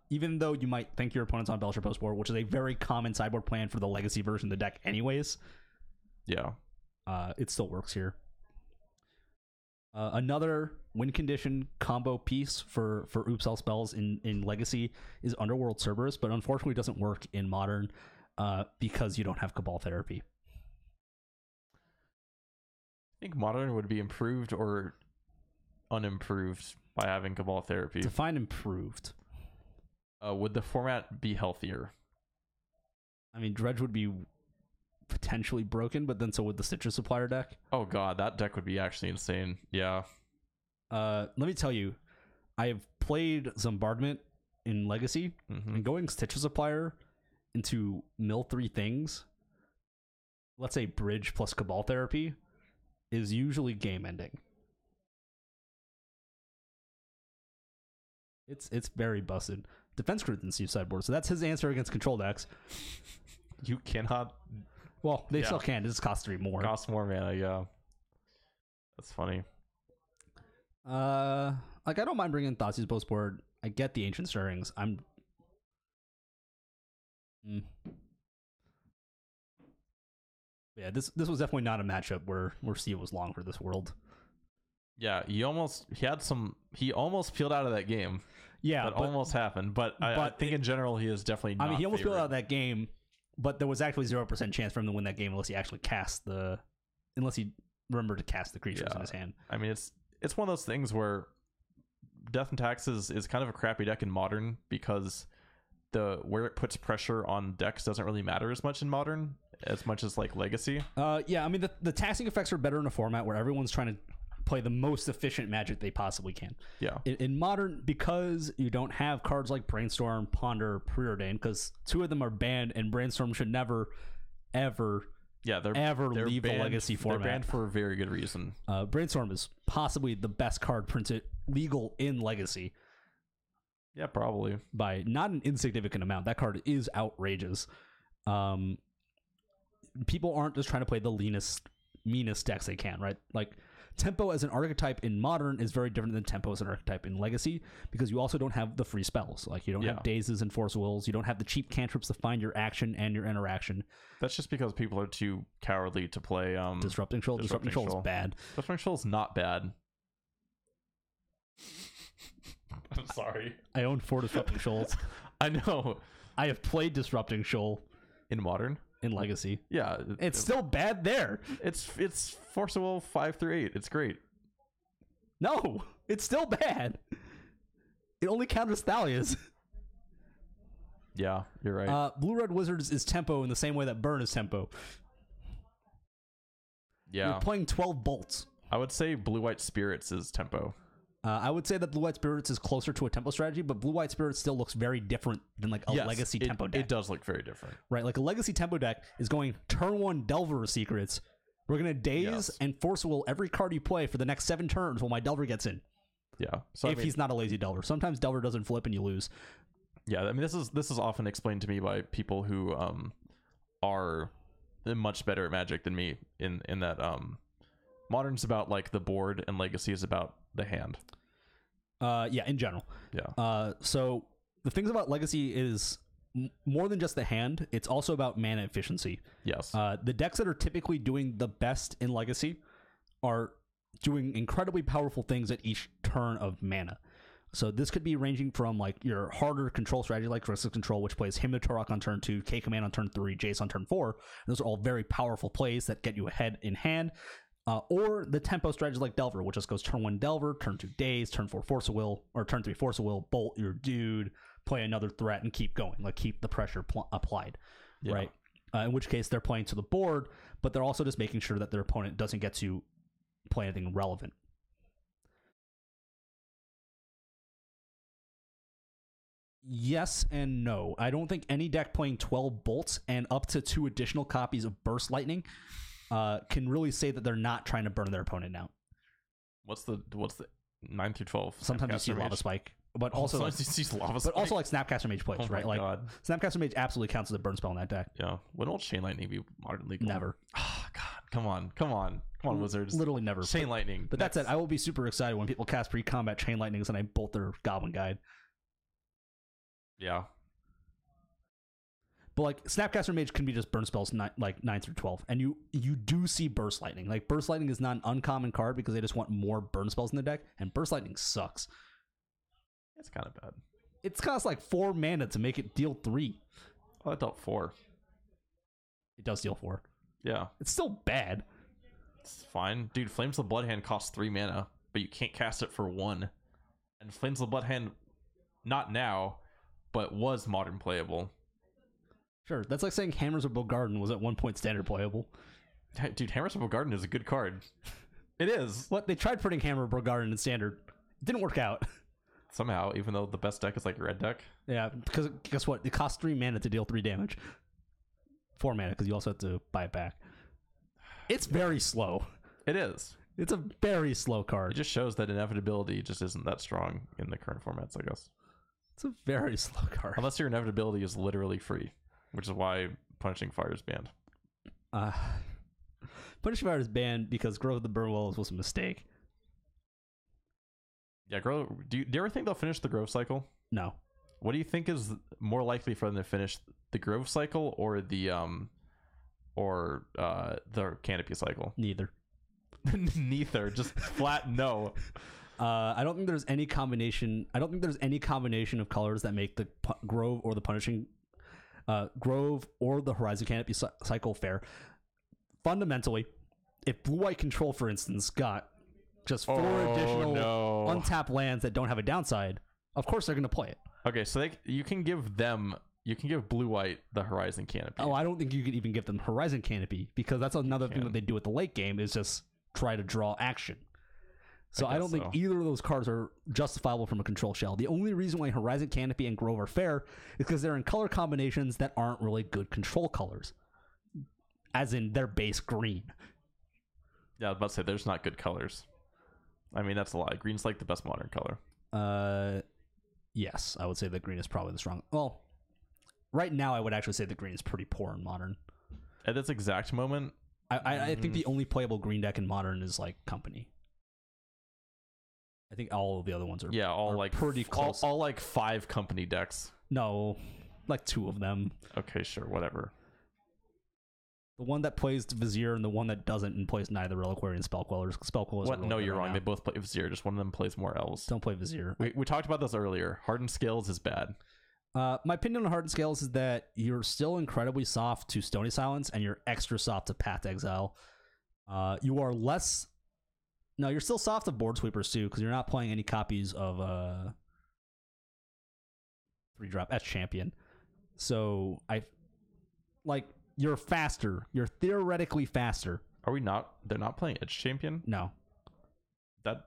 Even though you might think your opponent's on Belcher post board, which is a very common sideboard plan for the Legacy version of the deck anyways. Yeah. It still works here. Another win condition combo piece for Oops-All spells in Legacy is Underworld Cerberus, but unfortunately doesn't work in Modern because you don't have Cabal Therapy. I think Modern would be improved or unimproved by having Cabal Therapy. Define improved. Would the format be healthier? I mean, Dredge would be potentially broken, but then so would the Citrus Supplier deck. Oh god, that deck would be actually insane. Yeah. Let me tell you, I have played Zombardment in Legacy, and going Citrus Supplier into mill 3 things, let's say Bridge plus Cabal Therapy, is usually game ending. It's very busted. Defense Crit in Steve's sideboard, so that's his answer against control decks. You cannot. Well, they still can. It just costs 3 more. Costs more mana, yeah. That's funny. Like I don't mind bringing Thoughtseize post board. I get the Ancient Stirrings. Yeah, this was definitely not a matchup where Steve was long for this world. Yeah, he almost peeled out of that game. Yeah, that almost happened. But I think in general he is definitely not he almost favored. peeled out of that game, but there was actually 0% chance for him to win that game unless he actually unless he remembered to cast the creatures in his hand. I mean, it's one of those things where Death and Taxes is kind of a crappy deck in Modern because where it puts pressure on decks doesn't really matter as much in Modern as much as like Legacy. Yeah, I mean the taxing effects are better in a format where everyone's trying to play the most efficient Magic they possibly can. Yeah. In Modern, because you don't have cards like Brainstorm, Ponder, Preordain, because 2 of them are banned, and Brainstorm should never, ever they're leave banned, the legacy format. They're banned for a very good reason. Brainstorm is possibly the best card printed legal in legacy Yeah, probably. by not an insignificant amount. That card is outrageous. People aren't just trying to play the leanest, meanest decks they can, right? Like, Tempo as an archetype in Modern is very different than Tempo as an archetype in Legacy, because you also don't have the free spells. Like, you don't have Dazes and Force Wills. You don't have the cheap cantrips to find your action and your interaction. That's just because people are too cowardly to play Disrupting Shoal. Disrupting Shoal is bad. Disrupting Shoal is not bad. I'm sorry. I own 4 Disrupting Shoals. I know. I have played Disrupting Shoal in Modern. In Legacy. Yeah. It's still bad there. It's Force of Will 5 through 8. It's great. No, it's still bad. It only counters Thalias. Yeah, you're right. Blue Red Wizards is Tempo in the same way that Burn is Tempo. Yeah. You're playing 12 bolts. I would say Blue White Spirits is Tempo. I would say that Blue White Spirits is closer to a Tempo strategy, but Blue White Spirits still looks very different than like a Legacy Tempo deck. It does look very different. Right, like a Legacy Tempo deck is going turn 1 Delver Secrets. We're going to Daze and Force Will every card you play for the next 7 turns while my Delver gets in. Yeah. So if he's not a lazy Delver. Sometimes Delver doesn't flip and you lose. Yeah, I mean this is often explained to me by people who are much better at Magic than me in that Modern's about like the board and Legacy is about the hand. Yeah, in general. Yeah. So the things about Legacy is more than just the hand. It's also about mana efficiency. Yes. The decks that are typically doing the best in Legacy are doing incredibly powerful things at each turn of mana. So this could be ranging from like your harder control strategy like Crystal Control, which plays Hymn to Turok on turn 2, K-Command on turn 3, Jace on turn 4. Those are all very powerful plays that get you ahead in hand. Or the Tempo strategy like Delver, which just goes turn 1 Delver, turn 2 Daze, turn 4 Force of Will, or turn 3 Force of Will, bolt your dude, play another threat, and keep going. Like, keep the pressure applied, right? In which case, they're playing to the board, but they're also just making sure that their opponent doesn't get to play anything relevant. Yes and no. I don't think any deck playing 12 bolts and up to 2 additional copies of Burst Lightning can really say that they're not trying to burn their opponent out. What's the 9 through 12? Sometimes you see Lava Spike, but also sometimes you see Lava Spike. But also like Snapcaster Mage plays, right? Like God. Snapcaster Mage absolutely counts as a burn spell in that deck. Yeah. When will Chain Lightning be Modern legal? Never. Oh God. Come on, Wizards. Literally never. Chain Lightning. But that said, I will be super excited when people cast pre-combat Chain Lightnings and I bolt their Goblin Guide. Yeah. But like Snapcaster Mage can be just burn spells 9 through 12, and you do see Burst Lightning. Like Burst Lightning is not an uncommon card because they just want more burn spells in the deck, and Burst Lightning sucks. It's kind of bad. It's cost like 4 mana to make it deal 3. Oh, I dealt 4. It does deal 4. Yeah. It's still bad. It's fine. Dude, Flames of the Bloodhand costs 3 mana, but you can't cast it for 1. And Flames of the Bloodhand, not now, but was Modern playable. Sure, that's like saying Hammers of Bogarden was at one point standard playable. Dude, Hammers of Bogarden is a good card. It is. What? They tried putting Hammer of Bogarden in standard. It didn't work out. Somehow, even though the best deck is like a red deck. Yeah, because guess what? It costs 3 mana to deal 3 damage. 4 mana, because you also have to buy it back. It's very slow. It is. It's a very slow card. It just shows that inevitability just isn't that strong in the current formats, I guess. It's a very slow card. Unless your inevitability is literally free, which is why Punishing Fire is banned. Punishing Fire is banned because Growth of the Burnwells was a mistake. Yeah, do you ever think they'll finish the Grove cycle? No. What do you think is more likely for them to finish, the Grove cycle or the Canopy cycle? Neither. Neither. Just flat no. I don't think there's any combination. I don't think there's any combination of colors that make the Grove or the Punishing Grove or the Horizon Canopy cycle fair. Fundamentally, if Blue-White Control, for instance, got just 4 additional untapped lands that don't have a downside, of course they're going to play it. Okay, so you can give Blue-White the Horizon Canopy. Oh, I don't think you can even give them Horizon Canopy, because that's another thing that they do at the late game, is just try to draw action. So I don't think either of those cards are justifiable from a control shell. The only reason why Horizon Canopy and Grove are fair is because they're in color combinations that aren't really good control colors. as in their base green. Yeah, I was about to say there's not good colors. I mean, that's a lie. Green's like the best modern color. Yes, I would say that green is probably the strong. Well, right now I would actually say the green is pretty poor in modern. At this exact moment, I think the only playable green deck in modern is like Company. I think all of the other ones are all are like pretty close. all like 5 Company decks. No, like 2 of them. Okay, sure, whatever. The one that plays Vizier and the one that doesn't and plays neither Reliquary and Spellquellers. Spellquellers. What? No, you're wrong. They both play Vizier. Just one of them plays more elves. Don't play Vizier. We talked about this earlier. Hardened Scales is bad. My opinion on Hardened Scales is that you're still incredibly soft to Stony Silence and you're extra soft to Path to Exile. You are less... No, you're still soft to Board Sweepers too because you're not playing any copies of 3-drop S Champion. So you're faster. You're theoretically faster. Are we not? They're not playing Edge Champion? No. That...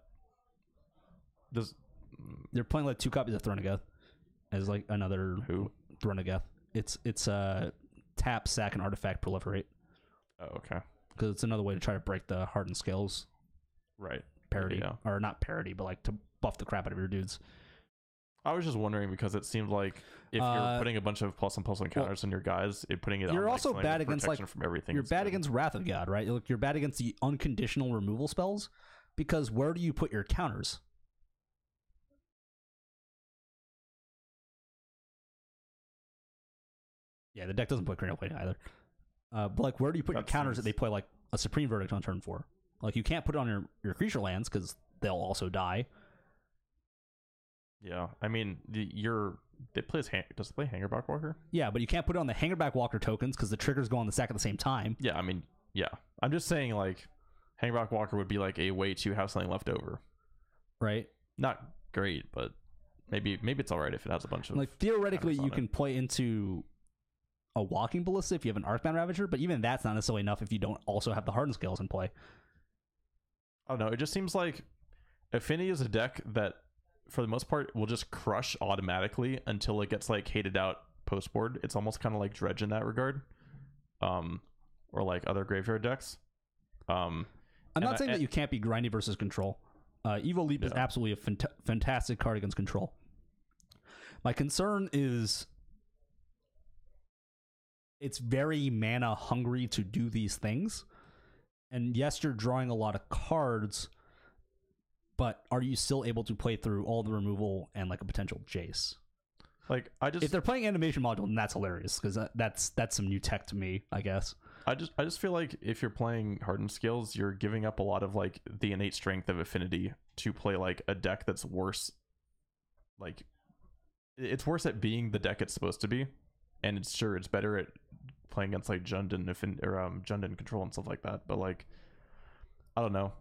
They're playing like 2 copies of Thronogeth as like another... Who? Thronogeth. It's tap, sack, and artifact proliferate. Oh, okay. Because it's another way to try to break the Hardened Scales right parity. Yeah. Or not parity, but like to buff the crap out of your dudes. I was just wondering because it seemed like if you're putting a bunch of plus and plus encounters on your guys, putting it you're on also like, bad against like from everything. You're bad against Wrath of God, right? You're bad against the unconditional removal spells because where do you put your counters? Yeah, the deck doesn't play Cranial Plate either. But like, where do you put your counters that they play like a Supreme Verdict on turn 4? Like, you can't put it on your creature lands because they'll also die. Yeah, I mean, does it play Hangerback Walker? Yeah, but you can't put it on the Hangerback Walker tokens because the triggers go on the sack at the same time. Yeah, I mean, yeah. I'm just saying, like, Hangerback Walker would be like a way to have something left over. Right? Not great, but maybe it's all right if it has a bunch of... Like, theoretically, you can play into a Walking Ballista if you have an Arcbound Ravager, but even that's not necessarily enough if you don't also have the Hardened Scales in play. I don't know. It just seems like Affinity is a deck that, for the most part, will just crush automatically until it gets like hated out post board. It's almost kind of like Dredge in that regard, or like other graveyard decks. I'm not saying that you can't be grindy versus control. Evo Leap is absolutely a fantastic card against control. My concern is it's very mana hungry to do these things. And yes, you're drawing a lot of cards, but are you still able to play through all the removal and like a potential Jace? Like, if they're playing animation module, then that's hilarious because that's some new tech to me, I guess. I just feel like if you're playing Hardened Scales, you're giving up a lot of like the innate strength of Affinity to play like a deck that's worse. Like, it's worse at being the deck it's supposed to be, and it's better at playing against like Jundin Jundin control and stuff like that. But like, I don't know.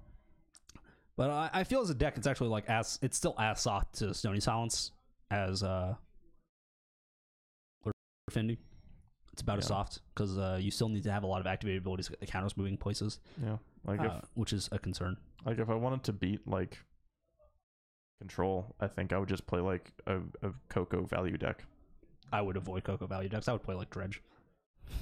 But I feel as a deck, it's actually like it's still as soft to Stony Silence as Affinity. It's about as soft because you still need to have a lot of activated abilities, the counters moving places. Yeah, like which is a concern. Like if I wanted to beat like control, I think I would just play like a Coco value deck. I would avoid Coco value decks. I would play like Dredge.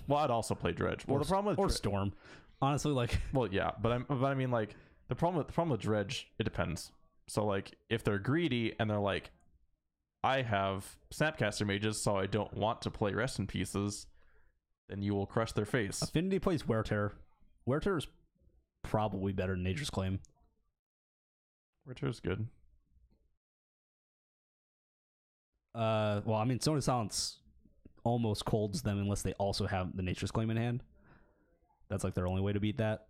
Well, I'd also play Dredge. Well, the problem with Storm, honestly, like. Well, yeah, but I mean, like the problem with Dredge, it depends. So like, if they're greedy and they're like, I have Snapcaster Mages, so I don't want to play Rest in Pieces, then you will crush their face. Affinity plays Wear Terror. Wear Terror is probably better than Nature's Claim. Wear Terror is good. Well, I mean, Stony Silence almost colds them unless they also have the Nature's Claim in hand. That's like their only way to beat that.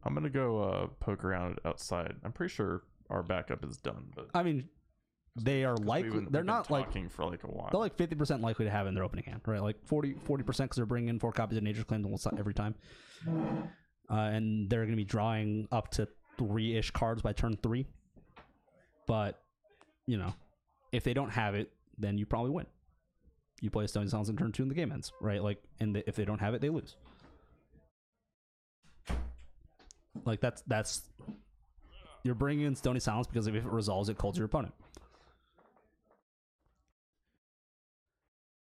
I'm gonna go poke around outside. I'm pretty sure our backup is done, but I mean, they are likely. They're not like talking for like a while. They're like 50% likely to have in their opening hand, right? Like 40% because they're bringing in 4 copies of Nature's Claim almost every time, and they're going to be drawing up to 3-ish cards by turn 3. But you know, if they don't have it, then you probably win. You play Stony Silence in turn 2 and the game ends, right? Like, and if they don't have it, they lose. Like that's You're bringing in Stony Silence because if it resolves, it calls your opponent.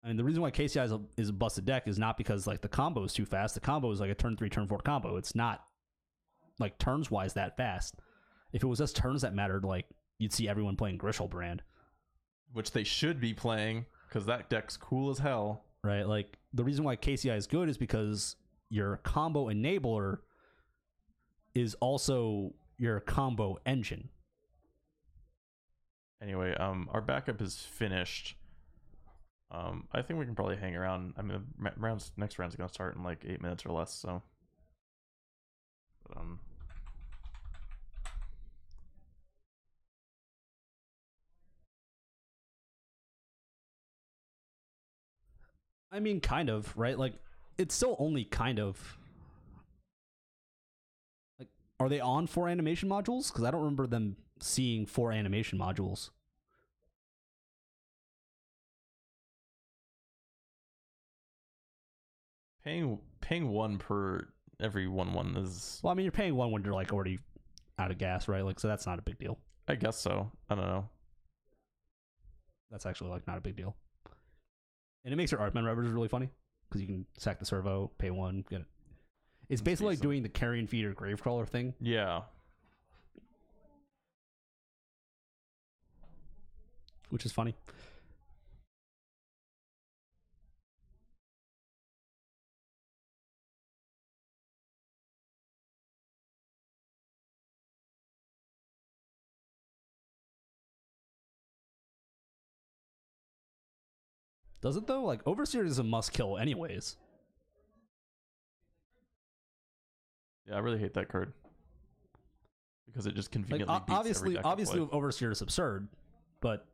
I mean, the reason why KCI is a busted deck is not because like the combo is too fast. The combo is like a turn 3, turn 4 combo. It's not like turns wise that fast. If it was just turns that mattered, like you'd see everyone playing Grishal Brand, which they should be playing because that deck's cool as hell. Right? Like the reason why KCI is good is because your combo enabler is also your combo engine. Anyway, our backup is finished. I think we can probably hang around. I mean, the next round's gonna start in like 8 minutes or less. So, but, I mean, kind of, right? Like, it's still only kind of. Like, are they on 4 animation modules? Because I don't remember them seeing 4 animation modules. Paying 1 per every 1/1 is. Well, I mean, you're paying 1 when you're like already out of gas, right? Like, so that's not a big deal. I guess so. I don't know. That's actually like not a big deal. And it makes your Artman Rebels really funny because you can sack the servo, pay 1, get it. It's basically like doing the Carrion Feeder Gravecrawler thing. Yeah. Which is funny. Does it though? Like Overseer is a must kill anyways. Yeah, I really hate that card because it just conveniently like, beats obviously, every deck obviously, with Overseer is absurd, but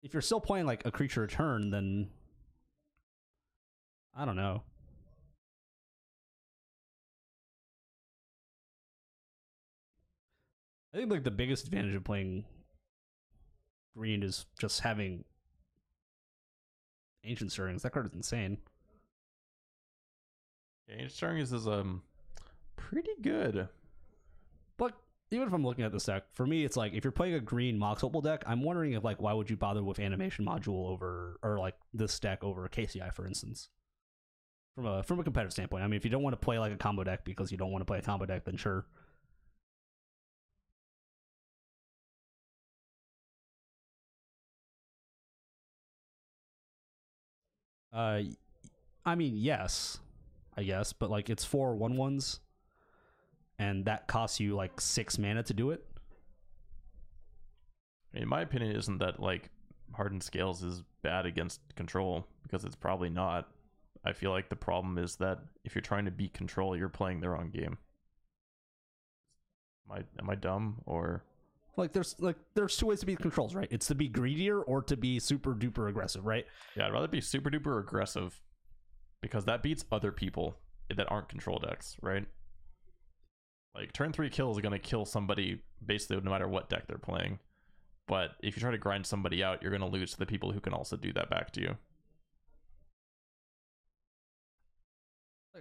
if you're still playing like a creature return, then I don't know. I think like the biggest advantage of playing green is just having Ancient Stirrings. That card is insane. Yeah, Ancient Stirrings is pretty good. But even if I'm looking at this deck, for me, it's like if you're playing a green Mox Opal deck, I'm wondering if like why would you bother with Animation Module over or like this deck over a KCI, for instance. From a competitive standpoint, I mean, if you don't want to play like a combo deck because you don't want to play a combo deck, then sure. I mean, yes, I guess, but like it's 4 1/1s, and that costs you like 6 mana to do it. In my opinion, isn't that like Hardened Scales is bad against control because it's probably not. I feel like the problem is that if you're trying to beat control, you're playing the wrong game. Am I dumb or? Like there's 2 ways to beat controls, right? It's to be greedier or to be super duper aggressive, right? Yeah, I'd rather be super duper aggressive because that beats other people that aren't control decks, right? Like turn 3 kill is going to kill somebody basically no matter what deck they're playing. But if you try to grind somebody out, you're going to lose to the people who can also do that back to you.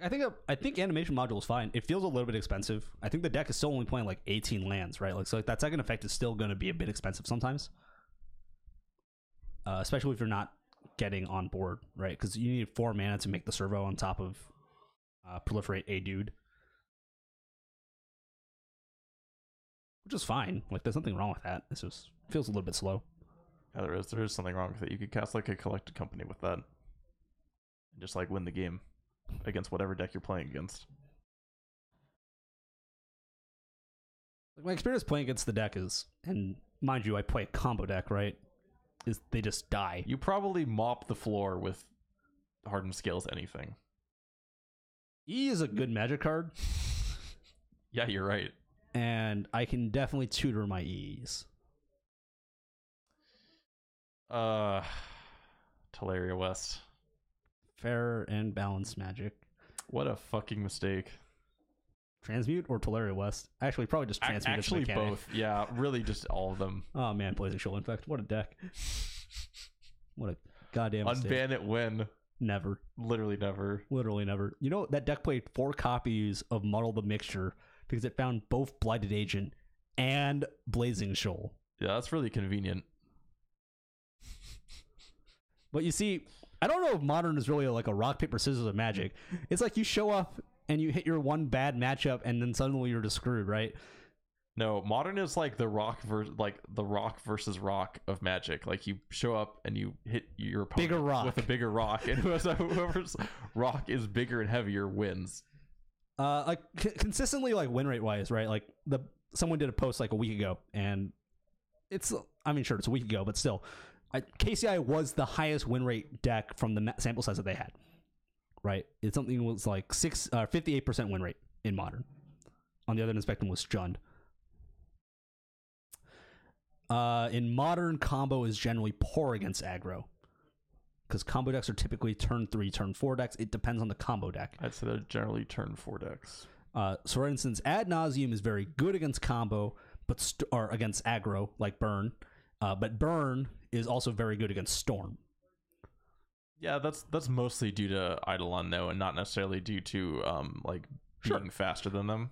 I think Animation Module is fine. It feels a little bit expensive. I think the deck is still only playing like 18 lands, right? Like so, like that second effect is still going to be a bit expensive sometimes, especially if you're not getting on board, right? Because you need 4 mana to make the servo on top of proliferate a dude, which is fine. Like there's nothing wrong with that. This just feels a little bit slow. Yeah, there is something wrong with it. You could cast like a Collected Company with that, and just like win the game against whatever deck you're playing against. Like my experience playing against the deck is, and mind you, I play a combo deck, right? Is they just die. You probably mop the floor with Hardened Scales anything. E is a good Magic card. Yeah, you're right. And I can definitely tutor my E's. Teleria West. Fair and balanced Magic. What a fucking mistake. Transmute or Teleria West? Actually, probably just Transmute. Actually, both. Yeah, really just all of them. Oh man, Blazing Shoal Infect. What a deck. What a goddamn mistake. Unban it when? Never. Literally never. Literally never. You know, that deck played 4 copies of Muddle the Mixture because it found both Blighted Agent and Blazing Shoal. Yeah, that's really convenient. But you see, I don't know if Modern is really like a rock, paper, scissors of Magic. It's like you show up and you hit your one bad matchup and then suddenly you're just screwed, right? No, Modern is like the rock versus rock of Magic. Like you show up and you hit your opponent Bigger rock. with a bigger rock, and whoever's rock is bigger and heavier wins. Like consistently, like win rate wise, right? Like someone did a post like a week ago, and it's, I mean, sure, it's a week ago, but still, KCI was the highest win rate deck from the sample size that they had, right? It's something was like 58% win rate in Modern. On the other end of the spectrum was Jund. In Modern, combo is generally poor against aggro, because combo decks are typically turn 3, turn 4 decks. It depends on the combo deck. I'd say they're generally turn 4 decks. So, for instance, Ad Nauseam is very good against combo, or against aggro, like Burn. But Burn is also very good against Storm. Yeah, that's mostly due to Eidolon, though, and not necessarily due to being faster than them,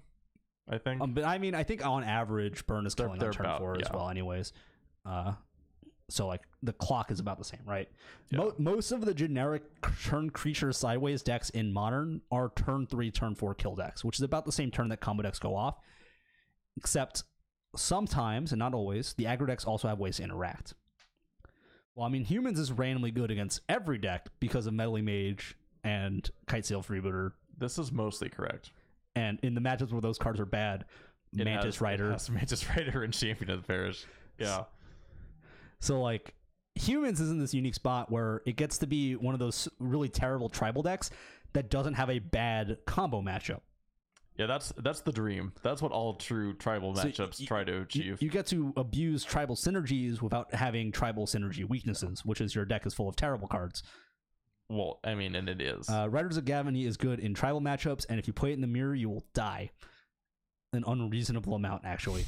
I think. But I mean, I think on average, Burn is killing on turn 4 as well, anyways. So like the clock is about the same, right? Yeah. Most of the generic turn creature sideways decks in Modern are turn 3, turn 4 kill decks, which is about the same turn that combo decks go off, except sometimes, and not always, the aggro decks also have ways to interact. Well, I mean, Humans is randomly good against every deck because of Meddling Mage and Kitesail Freebooter. This is mostly correct. And in the matchups where those cards are bad, Mantis Rider. Mantis Rider and Champion of the Parish. Yeah. So, like, Humans is in this unique spot where it gets to be one of those really terrible tribal decks that doesn't have a bad combo matchup. Yeah, that's the dream. That's what all true tribal matchups try to achieve. You get to abuse tribal synergies without having tribal synergy weaknesses, which is your deck is full of terrible cards. Well, I mean, and it is. Riders of Gavony is good in tribal matchups, and if you play it in the mirror, you will die. An unreasonable amount, actually.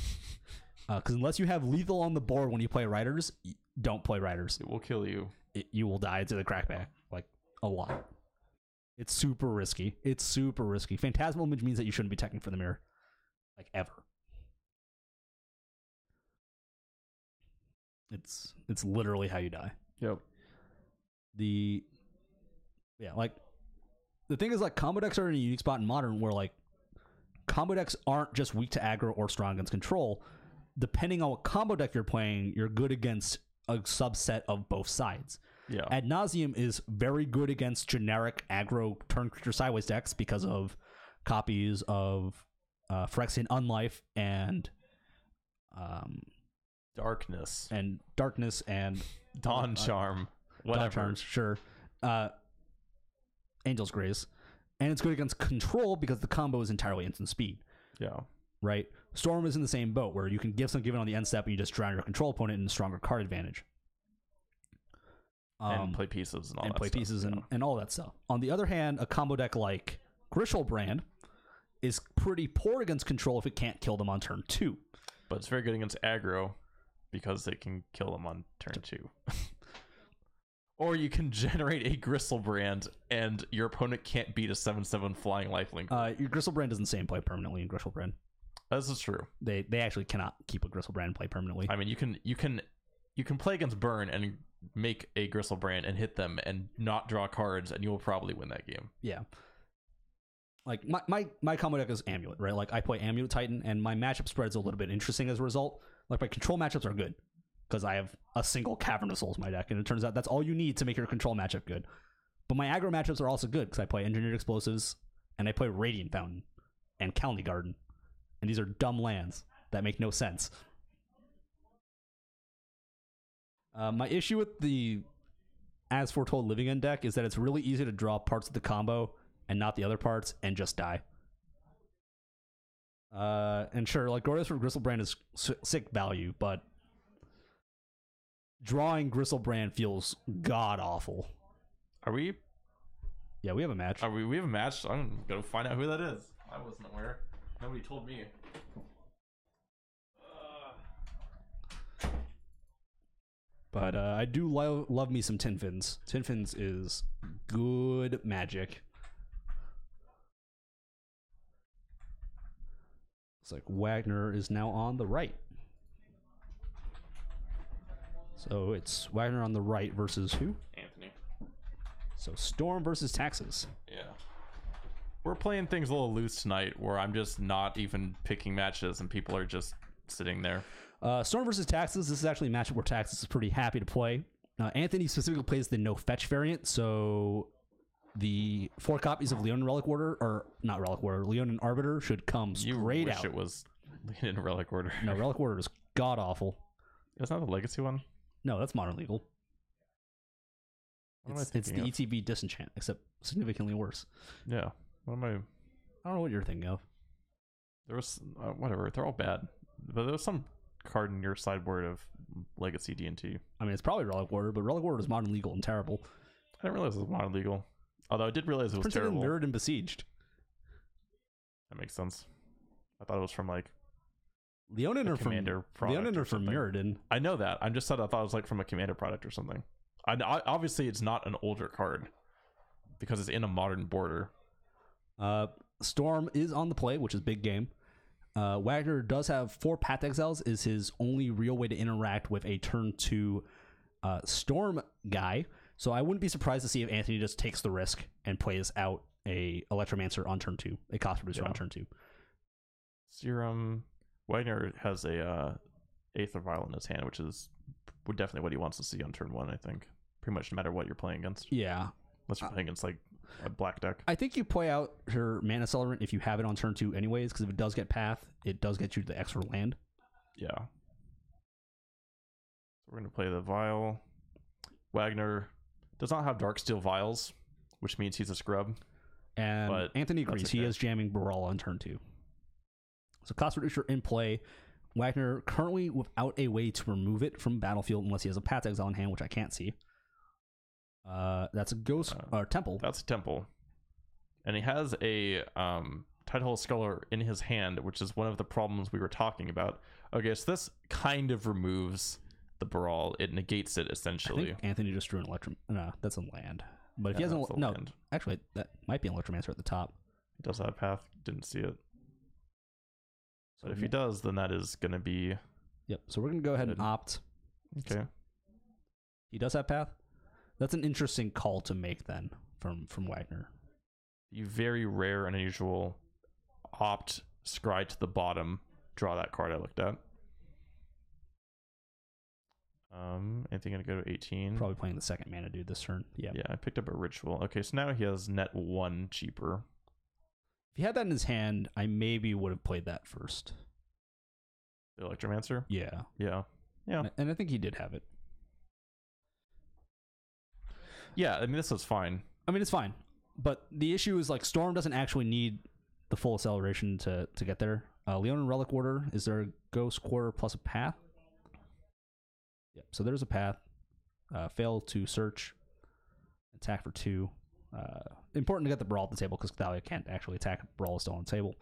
Because unless you have lethal on the board when you play Riders, don't play Riders. It will kill you. You will die to the crackback, like, a lot. It's super risky. It's super risky. Phantasmal Image means that you shouldn't be teching for the mirror. Like, ever. It's literally how you die. Yep. The thing is, like, combo decks are in a unique spot in Modern where, like, combo decks aren't just weak to aggro or strong against control. Depending on what combo deck you're playing, you're good against a subset of both sides. Yeah. Ad Nauseam is very good against generic aggro turn creature sideways decks because of copies of Phyrexian Unlife and Darkness and Dawn Charm, whatever. Dawn Charms, sure. Angel's Grace, and it's good against control because the combo is entirely instant speed. Yeah. Right. Storm is in the same boat where you can give some given on the end step and you just drown your control opponent in a stronger card advantage. And play pieces and all and that play stuff, pieces yeah. and all that stuff. On the other hand, a combo deck like Griselbrand is pretty poor against control if it can't kill them on turn 2. But it's very good against aggro because it can kill them on turn 2. Or you can generate a Griselbrand and your opponent can't beat a 7/7 flying lifelink. Your Griselbrand doesn't stay in play permanently in Griselbrand. This is true. They actually cannot keep a Griselbrand in play permanently. I mean, you can play against Burn and make a Griselbrand and hit them and not draw cards, and you will probably win that game. Yeah. Like my combo deck is Amulet, right? Like I play Amulet Titan, and my matchup spread is a little bit interesting as a result. Like my control matchups are good because I have a single Cavern of Souls in my deck, and it turns out that's all you need to make your control matchup good. But my aggro matchups are also good because I play Engineered Explosives, and I play Radiant Fountain and Calendly Garden, and these are dumb lands that make no sense. My issue with the As Foretold Living End deck is that it's really easy to draw parts of the combo and not the other parts and just die. And sure, like Gordas for Griselbrand is sick value, but drawing Griselbrand feels god awful. Are we? Yeah, we have a match. We have a match? I'm gonna find out who that is. I wasn't aware. Nobody told me. But I do love me some Tin Fins. Tin Fins is good magic. Looks like Wagner is now on the right. So it's Wagner on the right versus who? Anthony. So Storm versus Taxes. Yeah. We're playing things a little loose tonight where I'm just not even picking matches and people are just sitting there. Storm versus Taxes. This is actually a matchup where Taxes is pretty happy to play. Anthony specifically plays the no fetch variant, so the 4 copies of Leonin Relic Order, or not Relic Order, Leonin Arbiter should come straight wish out. It was in Relic Order. No, Relic Order is god awful. Isn't that the Legacy one? No, that's Modern Legal. What am I It's the thinking of? ETB Disenchant, except significantly worse. Yeah. What am I? I don't know what you're thinking of. There was whatever. They're all bad, but there was some card in your sideboard of Legacy D&T. I mean, it's probably Relic Order, but Relic Order is Modern Legal and terrible. I didn't realize it was Modern Legal. Although I did realize it was Printed and terrible. mirrored and besieged. That makes sense. I thought it was from like Leonin a are from Commander product Leonin or are from something. Mirrodin. I know that. I just said I thought it was like from a Commander product or something. Obviously, it's not an older card because it's in a modern border. Storm is on the play, which is big game. Wagner does have 4 Path Exiles, is his only real way to interact with a turn 2 Storm guy. So I wouldn't be surprised to see if Anthony just takes the risk and plays out a Electromancer on turn 2, a cost reducer on turn 2. Serum Wagner has a Aether Vial in his hand, which is definitely what he wants to see on turn 1. I think pretty much no matter what you're playing against. Yeah, Unless you're playing against like a black deck. I think you play out her Mana Accelerant if you have it on turn 2 anyways, because if it does get Path, it does get you the extra land. Yeah. So we're going to play the Vial. Wagner does not have Darksteel Vials, which means he's a scrub. And But Anthony agrees. that's He okay. is jamming Baral on turn 2. So cost reducer in play. Wagner currently without a way to remove it from battlefield unless he has a Path Exile in hand, which I can't see. That's a Ghost or Temple. That's a Temple. And he has a Tidehole Sculler in his hand, which is one of the problems we were talking about. Okay, so this kind of removes the Brawl. It negates it, I essentially. think Anthony just drew an Electrum. No, that's a land. But if he Yeah, hasn't, that's a no, land. actually, that might be an Electromancer at the top. He does have a path. Didn't see it. But if he does, then that is going to be... Yep. So we're gonna go ahead and Good. opt. Okay. He does have Path. That's an interesting call to make then from Wagner. You very rare and unusual opt scry to the bottom, draw that card I looked at. Anything gonna go to 18? Probably playing the second mana dude this turn. Yeah. Yeah, I picked up a ritual. Okay, so now he has net 1 cheaper. If he had that in his hand, I maybe would have played that first. The Electromancer? Yeah. Yeah. Yeah. And I think he did have it. Yeah, I mean, this is fine. I mean, it's fine. But the issue is, like, Storm doesn't actually need the full acceleration to get there. Leonin Relic Order, is there a Ghost Quarter plus a Path? Yep, so there's a Path. Fail to search. Attack for 2. Important to get the Brawl at the table because Thalia can't actually attack. Brawl is still on the table.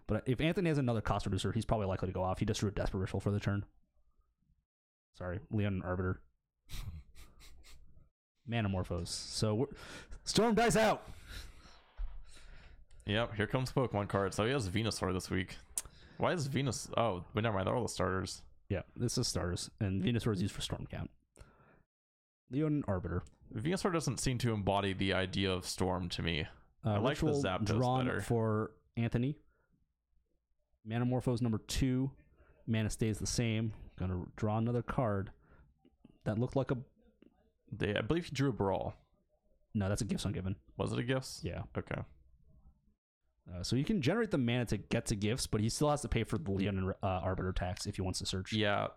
But if Anthony has another cost reducer, he's probably likely to go off. He just drew a Desperate Ritual for the turn. Sorry, Leonin Arbiter. Manamorphose. So Storm dies out. Yep, here comes Pokemon card. So he has Venusaur this week. Why is Venus... Oh, but never mind. They're all the starters. Yeah, this is stars, and Venusaur is used for Storm count. Leonin Arbiter. Venusaur doesn't seem to embody the idea of Storm to me. I like the Ritual Zapdos drawn better. for Anthony. Manamorphose number 2. Mana stays the same. Gonna draw another card. That looked like a... I believe he drew a Brawl. No, that's a Gifts Ungiven. Was it a Gifts? Yeah. Okay. So you can generate the mana to get to Gifts, but he still has to pay for the Leonin Arbiter tax if he wants to search. Yeah.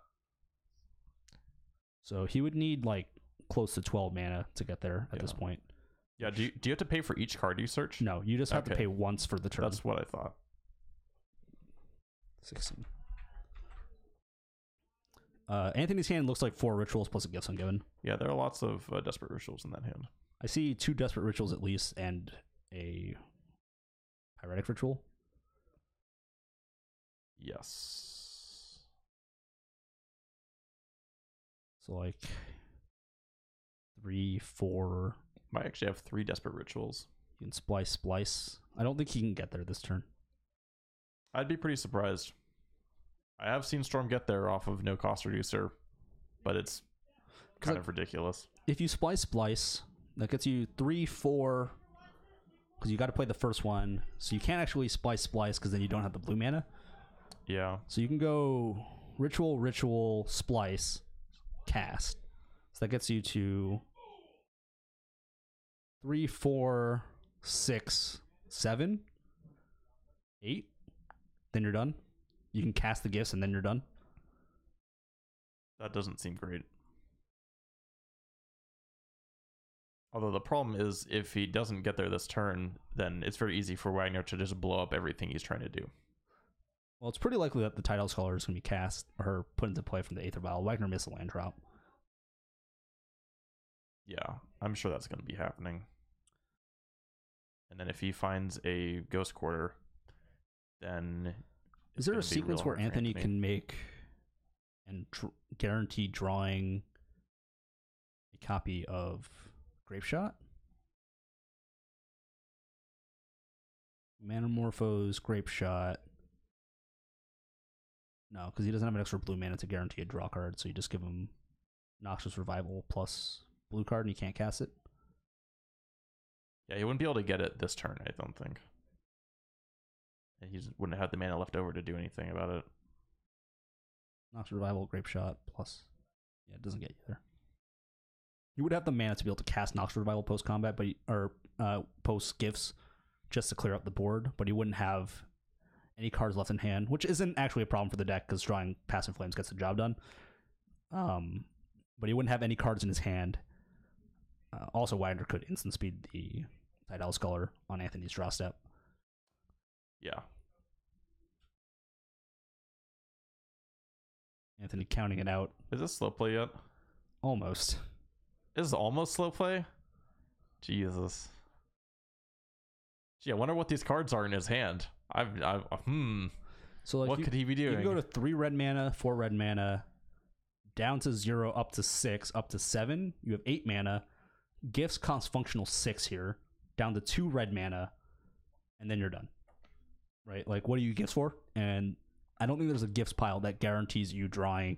So he would need like close to 12 mana to get there at this point. Yeah, do you have to pay for each card you search? No, you just have to Okay. pay once for the turn. That's what I thought. 16. Anthony's hand looks like 4 rituals plus a Gifts Ungiven. Yeah, there are lots of Desperate Rituals in that hand. I see 2 Desperate Rituals at least and a Pyretic Ritual. Yes. So like 3, 4. Might actually have 3 Desperate Rituals. You can splice. I don't think he can get there this turn. I'd be pretty surprised. I have seen Storm get there off of no cost reducer, but it's kind of ridiculous. If you splice, that gets you 3-4, because you got to play the first one, so you can't actually splice because then you don't have the blue mana. Yeah. So you can go ritual, splice, cast. So that gets you to 3, 4, 6, 7, 8. Then you're done. You can cast the gifts and then you're done. That doesn't seem great. Although the problem is, if he doesn't get there this turn, then it's very easy for Wagner to just blow up everything he's trying to do. Well, it's pretty likely that the Tidal Scholar is going to be cast or put into play from the Aether Vial. Wagner missed a land drop. Yeah, I'm sure that's going to be happening. And then if he finds a Ghost Quarter, then... Is there a sequence where Anthony can make and guarantee drawing a copy of Grapeshot? Manamorphose, Grapeshot. No, because he doesn't have an extra blue mana to guarantee a draw card, so you just give him Noxious Revival plus blue card and he can't cast it. Yeah, he wouldn't be able to get it this turn, I don't think. And he wouldn't have the mana left over to do anything about it. Noxious Revival, Grapeshot plus... Yeah, it doesn't get you there. You would have the mana to be able to cast Noxious Revival post-combat, but or post-gifts, just to clear up the board, but he wouldn't have any cards left in hand, which isn't actually a problem for the deck, because drawing Passive Flames gets the job done. But he wouldn't have any cards in his hand. Also, Wagner could instant speed the Tidal Scholar on Anthony's draw step. Yeah. Anthony counting it out. Is this slow play yet? Almost. This is almost slow play? Jesus. Gee, I wonder what these cards are in his hand. So like what could he be doing? You can go to 3 red mana, 4 red mana, down to 0, up to 6, up to 7. You have 8 mana. Gifts cost functional 6 here, down to 2 red mana, and then you're done. Right? Like, what do you gifts for? And I don't think there's a gifts pile that guarantees you drawing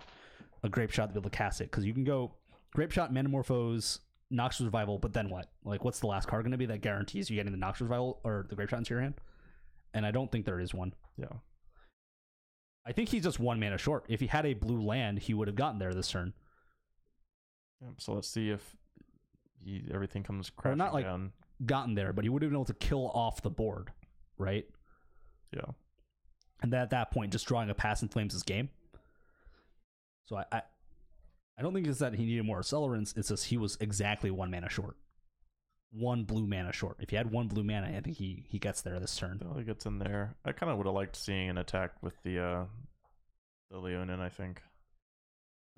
a Grapeshot to be able to cast it, because you can go Grapeshot, Manamorphose, Noxious Revival, but then what? Like, what's the last card going to be that guarantees you getting the Noxious Revival or the Grapeshot into your hand? And I don't think there is one. Yeah. I think he's just 1 mana short. If he had a blue land, he would have gotten there this turn. So let's see if everything comes crashing not like down. Gotten there, but he would have been able to kill off the board, right? Yeah. And at that point, just drawing a Pass in Flames is game. So I don't think it's that he needed more accelerants. It's just he was exactly 1 mana short. 1 blue mana short. If he had 1 blue mana, I think he gets there this turn. He gets in there. I kind of would have liked seeing an attack with the Leonin, I think.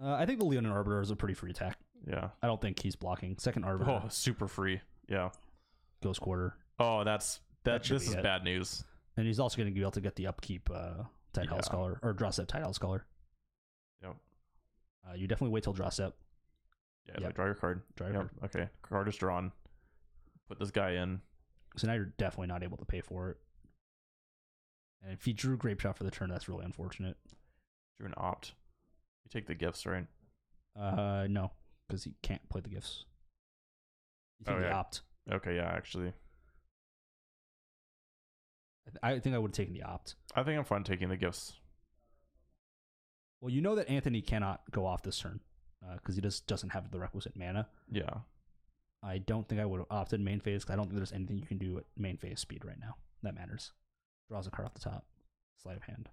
I think the Leonin Arbiter is a pretty free attack. Yeah. I don't think he's blocking. Second Arbiter. Oh, super free. Yeah. Ghost Quarter. Oh, this is bad news. And he's also going to be able to get the upkeep Tidal Scholar, or draw step Tidal Scholar. Yep. You definitely wait till draw step. Yeah, like draw your card. Draw your card. Okay, card is drawn. Put this guy in. So now you're definitely not able to pay for it. And if he drew Grapeshot for the turn, that's really unfortunate. Drew an opt. You take the gifts, right? No, because he can't play the gifts. You take the opt. Okay, yeah, actually. I think I would have taken the opt. I think I'm fine taking the gifts. Well, you know that Anthony cannot go off this turn because he just doesn't have the requisite mana. Yeah. I don't think I would have opted main phase because I don't think there's anything you can do at main phase speed right now that matters. Draws a card off the top. Sleight of hand.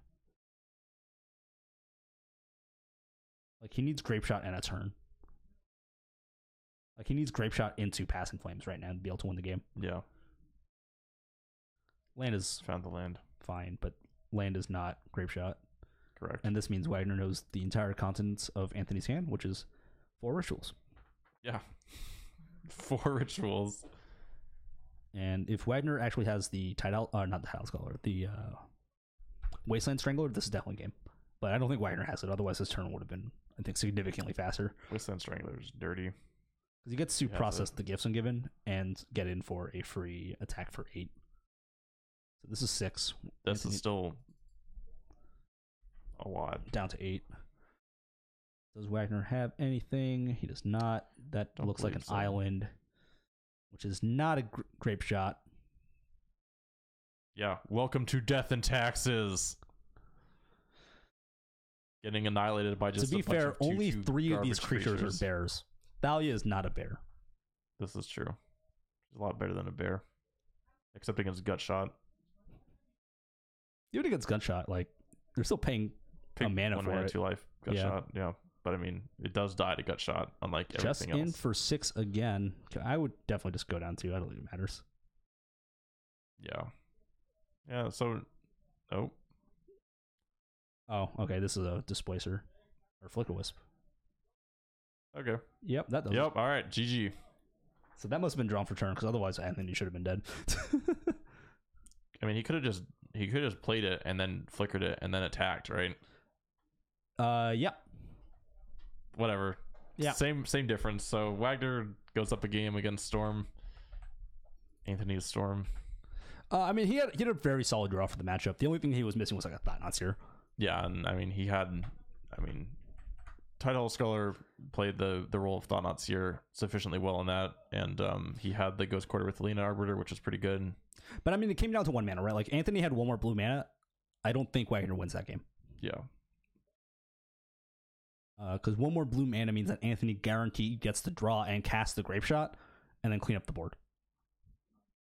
Like, he needs Grapeshot and a turn. Like, he needs Grapeshot into Pass in Flames right now to be able to win the game. Yeah. Land is found the land. Fine, but land is not Grapeshot. Correct. And this means Wagner knows the entire contents of Anthony's hand, which is 4 rituals. Yeah. 4 rituals. And if Wagner actually has the Tidal, not the Tidal Scholar, the Wasteland Strangler, this is definitely game. But I don't think Wagner has it. Otherwise, his turn would have been, I think, significantly faster. Wasteland Strangler is dirty. Because he gets to process the gifts ungiven and get in for a free attack for 8. So this is 6. This is still a lot. Down to 8. Does Wagner have anything? He does not. That Don't looks like an believe so. island, which is not a grape shot. Yeah, welcome to death and taxes. Getting annihilated by just To be a bunch fair, of only 2/2 3 of these garbage creatures are bears. Thalia is not a bear. This is true. She's a lot better than a bear. Except against gut shot. Even against Gunshot, like, they're still paying a mana one for mana, it. 2 life. Gut Yeah. shot, yeah. But I mean, it does die to gut shot, unlike Just everything in else. for 6 again. I would definitely just go down 2. I don't think it matters. Yeah. Yeah, so... Oh. Oh, okay. This is a Displacer. Or Flicker Wisp. Okay. Yep, that does it. Yep, alright. GG. So that must have been drawn for turn, because otherwise Anthony should have been dead. I mean, he could have just played it and then flickered it and then attacked, right? Yep. Whatever. Yeah. Same difference. So Wagner goes up a game against Storm. Anthony's Storm. I mean, he had a very solid draw for the matchup. The only thing he was missing was like a Thought-Knots here. Yeah, and I mean Tidal Sculler played the role of Thought-Knot Seer sufficiently well in that, and he had the Ghost Quarter with Lena Arbiter, which was pretty good. But I mean, it came down to 1 mana, right? Like, Anthony had 1 more blue mana. I don't think Wagner wins that game. Yeah. Because 1 more blue mana means that Anthony guaranteed gets to draw and cast the Grape Shot, and then clean up the board.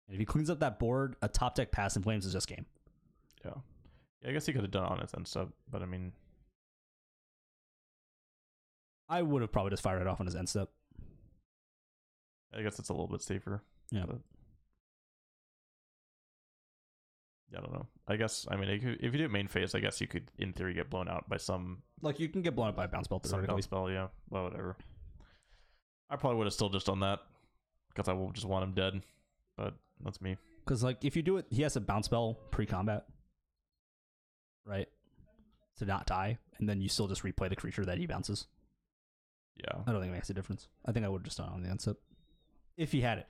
And if he cleans up that board, a top deck Pass in Flames is just game. Yeah. I guess he could have done on his end stuff, but I mean... I would have probably just fired it off on his end step. I guess it's a little bit safer. Yeah. But... Yeah, I don't know. I guess, I mean, if you do it main phase, I guess you could, in theory, get blown out by some... Like, you can get blown up by a bounce spell Some theoretically. bounce spell, yeah. Well, whatever. I probably would have still just done that, because I will just want him dead. But that's me. Because, like, if you do it, he has a bounce spell pre-combat. Right? To not die. And then you still just replay the creature that he bounces. Yeah. I don't think it makes a difference. I think I would have just done it on the end step. If he had it.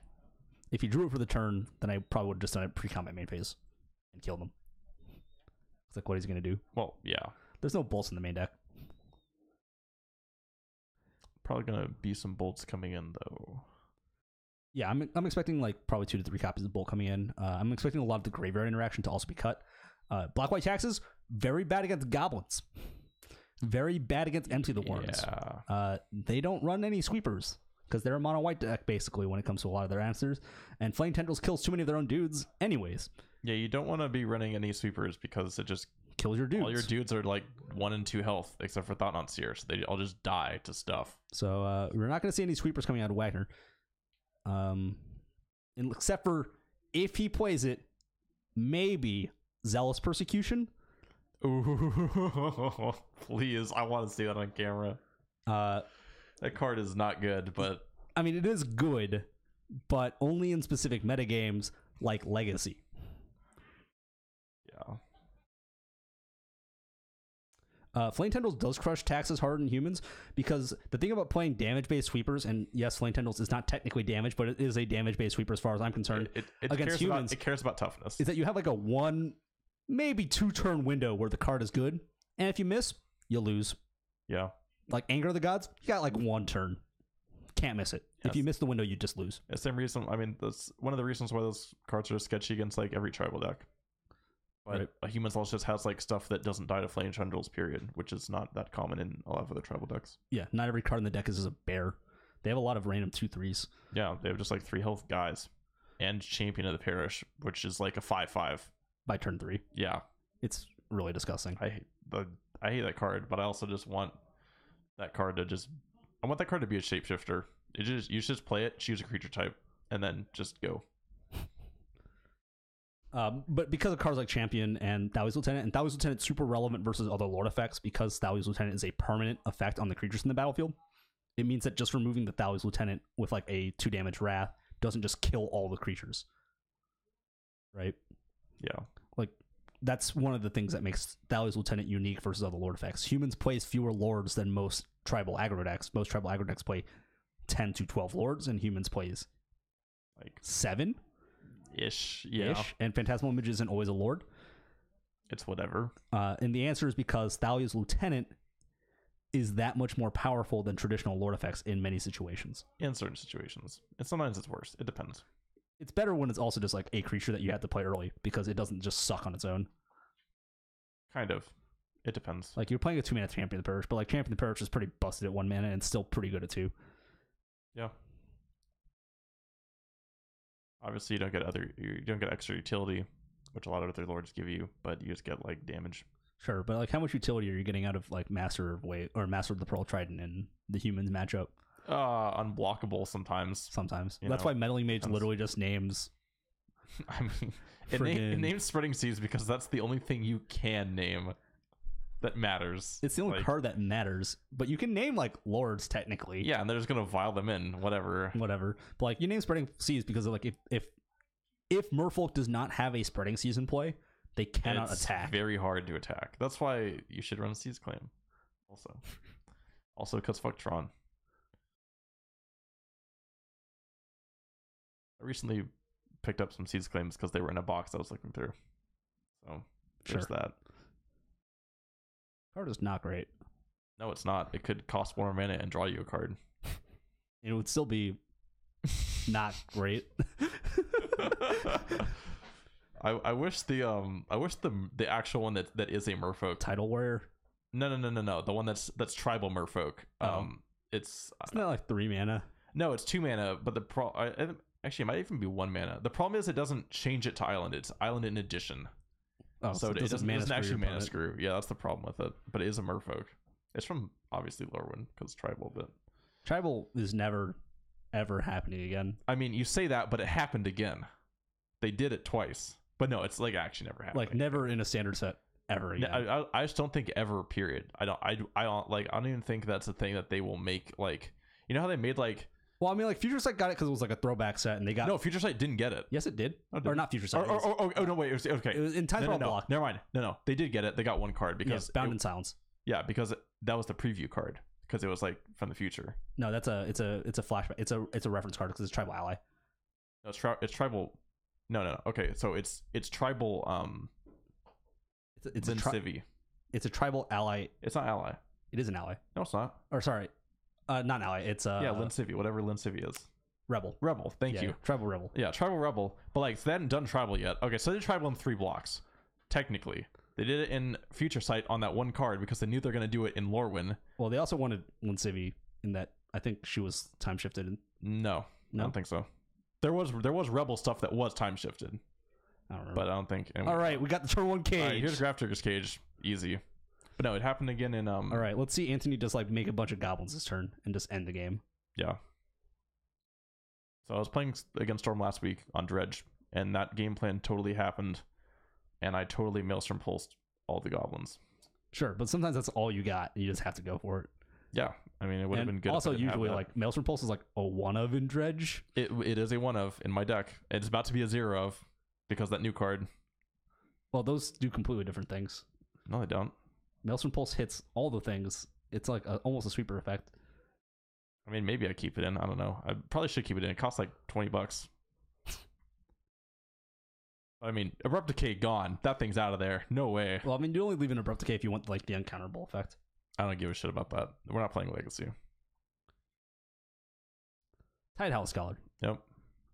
If he drew it for the turn, then I probably would have just done it pre-combat main phase. And killed him. It's like, what he's going to do. Well, yeah. There's no bolts in the main deck. Probably going to be some bolts coming in, though. Yeah, I'm expecting like probably 2 to 3 copies of Bolt coming in. I'm expecting a lot of the graveyard interaction to also be cut. Black-white taxes, very bad against goblins. Very bad against Empty the Worms. Yeah. They don't run any sweepers because they're a mono-white deck basically when it comes to a lot of their answers. And Flame Tendrils kills too many of their own dudes anyways. Yeah, you don't want to be running any sweepers because it just... Kills your dudes. All your dudes are like 1 and 2 health, except for Thought-Knot Seer, so they all just die to stuff. So we're not going to see any sweepers coming out of Wagner. Except for if he plays it, maybe Zealous Persecution. Ooh, please. I want to see that on camera. That card is not good, but... I mean, it is good, but only in specific metagames like Legacy. Yeah. Flame Tendrils does crush taxes harder than humans because the thing about playing damage-based sweepers, and yes, Flame Tendrils is not technically damage, but it is a damage-based sweeper as far as I'm concerned, It against cares humans, it cares about toughness. is that you have like a 1, maybe 2 turn window where the card is good, and if you miss, you lose. Yeah. Like Anger of the Gods, you got like 1 turn. Can't miss it. Yes. If you miss the window, you just lose. The same reason, I mean, that's one of the reasons why those cards are sketchy against like every tribal deck. But Right. a Human Cells just has like stuff that doesn't die to Flame Tendrils, period, which is not that common in a lot of other tribal decks. Yeah, not every card in the deck is a bear. They have a lot of random 2/3s. Yeah, they have just like 3 health guys. And Champion of the Parish, which is like a 5/5. by turn 3. Yeah. It's really disgusting. I hate that card, but I also just want that card to just... I want that card to be a shapeshifter. You should just play it, choose a creature type, and then just go. But because of cards like Champion and Thowie's Lieutenant, and Thowie's Lieutenant super relevant versus other Lord effects because Thowie's Lieutenant is a permanent effect on the creatures in the battlefield, it means that just removing the Thowie's Lieutenant with like a 2 damage Wrath doesn't just kill all the creatures. Right? Yeah. Like, that's one of the things that makes Thowie's Lieutenant unique versus other Lord effects. Humans plays fewer Lords than most tribal aggro decks. Most tribal aggro decks play 10 to 12 Lords, and humans plays Like 7 ish. Yeah. ish, and Phantasmal Image isn't always a Lord. It's whatever. And the answer is because Thalia's lieutenant is that much more powerful than traditional Lord effects in many situations. In certain situations. And sometimes it's worse. It depends. It's better when it's also just like a creature that you have to play early because it doesn't just suck on its own. Kind of. It depends. Like you're playing a 2-mana Champion of the Parish, but like Champion of the Parish is pretty busted at 1 mana and still pretty good at 2. Yeah. Obviously, you don't get extra utility, which a lot of other lords give you, but you just get like damage. Sure, but like how much utility are you getting out of like Master of Way or Master of the Pearl Trident in the humans matchup? Unblockable sometimes. Sometimes. You That's know, why Meddling Mage literally just names. I mean, it names Spreading Seas because that's the only thing you can name that matters. It's the only like, card that matters, but you can name like lords technically. Yeah, and they're just gonna vial them in, whatever. But like you name Spreading Seas because of, like if Merfolk does not have a Spreading Seas in play, they cannot attack. Very hard to attack. That's why you should run Seas Claim. Also because fuck Tron. I recently picked up some Seas Claims because they were in a box I was looking through. So there's that. Card is not great. No, it's not. It could cost 1 more mana and draw you a card. It would still be not great. I wish the actual one that is a Merfolk Tidal Warrior. No. The one that's tribal Merfolk. It's Isn't that like 3 mana? No, it's 2 mana. But actually, it might even be 1 mana. The problem is it doesn't change it to island. It's island in addition. Oh, so it doesn't actually mana screw. Yeah, that's the problem with it. But it is a Merfolk. It's from obviously Lorwyn because tribal. But tribal is never ever happening again. I mean, you say that, but it happened again. They did it twice. But no, it's like actually never happened. Like never in a standard set ever again. I just don't think ever. Period. I don't even think that's a thing that they will make. Like, you know how they made like. Well, I mean, like Future Sight got it because it was like a throwback set, and they got. No, Future Sight didn't get it. Yes, it did. Oh, or not Future Sight. Oh no, wait. It was okay. It was in Time for Block. Never mind. No, they did get it. They got 1 card because Bound in Silence. Yeah, because that was the preview card because it was like from the future. No, it's a flashback. It's a reference card because it's Tribal Ally. No, it's tribal. No. Okay, so it's tribal. It's a Civi. It's a tribal ally. It's not ally. It is an ally. No, it's not. Or sorry, not an ally. It's Lin Civi, whatever Lin Civi is. Rebel. Thank you. Tribal Rebel. Yeah, tribal Rebel. But like they hadn't done tribal yet. Okay, so they did tribal in 3 blocks. Technically, they did it in Future Sight on that 1 card because they knew they're going to do it in Lorwyn. Well, they also wanted Lin Civi in that. I think she was time shifted. No, I don't think so. There was Rebel stuff that was time shifted. I don't remember. But I don't think. All right, we got the turn 1 cage. All right, here's Graph Trigger's cage. Easy. But no, it happened again in All right, let's see Anthony just like make a bunch of goblins this turn and just end the game. Yeah. So I was playing against Storm last week on Dredge, and that game plan totally happened, and I totally Maelstrom pulsed all the goblins. Sure, but sometimes that's all you got, and you just have to go for it. Yeah, I mean, it would have been good. Also, usually, like Maelstrom Pulse is like a 1 of in Dredge. It is a 1 of in my deck. It's about to be a 0 of because that new card. Well, those do completely different things. No, they don't. Maelstrom Pulse hits all the things. It's like almost a sweeper effect. I mean, maybe I keep it in. I don't know. I probably should keep it in. It costs like $20. I mean, Abrupt Decay gone. That thing's out of there. No way. Well, I mean, you only leave an Abrupt Decay if you want like the uncounterable effect. I don't give a shit about that. We're not playing Legacy. Tidehouse Scholar. Yep.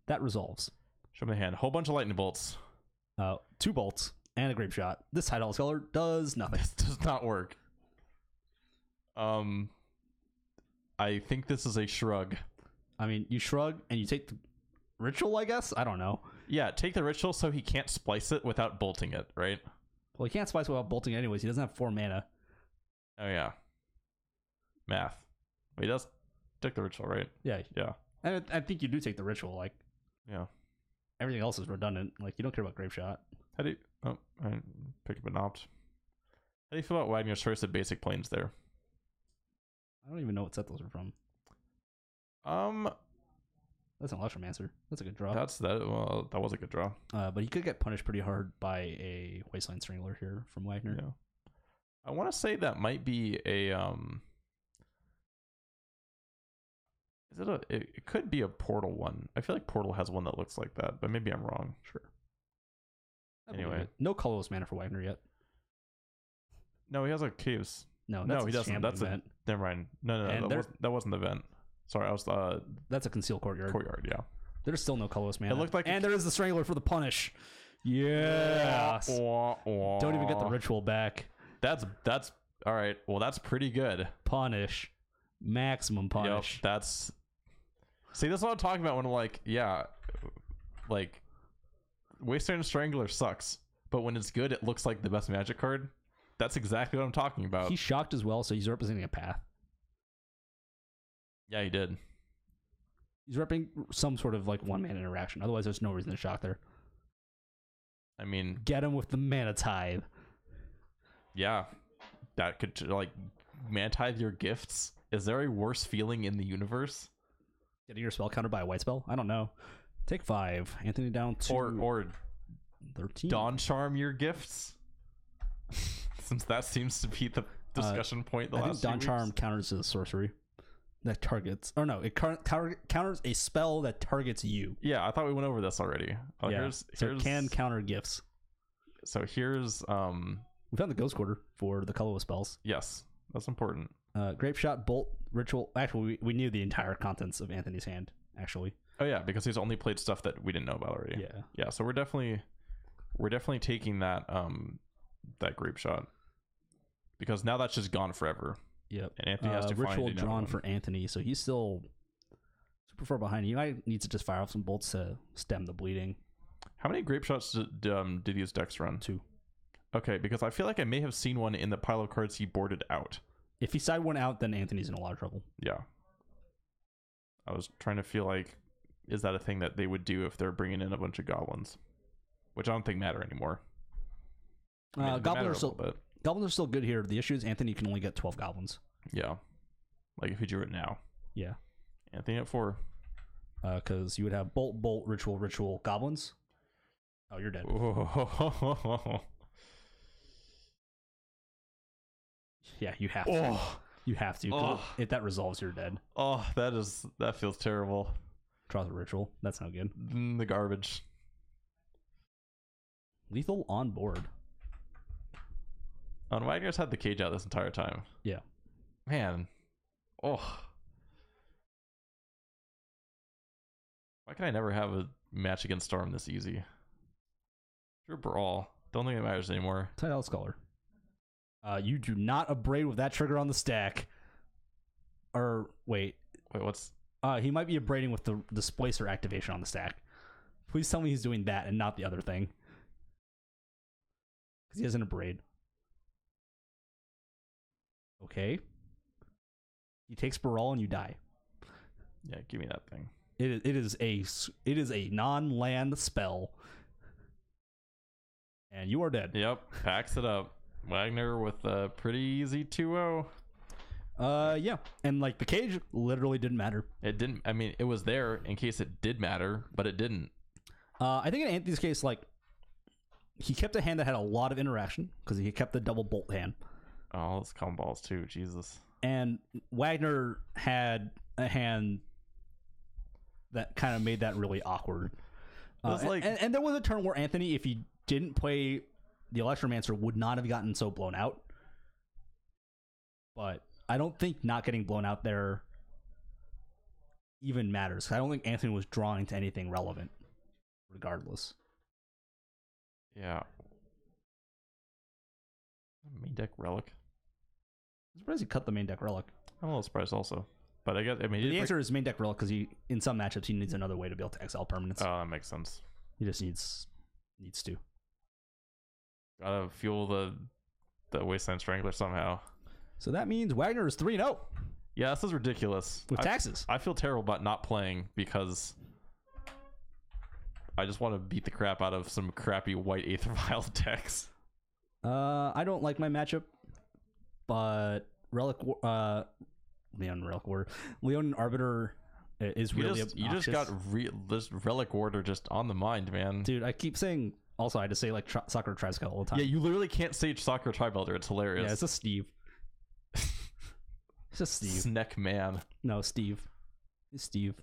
That resolves. Show me the hand. A whole bunch of lightning bolts. 2 bolts and a grape shot. This Tidehouse Scholar does nothing. This does not work. I think this is a shrug. I mean, you shrug and you take the ritual, I guess? I don't know. Yeah, take the ritual so he can't splice it without bolting it, right? Well, he can't splice without bolting anyways. He doesn't have 4 mana. Oh, yeah. Math. But he does take the ritual, right? Yeah. Yeah. And I think you do take the ritual. Like, yeah. Everything else is redundant. Like, you don't care about grape shot. How do you... Oh, I picked up an opt. How do you feel about Wagner's choice of basic planes there? I don't even know what set those are from. That's an Electromancer. That's a good draw. Well, that was a good draw. But he could get punished pretty hard by a Wasteland Strangler here from Wagner. Yeah. I want to say that might be a it could be a Portal one. I feel like Portal has one that looks like that, but maybe I'm wrong. Sure. Anyway, no colorless mana for Wagner yet. No, he has a caves. No, No, that's he a doesn't. champion That's event. never mind. No, And that wasn't the event. Sorry, I was That's a concealed courtyard. courtyard. Yeah. There's still no colorless mana. It looked like and there is the Strangler for the punish. Yes. Don't even get the ritual back. That's all right. Well, that's pretty good. Punish. Maximum punish. Yep, that's. See, that's what I'm talking about when I'm like, yeah, like, Wasteland Strangler sucks, but when it's good, it looks like the best Magic card. That's exactly what I'm talking about. He's shocked as well, so he's representing a path. Yeah, he did. He's repping some sort of like 1-mana interaction. Otherwise, there's no reason to shock there. I mean, Get him with the mana tithe. yeah, that could like man tithe your gifts. Is there a worse feeling in the universe? Getting your spell countered by a white spell? I don't know. Take 5. Anthony down to Or 13. Dawn Charm your gifts? Since that seems to be the discussion point the I last think Dawn few Charm weeks. counters a sorcery that targets. Or no, it counters a spell that targets you. Yeah, I thought we went over this already. Oh, yeah. here's So it can counter gifts. So here's We found the Ghost Quarter for the colorless spells. yes, that's important. Grape Shot, Bolt, Ritual. Actually, we knew the entire contents of Anthony's hand, actually. Oh yeah, because he's only played stuff that we didn't know about already. Yeah. Yeah, so we're definitely taking that that Grape Shot. Because now that's just gone forever. Yep. And Anthony has to Ritual find drawn for Anthony, so he's still super far behind. You might need to just fire off some bolts to stem the bleeding. How many Grape Shots did these decks run? 2. Okay, because I feel like I may have seen one in the pile of cards he boarded out. If he side one out, then Anthony's in a lot of trouble. Yeah. I was trying to feel like, is that a thing that they would do if they're bringing in a bunch of goblins? Which I don't think matter anymore. I mean, they Goblins matter are a still little bit. goblins are still good here. The issue is Anthony can only get 12 goblins. Yeah. Like if you drew it now. Yeah. Anthony at 4. Because you would have Bolt, Ritual, Goblins. Oh, you're dead. Oh. Yeah, you have to. Oh. You have to. 'Cause Oh. if that resolves, you're dead. Oh, that feels terrible. Draw the Ritual. That's no good. The garbage. Lethal on board. And Wagner's had the cage out this entire time. Yeah. Man. Oh. Why can I never have a match against Storm this easy? Sure, Brawl. Don't think it matters anymore. Tidal Scholar. You do not abrade with that trigger on the stack. Or, wait. Wait, what's... He might be abrading with the Displacer activation on the stack. Please tell me he's doing that and not the other thing. Because he has an abrade. Okay. He takes Baral and you die. Yeah, give me that thing. It is a non-land spell. And you are dead. Yep, packs it up. Wagner with a pretty easy 2-0. Yeah. And like the cage literally didn't matter. It didn't... I mean, it was there in case it did matter, but it didn't. I think in Anthony's case, like, he kept a hand that had a lot of interaction because he kept the double bolt hand. Oh, let's come balls too. Jesus. And Wagner had a hand that kind of made that really awkward. And there was a turn where Anthony, if he didn't play the Electromancer, would not have gotten so blown out. But I don't think not getting blown out there even matters. I don't think Anthony was drawing to anything relevant, regardless. Yeah. Main deck Relic. I'm surprised he cut the main deck Relic. I'm a little surprised also. But I guess... I mean, The answer is main deck Relic because in some matchups he needs another way to be able to exile permanents. Oh, that makes sense. He just needs to. Gotta fuel the Wasteland Strangler somehow. So that means Wagner is 3-0 Yeah, this is ridiculous. with taxes. I feel terrible about not playing because I just want to beat the crap out of some crappy white Aether Vial decks. I don't like my matchup, but Leon Arbiter is really obnoxious. You just got this Relic Order just on the mind, man. Dude, I keep saying... Also, I had to say, like, Sakura Triskel all the time. Yeah, you literally can't say Soccer Tribelder. It's hilarious. Yeah, it's just Steve. It's just Steve. Snack man. No, Steve. It's Steve.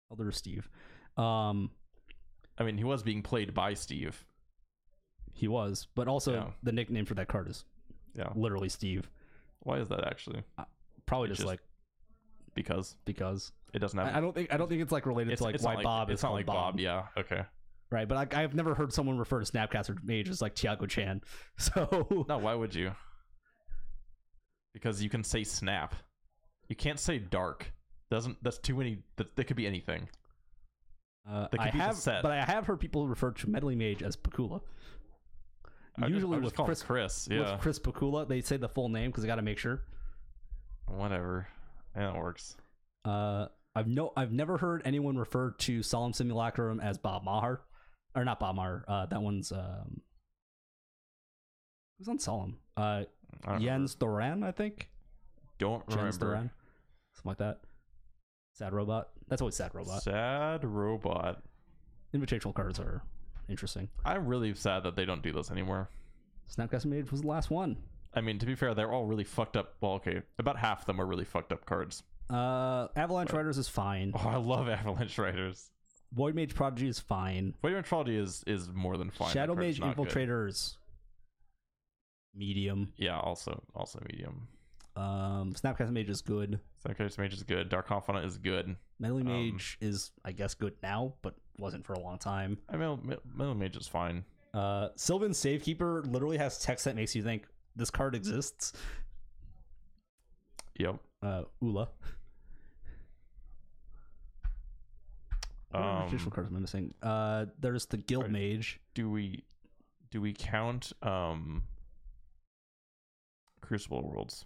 Elder Steve. I mean, he was being played by Steve. He was, but also Yeah. the nickname for that card is Yeah. Literally Steve. Why is that actually? Probably It's just like Because because it doesn't have. I don't think it's like related to like why Bob is It's not called like Bob. Bob. Yeah. Okay. Right, but I've never heard someone refer to Snapcaster Mage as like Tiago Chan. So No, why would you? Because you can say snap. You can't say dark. That's too many. That could be anything. That could I be the have, set. but I have heard people refer to Meddling Mage as Pakula. Usually I with call Chris, Chris. Yeah. with Chris Pakula, they say the full name because they got to make sure. Whatever. Yeah, it works. I've never heard anyone refer to Solemn Simulacrum as Bob Maher, or not Bob Maher. That one's who's on Solemn? I don't Jens Doran, I think. Don't Jens remember. Doran, something like that. Sad Robot. That's always Sad Robot. Sad Robot. Invitational cards are interesting. I'm really sad that they don't do those anymore. Snapcaster Mage was the last one. I mean, to be fair, they're all really fucked up. Well, okay, about half of them are really fucked up cards. Avalanche Riders is fine. Oh, I love Avalanche Riders. Void Mage Prodigy is fine. Void Mage Prodigy is more than fine. Shadow That card's Mage not good. Infiltrator is medium. Yeah, also medium. Snapcaster Mage is good. Snapcaster Mage is good. Dark Confidant is good. Meddling Mage is, I guess, good now, but wasn't for a long time. I mean, Metal Mage is fine. Sylvan Safekeeper literally has text that makes you think this card exists. Yep. Ula. What Um, additional cards am I missing? There's the Guild Right. Mage. do we count Crucible Worlds?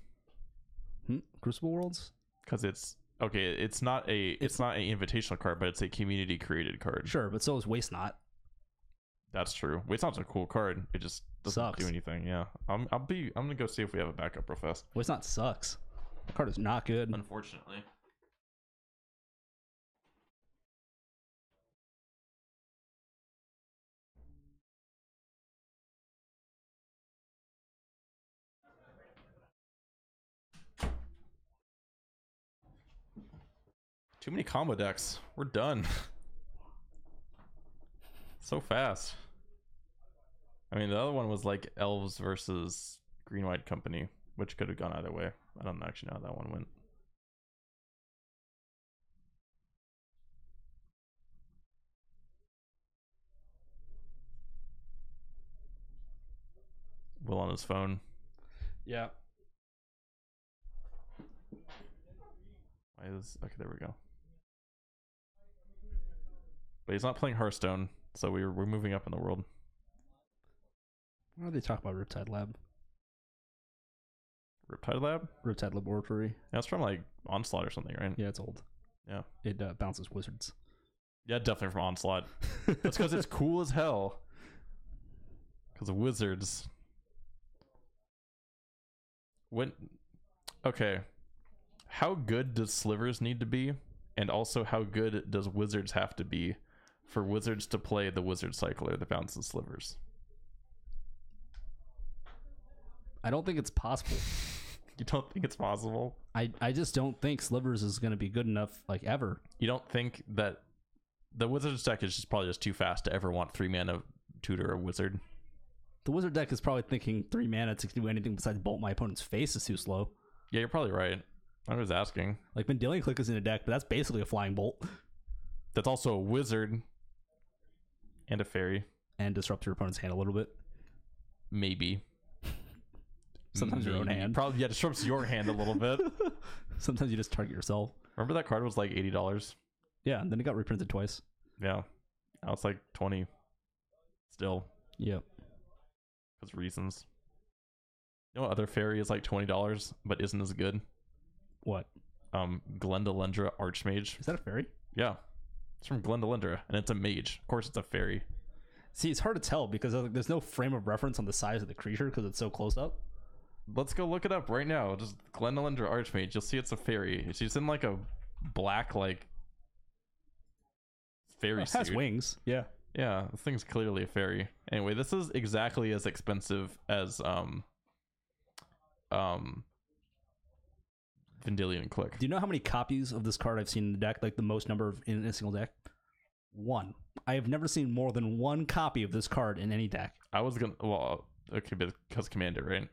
Crucible Worlds? Because it's okay. It's not an invitational card, but it's a community created card. Sure, but so is Waste Not. That's true. Waste Not's a cool card. It just doesn't Sucks. do anything. Yeah. I'm gonna go see if we have a backup real fast. Waste Not sucks. That card is not good. Unfortunately. Too many combo decks. We're done. So fast. I mean, the other one was like Elves versus Green White Company, which could have gone either way. I don't actually know how that one went. Will on his phone. Yeah. Why is okay? There we go. But he's not playing Hearthstone, so we're moving up in the world. Why do they talk about Riptide Lab? Riptide Lab? Riptide Laboratory. That's from like Onslaught or something, right? Yeah, it's old. Yeah. It bounces wizards. Yeah, definitely from Onslaught. That's because it's cool as hell. Because of wizards. Okay. How good does Slivers need to be? And also, how good does Wizards have to be for Wizards to play the Wizard Cycler that bounces Slivers? I don't think it's possible. You don't think it's possible? I just don't think Slivers is going to be good enough, like, ever. You don't think that the Wizards deck is just probably just too fast to ever want 3 mana tutor a wizard? The Wizard deck is probably thinking 3 mana to do anything besides bolt my opponent's face is too slow. Yeah, you're probably right. I was asking. Like, Vendilion Click is in a deck, but that's basically a flying bolt. That's also a wizard and a fairy. And disrupt your opponent's hand a little bit. Maybe. Sometimes your own hand. Probably, yeah, disrupts your hand a little bit. Sometimes you just target yourself. Remember that card was like $80? Yeah, and then it got reprinted twice. Yeah. Now it's like 20 still. Yep. Because reasons. You know what other fairy is like $20 but isn't as good? What? Glendalendra Archmage. Is that a fairy? Yeah. It's from Glendalendra and it's a mage. Of course it's a fairy. See, it's hard to tell because there's no frame of reference on the size of the creature because it's so close up. Let's go look it up right now. Just Glendalendra Archmage. You'll see it's a fairy. She's in like a black like fairy It has suit. wings. Yeah. Yeah, this thing's clearly a fairy. Anyway, this is exactly as expensive as Vendilion Click. Do you know how many copies of this card I've seen in the deck? Like the most number of in a single deck? 1. I have never seen more than 1 copy of this card in any deck. I was gonna. Well, Okay, because Commander, right?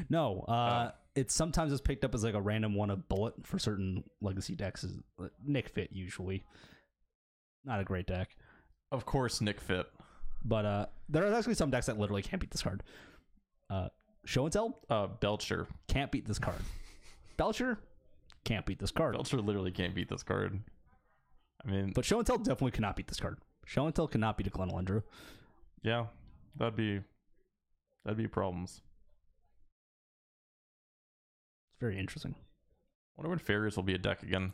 No, it's sometimes it's picked up as like a random one of bullet for certain legacy decks. Nick Fit usually, not a great deck. Of course, Nick Fit. But there are actually some decks that literally can't beat this card. Show and Tell Belcher can't beat this card. Belcher can't beat this card. Belcher literally can't beat this card. I mean, But Show and Tell definitely cannot beat this card. Show and Tell cannot beat a Glenelendra. yeah, that'd be problems. It's very interesting. I wonder when Fairies will be a deck again,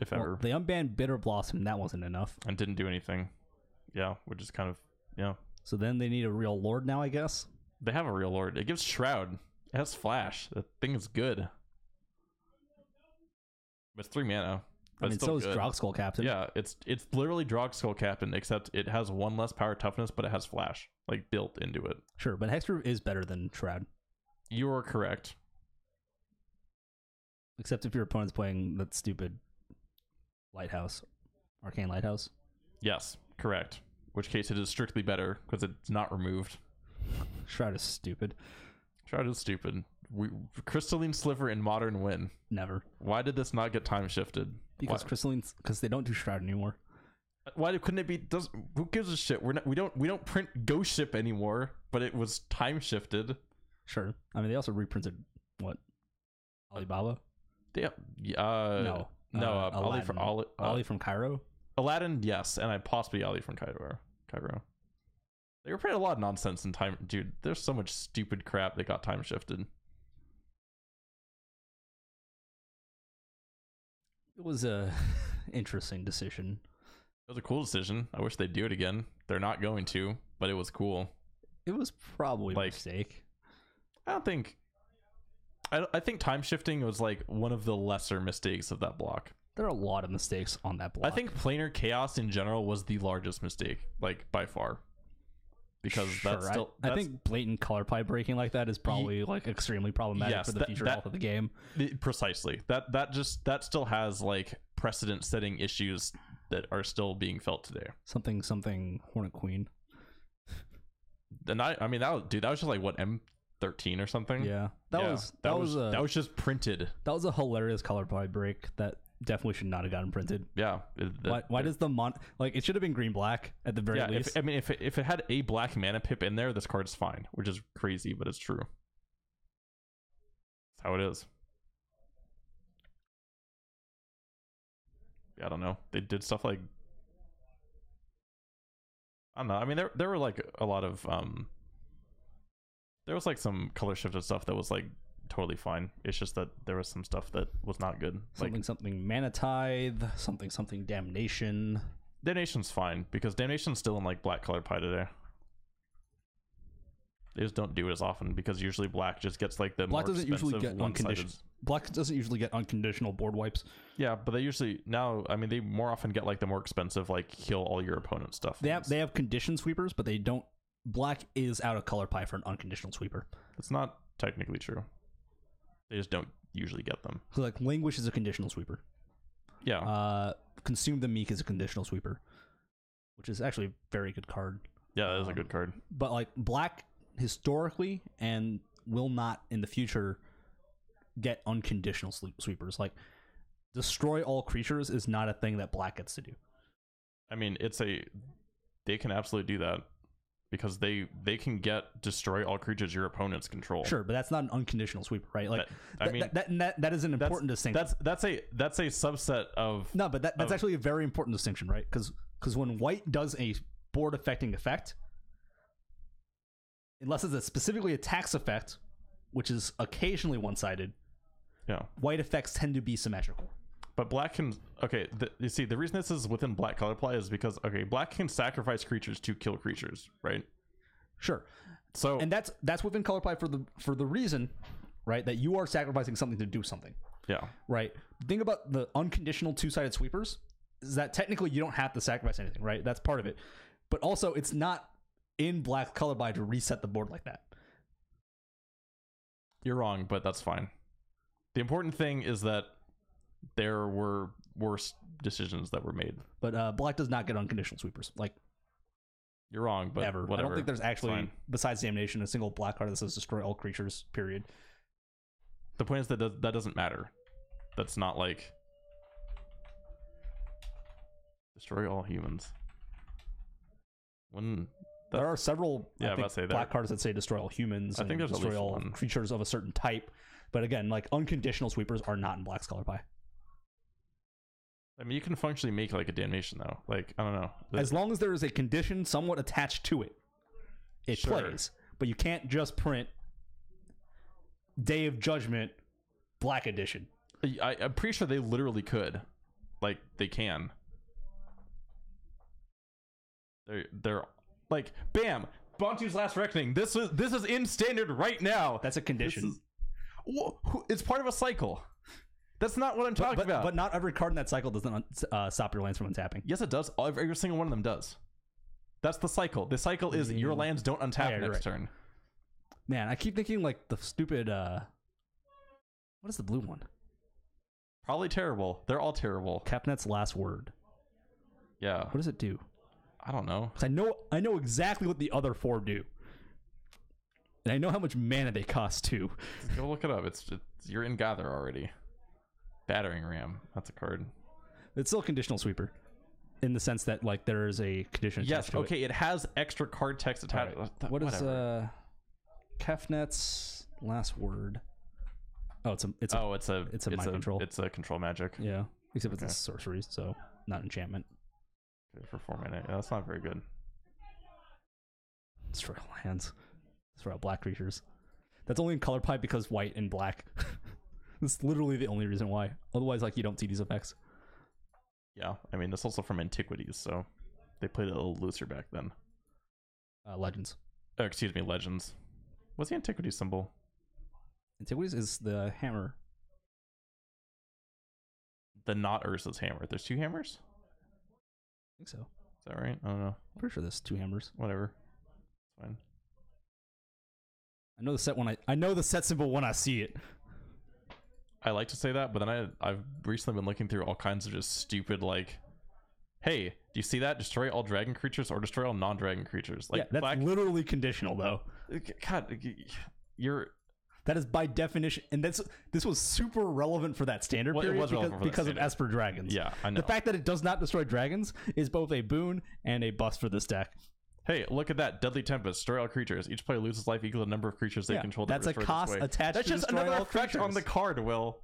if ever. They unbanned Bitter Blossom, and that wasn't enough. And didn't do anything. Yeah, which is kind of, yeah. So then they need a real Lord now, I guess. They have a real Lord. It gives Shroud. It has Flash. That thing is good. But it's 3 mana. I mean, so is Drogskull Captain. Yeah, it's literally Drogskull Captain, except it has 1 less power toughness, but it has Flash, like, built into it. Sure, but Hexproof is better than Shroud. You are correct. Except if your opponent's playing that stupid Lighthouse. Arcane Lighthouse. Yes, correct. Which case it is strictly better, because it's not removed. Shroud is stupid. Shroud is stupid. Crystalline Sliver in Modern win. Never. Why did this not get time shifted? Because because they don't do Shroud anymore. Why couldn't it be? Who gives a shit? We don't print Ghost Ship anymore, but it was time shifted. Sure. I mean, they also reprinted what? Alibaba? Yeah. No. Ali from Cairo. Aladdin, yes, and I possibly Ali from Cairo. They were printing a lot of nonsense in time, dude. There's so much stupid crap that got time shifted. It was a interesting decision. It was a cool decision. I wish they'd do it again. They're not going to, but it was cool. It was probably a mistake. I think time shifting was like one of the lesser mistakes of that block. There are a lot of mistakes on that block. I think planar chaos in general was the largest mistake, like by far. Because sure, I think blatant color pie breaking like that is probably like extremely problematic for the future health of the game. Precisely. That still has like precedent setting issues that are still being felt today. Something Hornet Queen. And I mean that was just like what, M13 or something? Yeah. That was just printed. That was a hilarious color pie break that definitely should not have gotten printed. Yeah. Why does the it should have been green black at the very least. If it had a black mana pip in there, this card's fine, which is crazy, but it's true. That's how it is. Yeah, I don't know. They did stuff like, I don't know. I mean, there were like a lot of there was like some color shifted stuff that was like totally fine. It's just that there was some stuff that was not good. Something Mana Tithe, something Damnation. Damnation's fine because Damnation's still in like black color pie today. They just don't do it as often because usually black just gets like the black more doesn't usually get unconditional. Black doesn't usually get unconditional board wipes. Yeah, but they usually now. I mean, they more often get like the more expensive, like kill all your opponent stuff. They have condition sweepers, but they don't. Black is out of color pie for an unconditional sweeper. It's not technically true. They just don't usually get them. So like Languish is a conditional sweeper. Yeah. Consume the Meek is a conditional sweeper, which is actually a very good card. Yeah, that is a good card. But like black historically and will not in the future get unconditional sweepers. Like destroy all creatures is not a thing that black gets to do. I mean, they can absolutely do that. Because they can destroy all creatures your opponents control. Sure, but that's not an unconditional sweeper, right? Like that is an important distinction. That's a subset of no, but that's actually a very important distinction, right? Because when white does a board affecting effect, unless it's a specifically a tax effect, which is occasionally one-sided, white effects tend to be symmetrical. But black can you see the reason this is within black color play is because black can sacrifice creatures to kill creatures, right? Sure. So and that's within color play for the reason, right, that you are sacrificing something to do something. Yeah. Right. The thing about the unconditional two-sided sweepers is that technically you don't have to sacrifice anything, right? That's part of it. But also it's not in black color play to reset the board like that. You're wrong, but that's fine. The important thing is that there were worse decisions that were made. But black does not get unconditional sweepers. Like, You're wrong, but ever. whatever. I don't think there's It's actually, fine. besides Damnation, a single black card that says destroy all creatures, period. The point is that doesn't matter. That's not like destroy all humans. When There are several Yeah, I was about to say black that. cards that say destroy all humans. I think and there's at destroy least all one. creatures of a certain type. But again, like unconditional sweepers are not in Black's color pie. I mean, you can functionally make like a damnation though. Like I don't know. As long as there is a condition somewhat attached to it, it Sure. plays. But you can't just print Day of Judgment Black Edition. I'm pretty sure they literally could. Like they can. They're like bam, Bantu's Last Reckoning. This is in standard right now. That's a condition. It's part of a cycle. That's not what I'm talking about. But not every card in that cycle doesn't stop your lands from untapping. Yes, it does. Every single one of them does. That's the cycle. The cycle is your lands don't untap yeah, next right. turn. Man, I keep thinking like the stupid. What is the blue one? Probably terrible. They're all terrible. Capnet's Last Word. Yeah. What does it do? I don't know. 'Cause I know exactly what the other four do, and I know how much mana they cost too. Go look it up. It's you're in Gather already. Battering Ram. That's a card. It's still a conditional sweeper, in the sense that like there is a condition. Yes. attached to Okay. It has extra card text attached. Right. What is Kefnet's Last Word? Oh, it's a mind control. It's a control magic. Yeah, except it's Okay. a sorcery, so not enchantment. Okay, for 4 mana. Yeah, that's not very good. Destroy all lands. Destroy all black creatures. That's only in color pipe because white and black. That's literally the only reason why. Otherwise, like you don't see these effects. Yeah. I mean, that's also from Antiquities, so they played it a little looser back then. Legends. Oh, excuse me, Legends. What's the Antiquities symbol? Antiquities is the hammer. The not Ursa's hammer. There's 2 hammers? I think so. Is that right? I don't know. I'm pretty sure there's 2 hammers. Whatever. It's fine. I know the set I know the set symbol when I see it. I like to say that, but then I've recently been looking through all kinds of just stupid like, hey, do you see that? Destroy all dragon creatures or destroy all non-dragon creatures. Like Yeah, that's black. literally conditional though. God, you're. That is by definition, and this was super relevant for that standard Well, it period was relevant for that because of standard. Esper Dragons. Yeah, I know. The fact that it does not destroy dragons is both a boon and a bust for this deck. Hey, look at that. Deadly Tempest. Destroy all creatures. Each player loses life equal to the number of creatures they Yeah, control. that's a destroyed this cost way. attached That's to just destroy another all effect on creatures. the card, Will.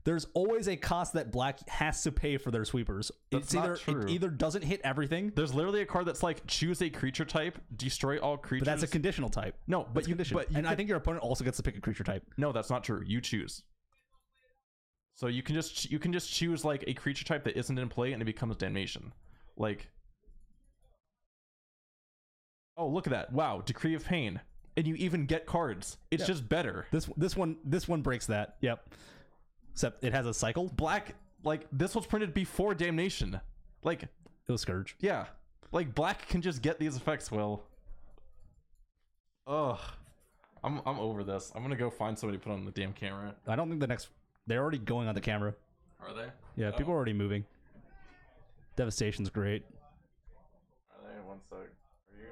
There's always a cost that black has to pay for their sweepers. That's It's not either true. it either doesn't hit everything, There's literally a card that's like choose a creature type, destroy all creatures. but that's a conditional type. No, That's but a condition. But I think your opponent also gets to pick a creature type. no, that's not true. You choose. So you can just choose like a creature type that isn't in play and it becomes damnation. Like, oh look at that! Wow, Decree of Pain, and you even get cards. It's just better. This one breaks that. Yep. Except it has a cycle. Black, like this was printed before damnation. Like, It was Scourge. yeah, like black can just get these effects. Will. Ugh, I'm over this. I'm gonna go find somebody to put on the damn camera. I don't think they're already going on the camera. Are they? Yeah, people are already moving. Devastation's great. Are they? One sec. Are you?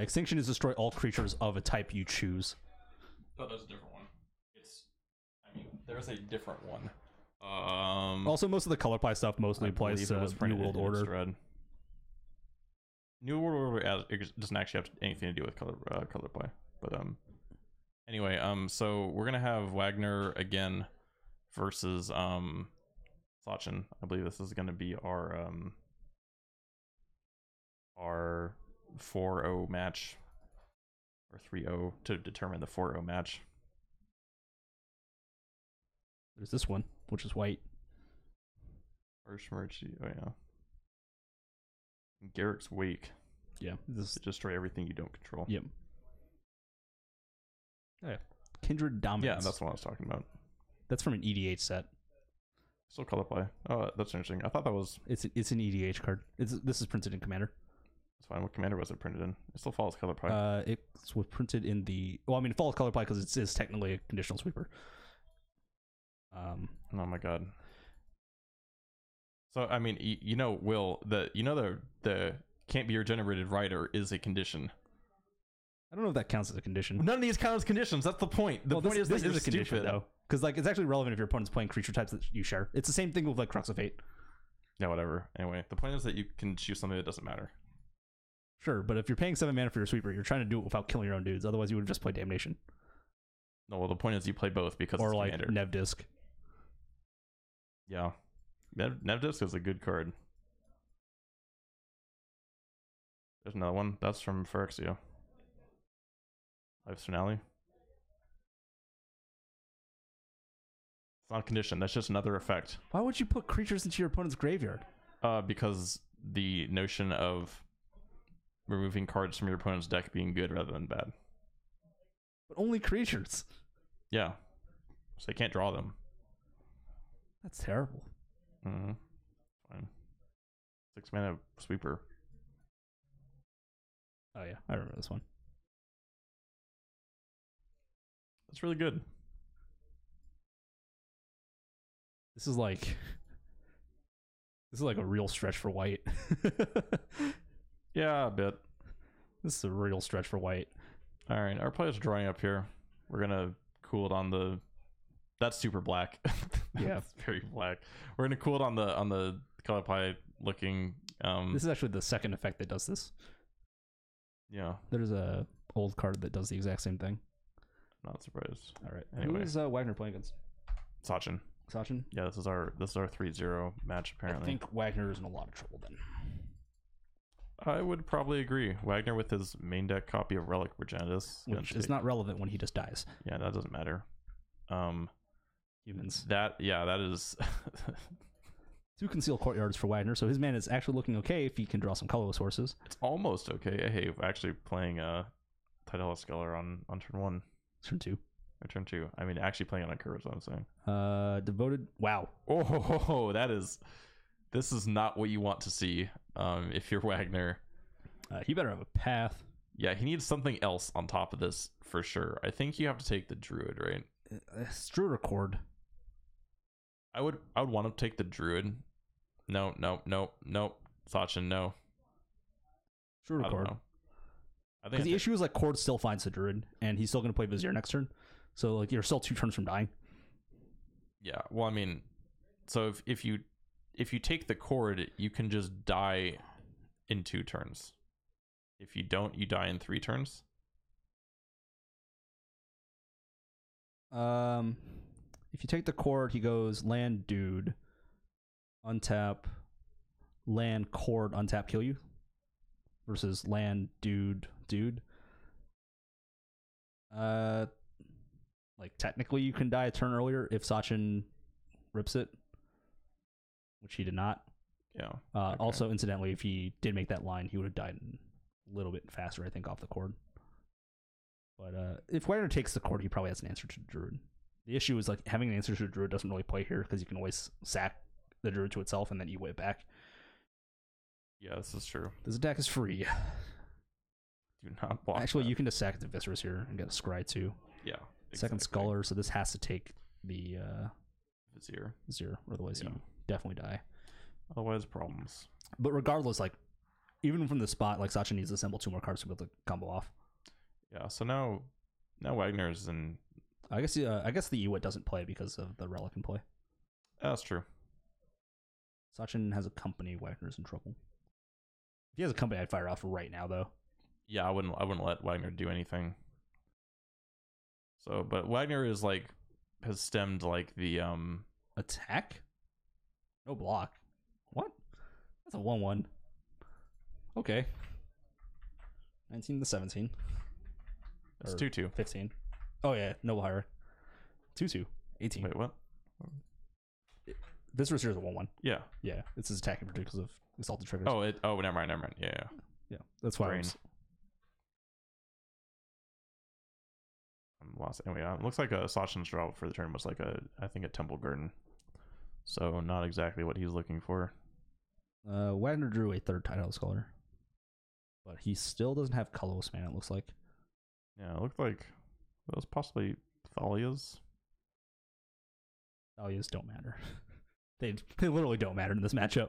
Extinction is destroy all creatures of a type you choose. Oh, there's a different one. I mean, there's a different one. Also, most of the color pie stuff mostly I applies believe it was to New printed World in Order. Innistrad. New World Order it doesn't actually have anything to do with color play. But anyway, so we're gonna have Wagner again versus Sachin. I believe this is gonna be our 4-0 match or 3-0 to determine the 4-0 match. There's this one, which is white. First merge, oh yeah. Garrick's Wake. Yeah. This. To destroy everything you don't control. Yep. Oh, yeah. Kindred Dominance. Yeah, that's what I was talking about. That's from an EDH set. Still color play. Oh, that's interesting. I thought that was. It's an EDH card. This is printed in Commander. It's fine. What commander was it printed in? It still follows color play. It was printed in the. Well, I mean, it follows color play because it is technically a conditional sweeper. Oh my god. So I mean, Will, the can't be regenerated rider is a condition. I don't know if that counts as a condition. None of these count as conditions. That's the point. The point is this that is a condition though, because like it's actually relevant if your opponent's playing creature types that you share. It's the same thing with like Crux of Fate. Yeah, whatever. Anyway, the point is that you can choose something that doesn't matter. Sure, but if you're paying 7 mana for your sweeper, you're trying to do it without killing your own dudes. Otherwise, you would just play Damnation. No, well, the point is you play both because or it's like commander. Nev Disc. Yeah, Nev Disc is a good card. There's another one. That's from Phyrexia. Life's Finale. It's not a condition. That's just another effect. Why would you put creatures into your opponent's graveyard? Because the notion of removing cards from your opponent's deck being good rather than bad. But only creatures. Yeah. So they can't draw them. That's terrible. Mm-hmm. Fine. 6 mana sweeper. Oh yeah, I remember this one. That's really good. This is like a real stretch for Wyatt. Yeah, a bit. This is a real stretch for Wyatt. All right, our players are drawing up here. We're gonna cool it on the. That's super black. Yeah, it's very black. We're gonna cool it on the color pie looking. This is actually the second effect that does this. Yeah, there's a old card that does the exact same thing. Not surprised. All right, Anyway. who is Wagner playing against? Sachin. Sachin? Yeah, this is our 3-0 match apparently. I think Wagner is in a lot of trouble then. I would probably agree. Wagner with his main deck copy of Relic Progenitus, which is not relevant when he just dies. Yeah, that doesn't matter. Humans. That is 2 Concealed Courtyards for Wagner, so his mana is actually looking okay if he can draw some colorless horses. It's almost okay. Hey, actually playing Tidal Skeller on turn 1. Turn 2. Or turn 2. I mean, actually playing it on curve is what I'm saying. Devoted. Wow. Oh, this is not what you want to see. If you're Wagner, he better have a path. Yeah, he needs something else on top of this for sure. I think you have to take the Druid, right? Druid or Cord. I would want to take the Druid. No. Sachin, no. Druid or Cord. I think because the issue is like Cord still finds the Druid, and he's still going to play Vizier next turn. So like you're still 2 turns from dying. Yeah. Well, I mean, so if you take the Cord, you can just die in 2 turns. If you don't, you die in 3 turns. If you take the Cord, he goes land dude, untap, land Cord, untap, kill you. Versus land dude. Like technically you can die a turn earlier if Sachin rips it, which he did not. Yeah. Okay. Also, incidentally, if he did make that line, he would have died a little bit faster, I think, off the Cord. But if Wagner takes the Cord, he probably has an answer to the Druid. The issue is like having an answer to the Druid doesn't really play here because you can always sack the Druid to itself and then you it back. Yeah, this is true. This attack is free. Do not block. Actually, that. you can just sack the Viscerus here and get a Scry too. Yeah. Exactly. Second Scholar, so this has to take the Vizier. Otherwise, you definitely die. Otherwise, problems. But regardless, like even from the spot, like Sachin needs to assemble 2 more cards to be able to combo off. Yeah. So now Wagner's in. I guess the Ewit doesn't play because of the Relic in play. That's true. Sachin has a company. Wagner's in trouble. If he has a company, I'd fire off right now, though. Yeah, I wouldn't let Wagner do anything. So, but Wagner is like has stemmed like the attack. No block. What? That's a 1/1. Okay. 19 to 17. It's 2/2. 15. Oh yeah, Noble Hierarch. 2/2. 18. Wait, what? This here is a 1/1. Yeah. Yeah, it's his attacking because of Assaulted Triggers. Oh, never mind. Yeah. Yeah, that's why I'm lost. Anyway, it looks like a Sachin's draw for the turn was like I think a Temple Garden. So not exactly what he's looking for. Wagner drew a third Tidal Scholar, but he still doesn't have Colorless Mana, it looks like. Yeah, it looked like those possibly Thalias. Thalias don't matter. They literally don't matter in this matchup.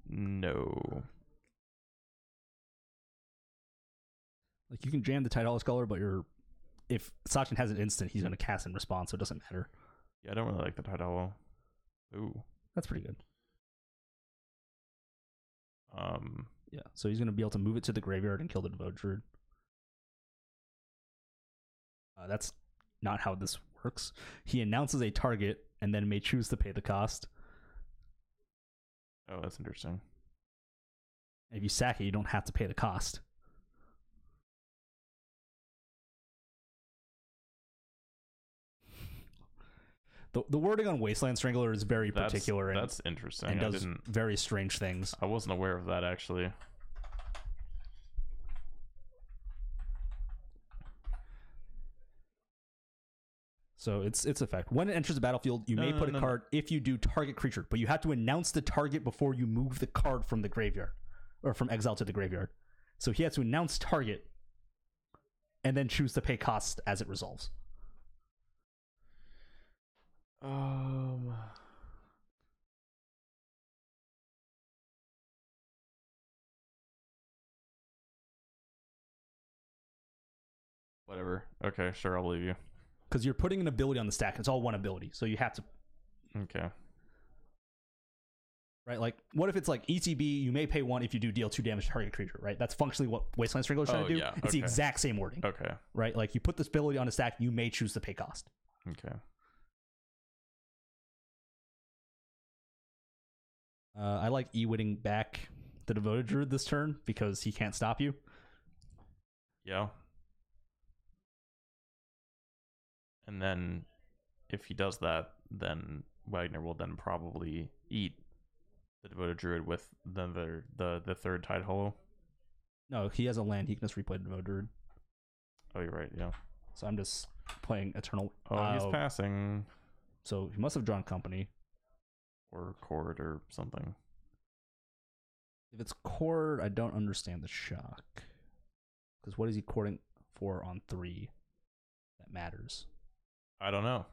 No. Like, you can jam the Tidal Scholar, but if Sachin has an instant, he's going to cast in response, so it doesn't matter. Yeah, I don't really like the Tidal. Ooh. That's pretty good. Um. Yeah, so he's going to be able to move it to the graveyard and kill the Devoted Druid. That's not how this works. He announces a target and then may choose to pay the cost. Oh, that's interesting. If you sack it, you don't have to pay the cost. The wording on Wasteland Strangler is very particular. That's interesting. And does very strange things. I wasn't aware of that, actually. So it's effect. When it enters the battlefield, you may put a card if you do target creature, but you have to announce the target before you move the card from the graveyard, or from exile to the graveyard. So he has to announce target and then choose to pay cost as it resolves. Whatever. Okay, sure, I'll believe you. Because you're putting an ability on the stack. It's all one ability, so you have to. Okay. Right, like, what if it's like ETB, you may pay 1 if you do deal 2 damage to target creature, right? That's functionally what Wasteland Strangler is trying to do. Yeah, it's the exact same wording. Okay. Right, like, you put this ability on a stack, you may choose to pay cost. Okay. I like E-Witting back the Devoted Druid this turn because he can't stop you. Yeah. And then if he does that, then Wagner will then probably eat the Devoted Druid with the third Tide Hollow. No, he has a land. He can just replay the Devoted Druid. Oh, you're right, yeah. So I'm just playing Eternal. Oh, he's passing. So he must have drawn Company. Or Chord or something. If it's Chord, I don't understand the shock. Because what is he courting for on 3 that matters? I don't know.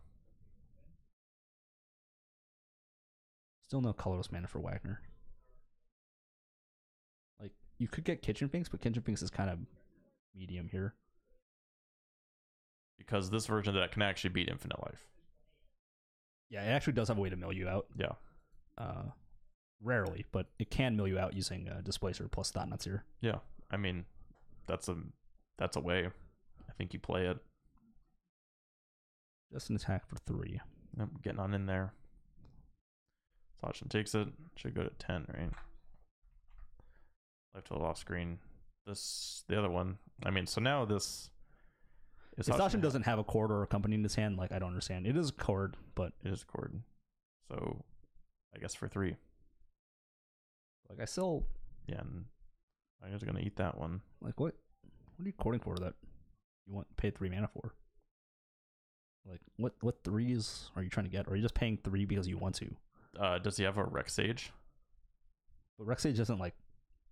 Still no colorless mana for Wagner. Like, you could get Kitchen Finks, but Kitchen Finks is kind of medium here. Because this version of that can actually beat Infinite Life. Yeah, it actually does have a way to mill you out. Yeah. Rarely, but it can mill you out using Displacer plus Thought Nuts here. Yeah. I mean, that's a way. I think you play it. Just an attack for 3. Yep, getting on in there. Sachin takes it. Should go to 10, right? Life total off screen. The other one. I mean, so now this. If Sachin doesn't have a Chord or a Company in his hand, like, I don't understand. It is a Chord, but. It is a Chord. So, I guess for 3. Like, I still. Yeah, and I'm just going to eat that one. Like, what are you courting for that you want to pay 3 mana for? Like, what 3s are you trying to get? Or are you just paying 3 because you want to? Does he have a Rex Sage? But Rex Sage doesn't, like,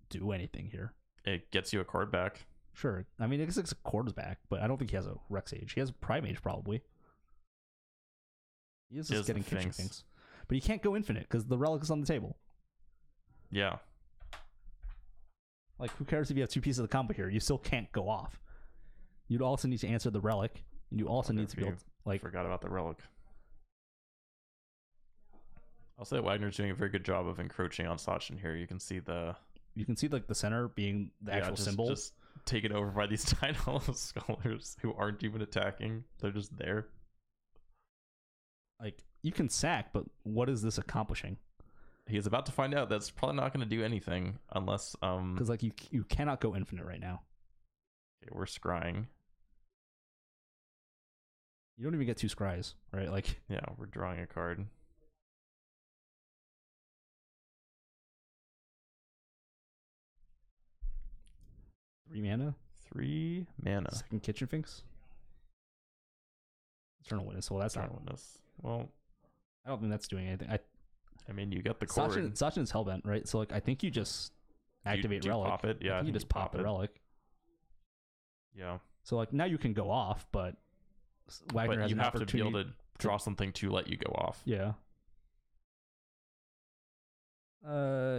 do anything here. It gets you a card back. Sure. I mean, it's a Chord's back, but I don't think he has a Rex Sage. He has a Primage, probably. He is just getting Kitchen Finks. But he can't go infinite because the Relic is on the table. Yeah. Like, who cares if you have 2 pieces of the combo here? You still can't go off. You'd also need to answer the Relic, and you also need to be able to, like... Forgot about the Relic. I'll say Wagner's doing a very good job of encroaching on Sachin here. You can see like the center being the actual symbol. Just taken over by these Tide Hollow Scholars who aren't even attacking. They're just there. Like, you can sack, but what is this accomplishing? He's about to find out that's probably not going to do anything unless because like you cannot go infinite right now. Okay, we're scrying. You don't even get 2 scries, right? Like, yeah, we're drawing a card. Three mana. 3 mana. Second Kitchen Finks. Eternal Witness. Well, that's Eternal Witness. Well, I don't think that's doing anything. I mean, you get the cord. Sachin's Hellbent, right? So like, I think you just activate do you Relic. pop it? Yeah, I think you just pop the Relic. Yeah. So like now you can go off, but Wagner has you an have to be opportunity able to draw something to let you go off. Yeah.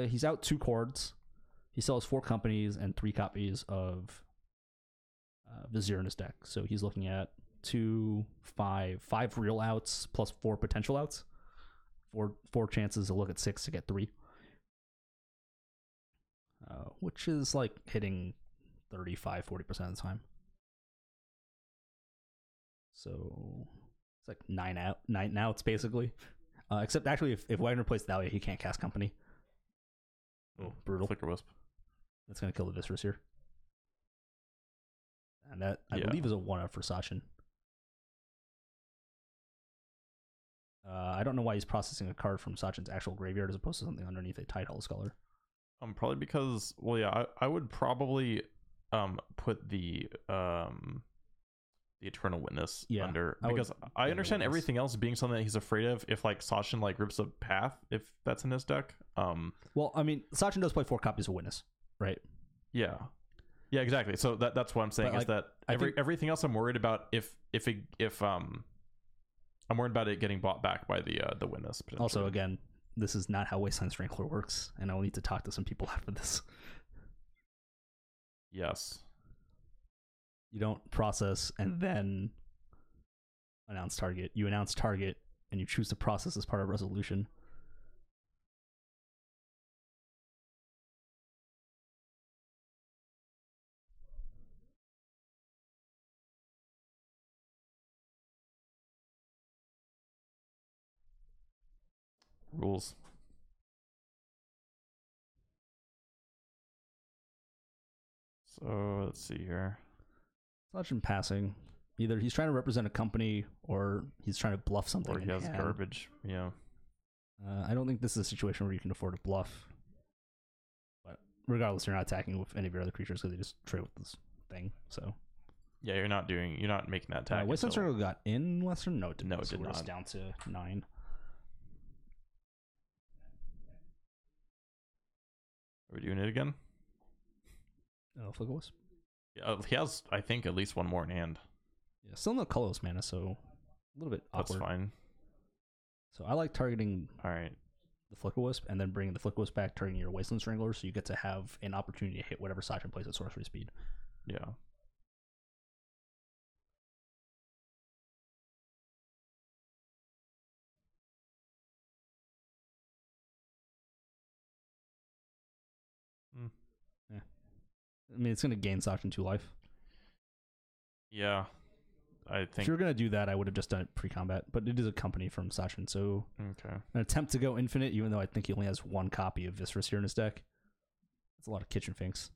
He's out 2 chords. He still has 4 companies and 3 copies of Vizier in his deck. So he's looking at 5 real outs plus 4 potential outs. Four chances to look at 6 to get 3. Which is like hitting 35-40% of the time. So it's like 9 outs basically. Except actually, if Wagner plays Thalia, he can't cast Company. Oh, brutal. Flicker Wisp. That's going to kill the Viscerous here. And that, I believe, is a 1-up for Sachin. I don't know why he's processing a card from Sachin's actual graveyard as opposed to something underneath a Tidehall Scholar. Probably because, well, yeah, I would probably put the Eternal Witness under, because I understand everything else being something that he's afraid of if like Sachin like rips a path, if that's in his deck. Well, I mean, Sachin does play 4 copies of Witness, right? Yeah, exactly. So that's what I'm saying, is that everything else I'm worried about if I'm worried about it getting bought back by the Witness. Also, again, this is not how Wasteland Strangler works, and I'll need to talk to some people after this. Yes. You don't process and then announce target. You announce target, and you choose to process as part of resolution. Rules. So let's see here. Sachin passing. Either he's trying to represent a company, or he's trying to bluff something. Or he has hand. garbage. Yeah. I don't think this is a situation where you can afford to bluff. But regardless, you're not attacking with any of your other creatures because they just trade with this thing. So yeah, you're not making that attack. Wasteland Strangler got in Western? No, it did no, not. It did not. Down to 9. Are we doing it again? Flicker Wisp? Yeah, he has, I think, at least one more in hand. Yeah, still no colorless mana, so a little bit awkward. That's fine. So I like targeting the Flicker Wisp and then bringing the Flicker Wisp back, targeting your Wasteland Strangler, so you get to have an opportunity to hit whatever Sachin plays at sorcery speed. Yeah. Yeah. I mean, it's going to gain Sachin 2 life. Yeah. I think if you're going to do that, I would have just done it pre-combat, but it is a company from Sachin, so okay. An attempt to go infinite, even though I think he only has 1 copy of Viscerous here in his deck. That's a lot of Kitchen Finks.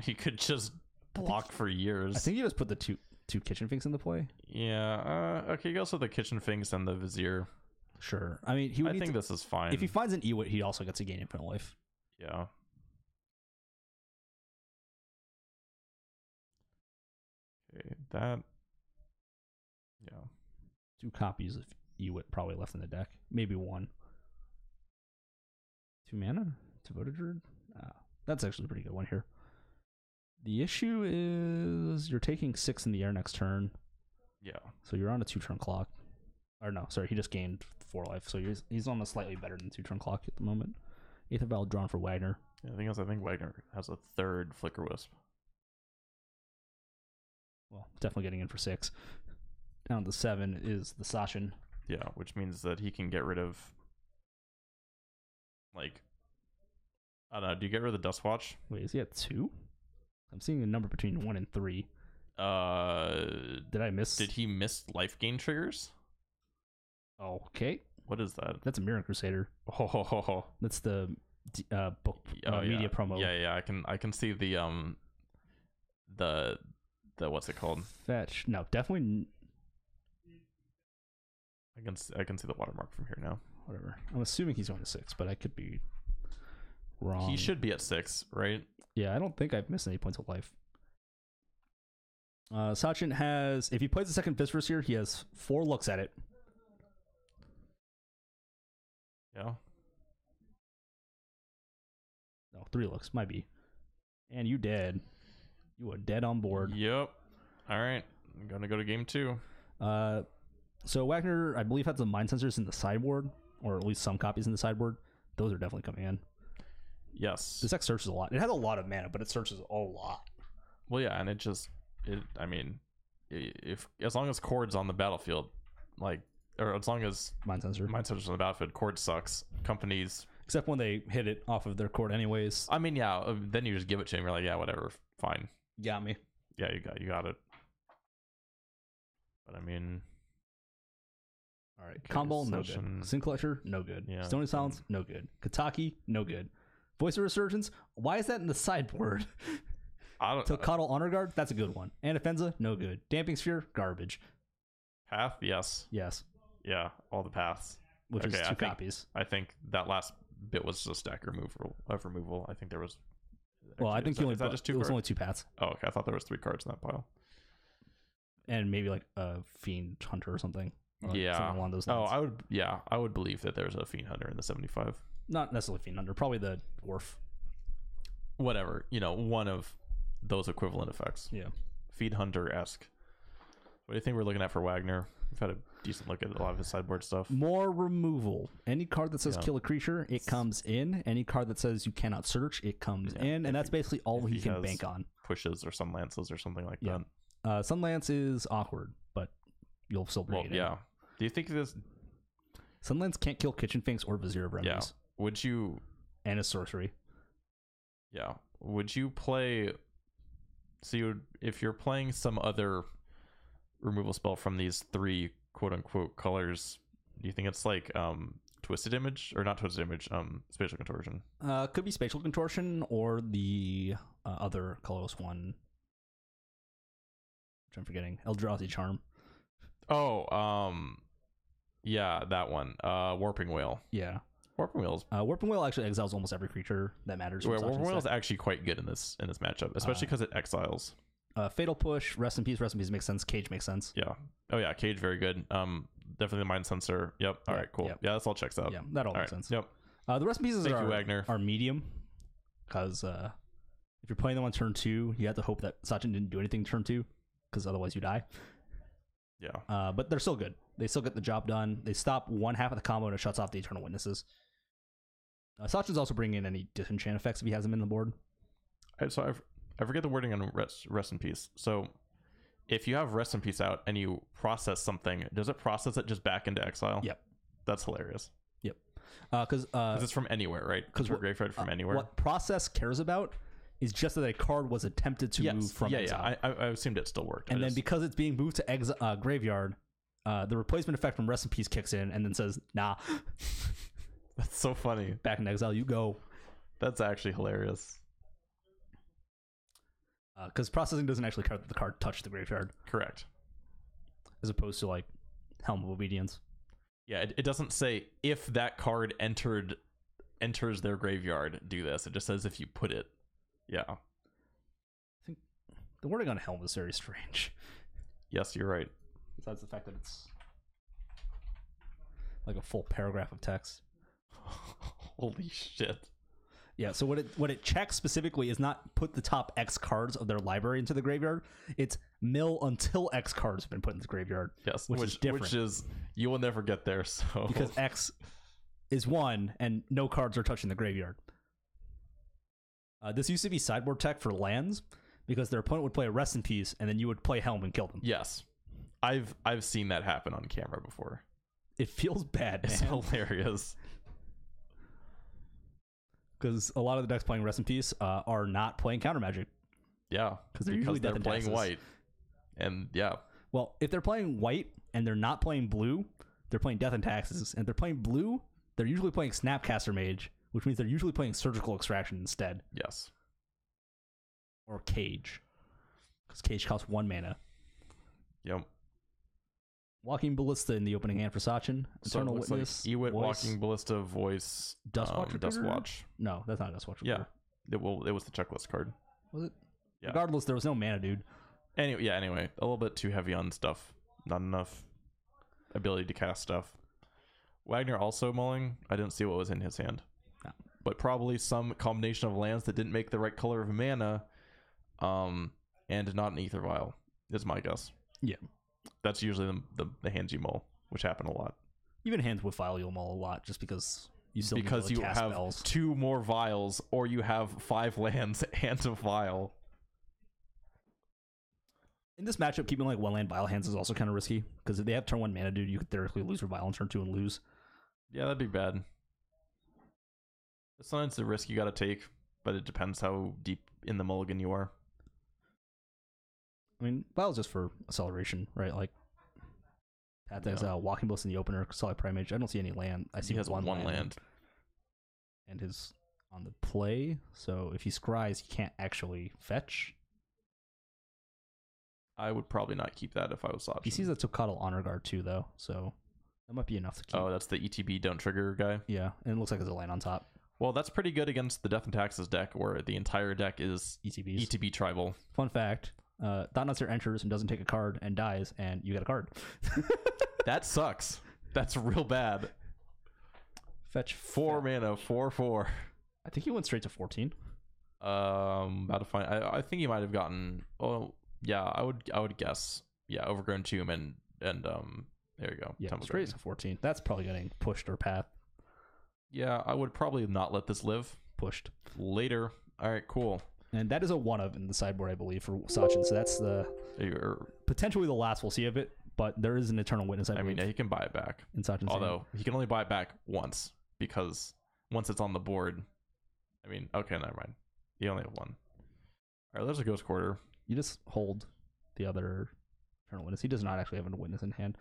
He could just block for years. I think he just put the two Kitchen Finks into play. Yeah. Okay, you also have the Kitchen Finks and the Vizier. Sure. I mean, I think this is fine. If he finds an Ewit, he also gets to gain infinite life. Yeah. Okay, that. Yeah. 2 copies of Ewit probably left in the deck. Maybe 1. 2 mana to Voted Druid? That's actually a pretty good one here. The issue is you're taking 6 in the air next turn. Yeah. So you're on a 2-turn clock. Or no, sorry, he just gained 4 life. So he's on a slightly better than 2-turn clock at the moment. Aether Vial drawn for Wagner. Yeah, I think Wagner has a 3rd Flicker Wisp. Well, definitely getting in for 6. Down to 7 is the Sachin. Yeah, which means that he can get rid of, like, I don't know, do you get rid of the Dustwatch? Wait, is he at 2? I'm seeing a number between 1 and 3. Did I miss? Did he miss life gain triggers? Okay. What is that? That's a Mirror Crusader. Oh. That's the book media promo. Yeah. I can see the what's it called? Fetch. No, definitely. I can see the watermark from here now. Whatever. I'm assuming he's going to 6, but I could be wrong. He should be at 6, right? Yeah, I don't think I've missed any points of life. Sachin has, if he plays the second Viscerous here, he has 4 looks at it. Yeah. No, 3 looks. Might be. And you dead. You are dead on board. Yep. All right. I'm going to go to game 2. So Wagner, I believe, had some mind sensors in the sideboard, or at least some copies in the sideboard. Those are definitely coming in. Yes. This deck searches a lot. It has a lot of mana, but it searches a lot. Well, yeah, and I mean, if as long as Chord's on the battlefield, like, or as long as Mind sensor. Mind Sensor's on the battlefield, Chord sucks. Companies, Except when they hit it off of their court anyways. I mean, yeah, then you just give it to him. You're like, yeah, whatever, fine. Got me. Yeah, you got it. But I mean, All right. Combo, no Session. good. Sin Collector, no good. Yeah. Stony Silence, no good. Kataki, no good. Voice of Resurgence, why is that in the sideboard? I don't. Tocatl Honor Guard, that's a good one. Anafenza, no good. Damping Sphere, garbage. Path, yes, Yes, yeah, all the paths. which Okay, is 2 copies. I think that last bit was just stack removal. I think there was. Well, I actually, think is that just 2 it was cards? only 2 paths. Oh, okay. I thought there was 3 cards in that pile. And maybe like a Fiend Hunter or something. Or like Yeah. something along those Oh, lines. I would believe that there's a Fiend Hunter in the 75. Not necessarily Fiend Hunter, probably the Dwarf. Whatever, one of those equivalent effects. Yeah. Feed Hunter-esque. What do you think we're looking at for Wagner? We've had a decent look at a lot of his sideboard stuff. More removal. Any card that says Yeah. kill a creature, it comes in. Any card that says you cannot search, it comes Yeah, in. if And that's basically all if he he can has- bank on. Pushes or some lances or something like Yeah. that. Sunlance is awkward, but you'll still bring Well, it in. yeah. Do you think this? Sunlance can't kill Kitchen Finks or Vizier of Yeah. Remedies. Would you? And a sorcery. Yeah. Would you play? So if you're playing some other removal spell from these 3 quote unquote colors, do you think it's like Twisted Image or not Twisted Image? Spatial Contortion. Could be Spatial Contortion or the other colorless one. Which I'm forgetting. Eldrazi Charm. Oh, yeah, that one. Warping Whale. Yeah. Warping Whale's Warping Whale actually exiles almost every creature that matters. from Warping Sachin's Whale's deck. actually quite good in this matchup, especially because it exiles. Fatal Push, Rest in Peace makes sense. Cage makes sense. Yeah. Oh yeah, Cage very good. Definitely the Mind Sensor. Yep. All Yeah, right, cool. yep. Yeah, that's all checks out. Yeah, that all All makes right. sense. Yep. The Rest in Pieces Thank you, Wagner. are medium because if you're playing them on turn 2, you have to hope that Sachin didn't do anything turn 2 because otherwise you die. Yeah. But they're still good. They still get the job done. They stop one half of the combo and it shuts off the Eternal Witnesses. Sachin's also bringing in any disenchant effects if he has them in the board. So I forget the wording on rest in peace. So if you have Rest in Peace out and you process something, does it process it just back into exile? Yep. That's hilarious. Yep. Because It's from anywhere, right? Because we're graveyard from anywhere. What process cares about is just that a card was attempted to move from exile. Yeah. I assumed it still worked. And then because it's being moved to graveyard, the replacement effect from Rest in Peace kicks in and then says, nah, that's so funny. back in exile you go. That's actually hilarious. Because processing doesn't actually care that the card touched the graveyard, Correct. as opposed to like Helm of Obedience. Yeah, it doesn't say if that card enters their graveyard, do this. It just says if you put it. Yeah. I think the wording on Helm is very strange. Yes, you're right. Besides the fact that it's like a full paragraph of text. Holy shit. Yeah, so what it checks specifically is not put the top X cards of their library into the graveyard. It's mill until X cards have been put into the graveyard. Yes, which is different. Which is you will never get there. So Because X is 1 and no cards are touching the graveyard. This used to be sideboard tech for lands because their opponent would play a Rest in Peace and then you would play Helm and kill them. yes, I've seen that happen on camera before. It feels bad, It's man. hilarious. Because a lot of the decks playing Rest in Peace are not playing counter magic. Yeah, Because they're usually death and playing taxes. white, and yeah, Well, if they're playing white and they're not playing blue, they're playing Death and Taxes. And if they're playing blue, they're usually playing Snapcaster Mage, which means they're usually playing Surgical Extraction instead. yes, Or Cage. Because Cage costs 1 mana. yep. Walking Ballista in the opening hand for Sachin. So it Eternal looks Witness. like Ewit, Voice. Walking Ballista, Voice, Dustwatch Recruiter? Dustwatch. No, that's not a Dustwatch. Yeah, Recruiter. it was the checklist card. Was it? Yeah. Regardless, there was no mana, dude. Anyway, a little bit too heavy on stuff. Not enough ability to cast stuff. Wagner also mulling. I didn't see what was in his hand. No. But probably some combination of lands that didn't make the right color of mana, and not an Ether Vial, is my guess. Yeah. That's usually the hands you mull, which happen a lot. Even hands with Vial, you'll mull a lot just because you still need Because to you cast have spells. 2 more vials, or you have 5 lands and a vial. In this matchup, keeping like 1 land Vial hands is also kind of risky because if they have turn 1 mana, dude, you could theoretically lose your Vial on turn 2 and lose. Yeah, that'd be bad. Sometimes the risk you gotta take, but it depends how deep in the mulligan you are. I mean, Vial's just for acceleration, right? Like, Pat has Walking Bliss in the opener, Solid Primage. I don't see any land. I see He has one one land. And his on the play. So if he scries, he can't actually fetch. I would probably not keep that if I was Sachin. He sees a Tocatl Honor Guard too, though, so that might be enough to keep. Oh, that's the ETB don't trigger guy? Yeah, and it looks like there's a land on top. Well, that's pretty good against the Death and Taxes deck, where the entire deck is ETBs. ETB tribal. Fun fact, Thought-Knotser enters and doesn't take a card and dies, and you get a card. That sucks. That's real bad. Fetch 4 mana, 4/4. I think he went straight to 14. About to find. I think he might have gotten. Oh yeah, I would guess. Yeah, Overgrown Tomb and there you go. Yeah, Temple straight Garden. to 14. That's probably getting pushed or path Yeah, I would probably not let this live. pushed. Later. All right, cool. And that is a 1 of in the sideboard, I believe, for Sachin. So that's the potentially the last we'll see of it. But there is an Eternal Witness, I mean, believe, he can buy it back. in Sachin's hand. Although he can only buy it back once, because once it's on the board, I mean, okay, never mind. You only have 1. All right, there's a Ghost Quarter. You just hold the other Eternal Witness. He does not actually have a Witness in hand.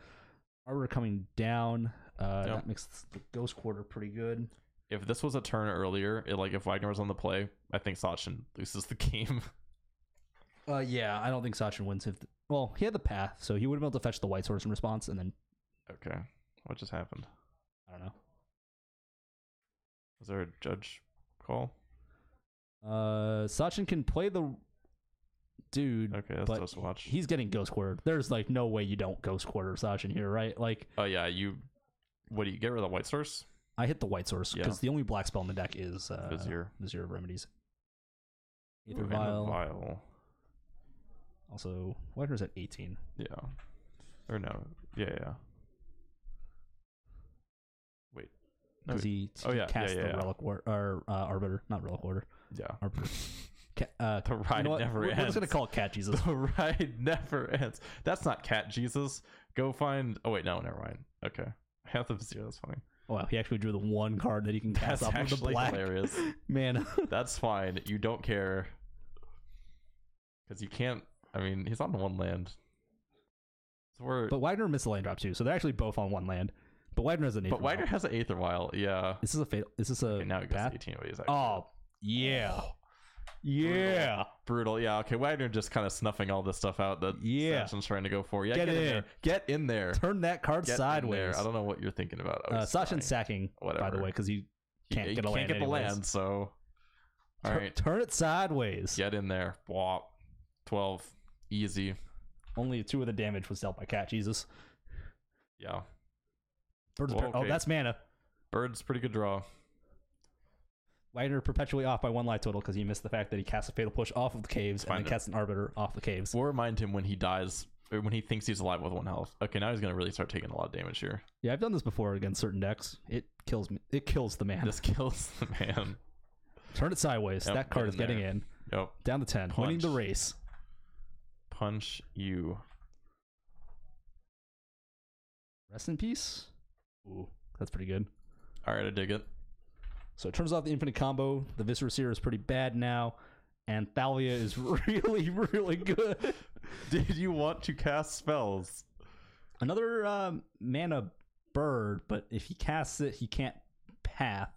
Arbiter coming down. That makes the Ghost Quarter pretty good. If this was a turn earlier, if Wagner was on the play, I think Sachin loses the game. Yeah, I don't think Sachin wins if. Well, he had the path, so he would have been able to fetch the White Source in response, and then Okay, what just happened? I don't know. Was there a judge call? Sachin can play the dude. Okay, that's but just watch. He's getting Ghost Quarter. There's like no way you don't Ghost Quarter Sachin here, right? Like, Oh yeah, what do you get rid of the White Source? I hit the White Source because the only black spell in the deck is Vizier. Vizier of Remedies. Ooh, Ether and a Vial. Vial. Also, Wagner's at 18. Yeah. Or no. Yeah. Wait. No, Because he yeah, cast yeah. the Relic Ward, or Arbiter, not Relic Warder. yeah. Arbiter. The ride never We're ends. just gonna call it Cat Jesus. The ride never ends. That's not Cat Jesus. Go find. Oh wait, no, never mind. Okay, I have the Vizier. That's funny. Oh, wow, he actually drew the 1 card that he can cast That's off of the actually black. hilarious. Man, That's fine. You don't care because you can't. I mean, he's on 1 land. So we're. but Wagner missed the land drop too, so they're actually both on 1 land. But Wagner has an Aether But Wagner Vial. has an Aether Vial. Yeah. Is this a fatal? Is this a Okay, now he goes path? to 18. But he's actually Oh, yeah. Yeah. brutal. Yeah. Okay. Wagner just kind of snuffing all this stuff out that Yeah. Sachin's trying to go for. Yeah. Get in in. there. Get in there. Turn that card Get in sideways. there. I don't know what you're thinking about. Sachin's sacking, by the Whatever. way, because he can't You get a land Can't get the anyways. land. So. All right. Turn it sideways. Get in there. Wop. 12. Easy. Only 2 of the damage was dealt by Cat Jesus. Yeah. Bird's Okay. Oh, that's mana. Bird's pretty good draw. Wagner perpetually off by 1 life total because he missed the fact that he casts a Fatal Push off of the caves and Find then it. casts an Arbiter off the caves. We'll remind him when he dies, or when he thinks he's alive with 1 health. Okay, now he's gonna really start taking a lot of damage here. Yeah, I've done this before against certain decks. It kills me. It kills the man. This kills the man. Turn it sideways. Yep, That card get is in getting there. in. Yep. Down to 10. Winning the Punch. race. Punch you. Rest in peace. Ooh, that's pretty good. All right, I dig it. So it turns out the infinite combo, the Viscera Seer is pretty bad now, and Thalia is really, really good. Did you want to cast spells? Another mana bird, but if he casts it, he can't path.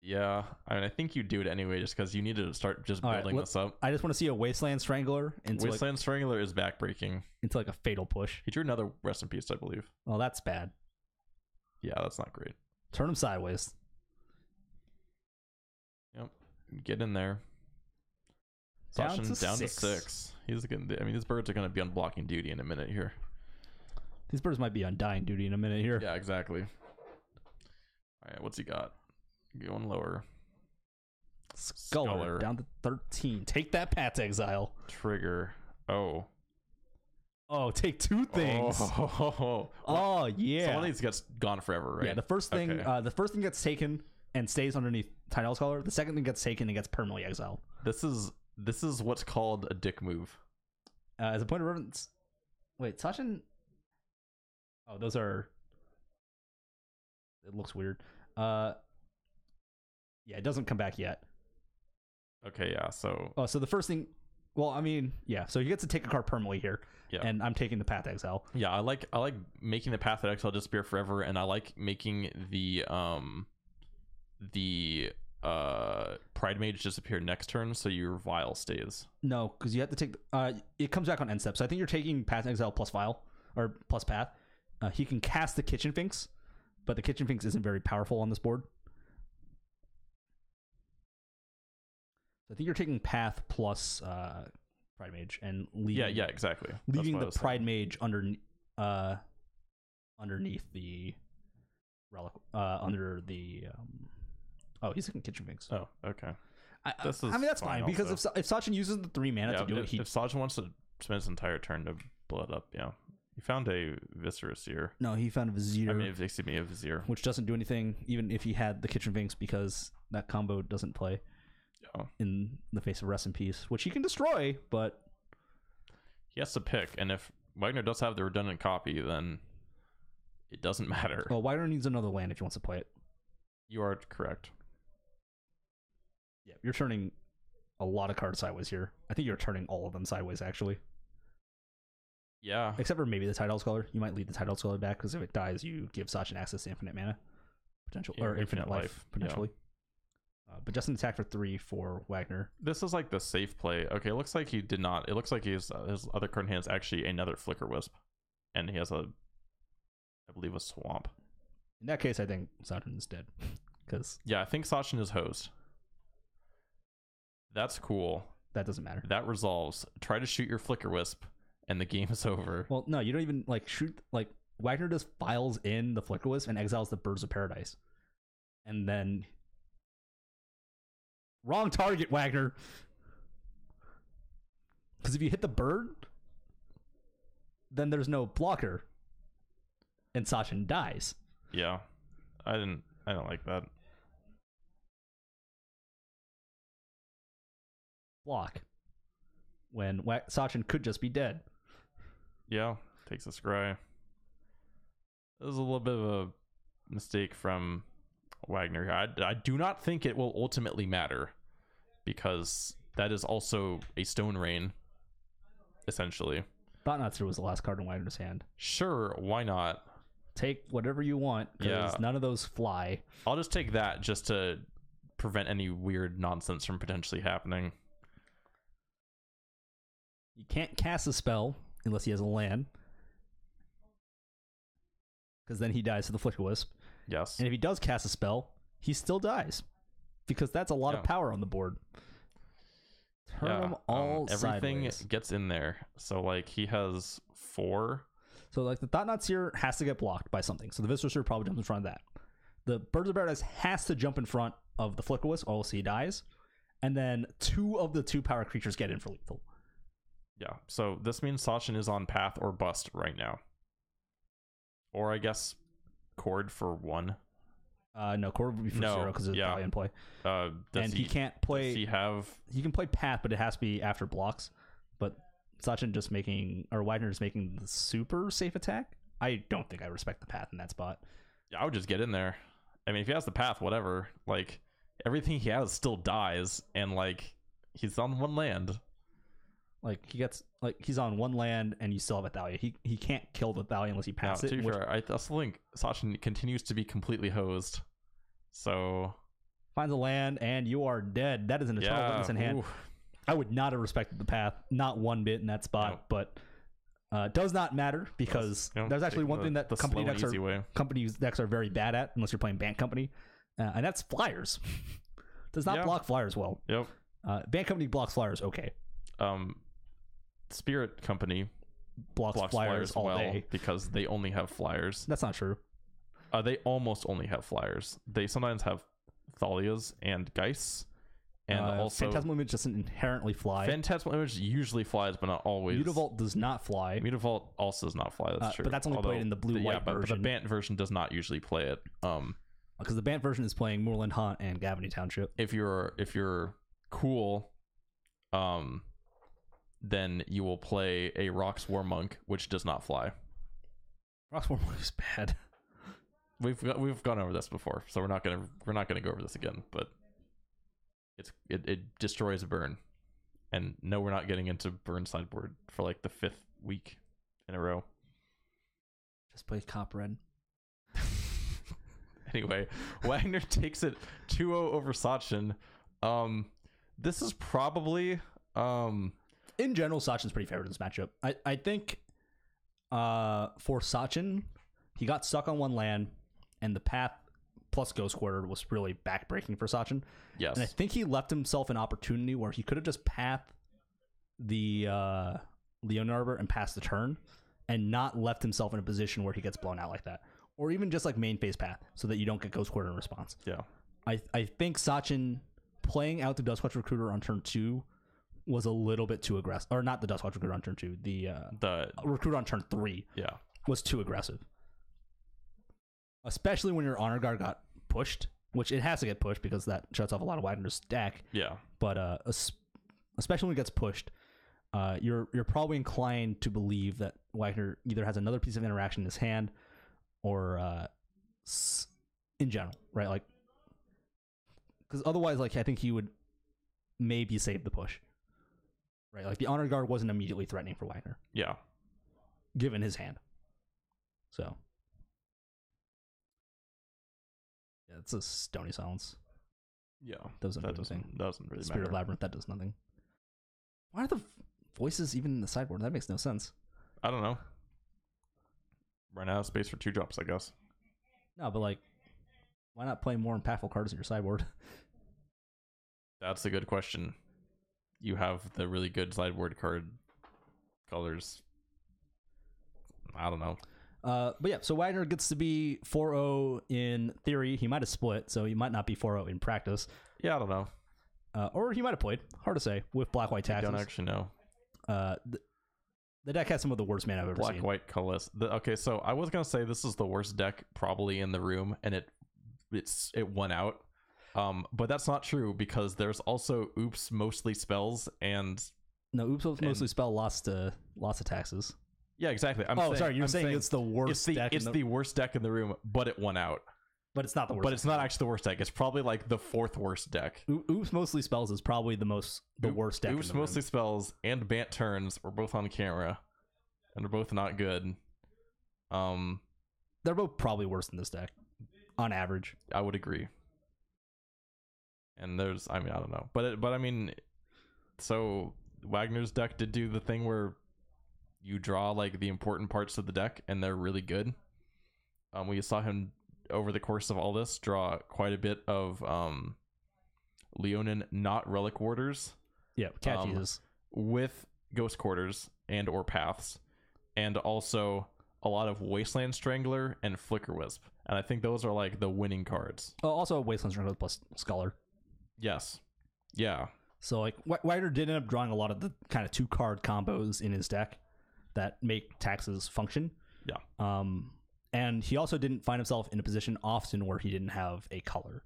Yeah, I mean, I think you do it anyway, just because you need to start just All right, building this up. I just want to see a Wasteland Strangler into Wasteland Strangler is backbreaking. like a fatal push. He drew another Rest in Peace, I believe. Oh, that's bad. Yeah, that's not great. Turn him sideways. Yep. Get in there. Down Sachin to down six. to 6. He's gonna. I mean, these birds are going to be on blocking duty in a minute here. These birds might be on dying duty in a minute here. Yeah, exactly. All right, what's he got? Going lower. Sculler down to 13. Take that, Path to Exile. Trigger. Oh, take 2 things. Oh yeah. So one of these gets gone forever, right? Yeah, the first thing gets taken and stays underneath Tidal Scholar. The second thing gets taken and gets permanently exiled. This is what's called a dick move. As a point of reference, wait, Sachin. Oh, those are. It looks weird. Yeah, it doesn't come back yet. Okay, yeah. So. Oh, so the first thing. Well, I mean, yeah. So he gets to take a card permanently here. Yeah. And I'm taking the Path to Exile. Yeah, I like making the Path to Exile disappear forever, and I like making the Pride Mage disappear next turn, so your Vial stays. No, because you have to take. It comes back on end step. So I think you're taking Path to Exile plus Vial or plus Path. He can cast the Kitchen Finks, but the Kitchen Finks isn't very powerful on this board. I think you're taking Path plus Pride Mage and leaving. Yeah, exactly. Leaving the Pride Mage underneath the relic. Under the. Oh, he's taking Kitchen Finks. Oh, okay. I mean, that's fine because if Sachin uses the 3 mana to do it, if Sachin wants to spend his entire turn to blow it up, yeah. He found a Viscera Seer. No, he found a Vizier. I mean, excuse me, a Vizier. Which doesn't do anything, even if he had the Kitchen Finks, because that combo doesn't play in the face of Rest in Peace, which he can destroy, but... He has to pick, and if Wagner does have the redundant copy, then it doesn't matter. Well, Wagner needs another land if he wants to play it. You are correct. Yeah, you're turning a lot of cards sideways here. I think you're turning all of them sideways, actually. Yeah. Except for maybe the Tidal Scholar. You might leave the Tidal Scholar back, because if it dies, you give Sachin access to infinite mana. Or infinite life, potentially. Yeah. But just an attack for 3 for Wagner. This is like the safe play. Okay, it looks like he did not. It looks like his other card in hand is actually another Flicker Wisp. And he has I believe, a Swamp. In that case, I think Sachin is dead. Yeah, I think Sachin is hosed. That's cool. That doesn't matter. That resolves. Try to shoot your Flicker Wisp, and the game is over. Well, no, you don't even shoot. Wagner just files in the Flicker Wisp and exiles the Birds of Paradise, and then wrong target, Wagner. Because if you hit the bird, then there's no blocker, and Sachin dies. Yeah, I don't like that. Block when Sachin could just be dead. Yeah, takes a scry. This is a little bit of a mistake from Wagner. I do not think it will ultimately matter, because that is also a Stone Rain, essentially. Thought-Knot was the last card in Wagner's hand. Sure, why not? Take whatever you want, because none of those fly. I'll just take that just to prevent any weird nonsense from potentially happening. You can't cast a spell unless he has a land, because then he dies to the Flicker Wisp. Yes. And if he does cast a spell, he still dies, because that's a lot of power on the board. Turn them all everything sideways. Gets in there. So he has 4. So the Thought-Knot Seer has to get blocked by something. So the Viscera Seer probably jumps in front of that. The Birds of Paradise has to jump in front of the Flicker Wisp, or else he dies. And then 2 of the 2 power creatures get in for lethal. Yeah, so this means Sachin is on path or bust right now. Or I guess Cord for 1. No, Cord would be for 0 because there's value in play. And he can't play. Does he can play path, but it has to be after blocks. But Sachin Wagner just making the super safe attack. I don't think I respect the path in that spot. Yeah, I would just get in there. I mean, if he has the path, whatever. Everything he has still dies, and he's on 1 land. He's on 1 land, and you still have a Thalia. He can't kill the Thalia unless he passes it. To be fair, I also think Sachin continues to be completely hosed. So finds a land, and you are dead. That is an Eternal Witness in hand. I would not have respected the path, not 1 bit in that spot, but does not matter, because there's actually one thing that company decks are very bad at, unless you're playing Bant Company, and that's Flyers. Does not block Flyers well. Yep. Bant Company blocks Flyers okay. Spirit Company blocks flyers all day, because they only have flyers. That's not true. They almost only have flyers. They sometimes have Thalias and Geists, and also Phantasmal Image doesn't inherently fly. Phantasmal Image usually flies, but not always. Mutavault does not fly. Mutavault also does not fly. That's true. But that's only played in the blue-white but version. the Bant version does not usually play it. Because the Bant version is playing Moorland Haunt and Gavany Township. If you're cool, then you will play a Rox War Monk, which does not fly. Rox War Monk is bad. We've gone over this before, so we're not gonna go over this again. But it destroys a burn, and no, we're not getting into burn sideboard for like the 5th week in a row. Just play Cop Red. Anyway, Wagner takes it 2-0 over Sachin. This is probably in general, Sachin's pretty favored in this matchup. I think for Sachin, he got stuck on one land, and the path plus Ghost Quarter was really backbreaking for Sachin. Yes. And I think he left himself an opportunity where he could have just pathed the Leon Arbor and passed the turn, and not left himself in a position where he gets blown out like that. Or even just like main phase path so that you don't get Ghost Quarter in response. Yeah. I think Sachin playing out the Duskwatch Recruiter on turn 2 was a little bit too aggressive. Or not the Duskwatch Recruiter on turn 2. The Recruiter on turn 3 was too aggressive. Especially when your Honor Guard got pushed, which it has to get pushed because that shuts off a lot of Wagner's deck. Yeah. But especially when it gets pushed, you're probably inclined to believe that Wagner either has another piece of interaction in his hand or in general, right? Like, because otherwise, like, I think he would maybe save the push, right? Like, the Honor Guard wasn't immediately threatening for Wagner. Yeah. Given his hand. So. Yeah, it's a stony silence. Yeah. Doesn't really Spirit matter. Labyrinth, that does nothing. Why are the voices even in the sideboard? That makes no sense. I don't know. Run out of space for 2 drops, I guess. No, but like, why not play more impactful cards in your sideboard? That's a good question. You have the really good sideboard card colors. I don't know. But yeah, so Wagner gets to be 4-0 in theory. He might have split, so he might not be 4-0 in practice. Yeah, I don't know. Or he might have played. Hard to say with black-white taxes. I don't actually know. The deck has some of the worst mana I've ever seen. Black-white colorless. Okay, so I was gonna say this is the worst deck probably in the room, and it won out. But that's not true because there's also Oops Mostly Spells and Oops Mostly Spell lost to taxes. Yeah, exactly. You're saying it's the worst deck. It's the worst deck in the room, but it won out. But it's not the worst. But it's not actually the worst deck. It's probably like the 4th worst deck. Oops Mostly Spells is probably the worst deck. Oops Mostly Spells and Bant Turns were both on camera, and they're both not good. They're both probably worse than this deck, on average. I would agree. And I don't know, but I mean, so Wagner's deck did do the thing where you draw like the important parts of the deck, and they're really good. We saw him over the course of all this draw quite a bit of Leonin not Relic Warders. Yeah, Cat Jesus. With Ghost Quarters and or Paths, and also a lot of Wasteland Strangler and Flicker Wisp. And I think those are like the winning cards. Oh, also Wasteland Strangler plus Scholar. Yes. Yeah. So like Wagner did end up drawing a lot of the kind of 2-card combos in his deck that make taxes function. Yeah. And he also didn't find himself in a position often where he didn't have a color.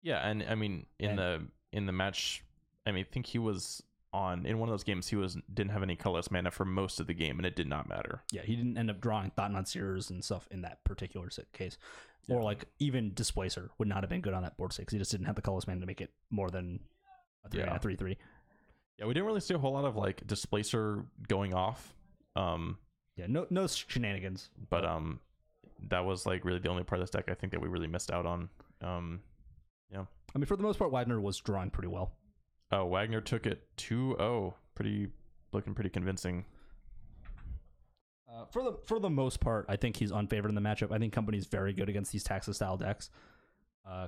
Yeah, and I mean in the match, I mean, I think he was in one of those games didn't have any colorless mana for most of the game, and it did not matter. Yeah, he didn't end up drawing Thought-Knot Seers and stuff in that particular case. Yeah. Or like even Displacer would not have been good on that board state because he just didn't have the colorless mana to make it more than a 3/3. Yeah, we didn't really see a whole lot of like Displacer going off. Yeah, no shenanigans. But that was like really the only part of this deck I think that we really missed out on. Yeah. I mean, for the most part, Wagner was drawing pretty well. Oh, Wagner took it 2-0. Looking pretty convincing. For the most part, I think he's unfavored in the matchup. I think Company's very good against these Taxes style decks. I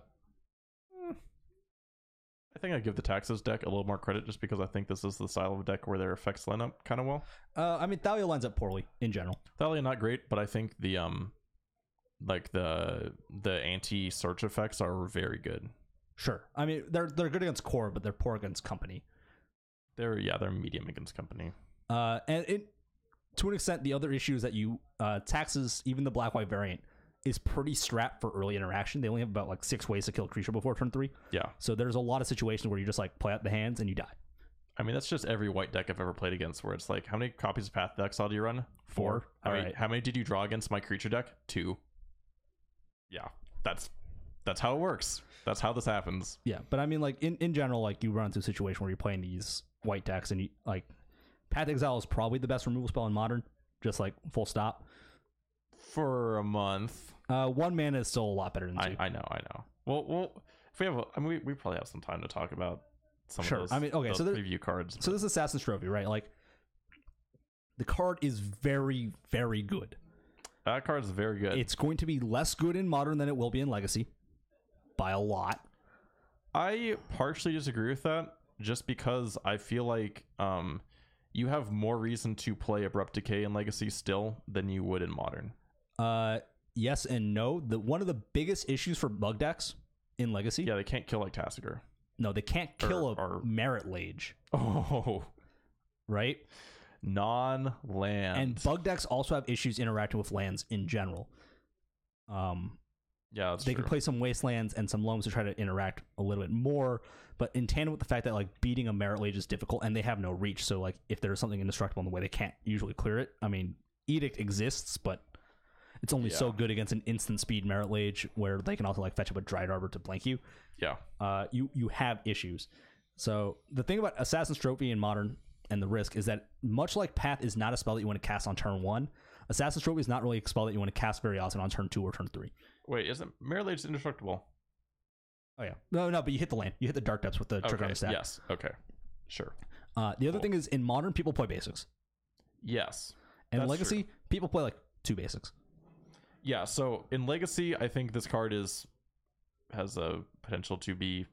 think I give the Taxes deck a little more credit just because I think this is the style of deck where their effects line up kind of well. I mean, Thalia lines up poorly in general. Thalia not great, but I think the like the anti-search effects are very good. Sure. I mean, they're good against core, but they're poor against company. They're medium against company. And to an extent, the other issue is that taxes, even the black-white variant, is pretty strapped for early interaction. They only have about like 6 ways to kill a creature before turn 3. Yeah. So there's a lot of situations where you just like play out the hands and you die. I mean, that's just every white deck I've ever played against, where it's like, how many copies of Path of Exile do you run? 4. How many did you draw against my creature deck? 2. Yeah, that's how it works. That's how this happens. Yeah, but I mean, like in general, like you run into a situation where you're playing these white decks and you like Path of Exile is probably the best removal spell in Modern, just like full stop. For a month. 1 mana is still a lot better than 2. I know. Well, if we have, we probably have some time to talk about some of those. I mean, okay, so preview cards. So this is Assassin's Trophy, right? Like the card is very, very good. That card's very good. It's going to be less good in Modern than it will be in Legacy, by a lot. I partially disagree with that, just because I feel like you have more reason to play Abrupt Decay in Legacy still than you would in Modern. Yes and no. One of the biggest issues for bug decks in Legacy. Yeah, they can't kill like Tasigur. No, they can't kill a Merit Lage. Oh, right. Non-land. And bug decks also have issues interacting with lands in general. Yeah, that's they true. can play some wastelands and some loams to try to interact a little bit more, but in tandem with the fact that like beating a Merit Lage is difficult and they have no reach, so like if there's something indestructible in the way, they can't usually clear it. I mean, Edict exists, but it's only so good against an instant speed Merit Lage where they can also like fetch up a Dryad Arbor to blank you. Yeah. You have issues. So the thing about Assassin's Trophy in Modern and the risk is that much like Path is not a spell that you want to cast on turn 1, Assassin's Trophy is not really a spell that you want to cast very often on turn 2 or turn 3. Wait, isn't Merit Lage indestructible? Oh yeah. No, but you hit the land. You hit the Dark Depths with the trigger on the stack. Yes. Okay. Sure. The other thing is in Modern, people play basics. Yes. And in Legacy, people play like 2 basics. Yeah, so in Legacy, I think this card has a potential to be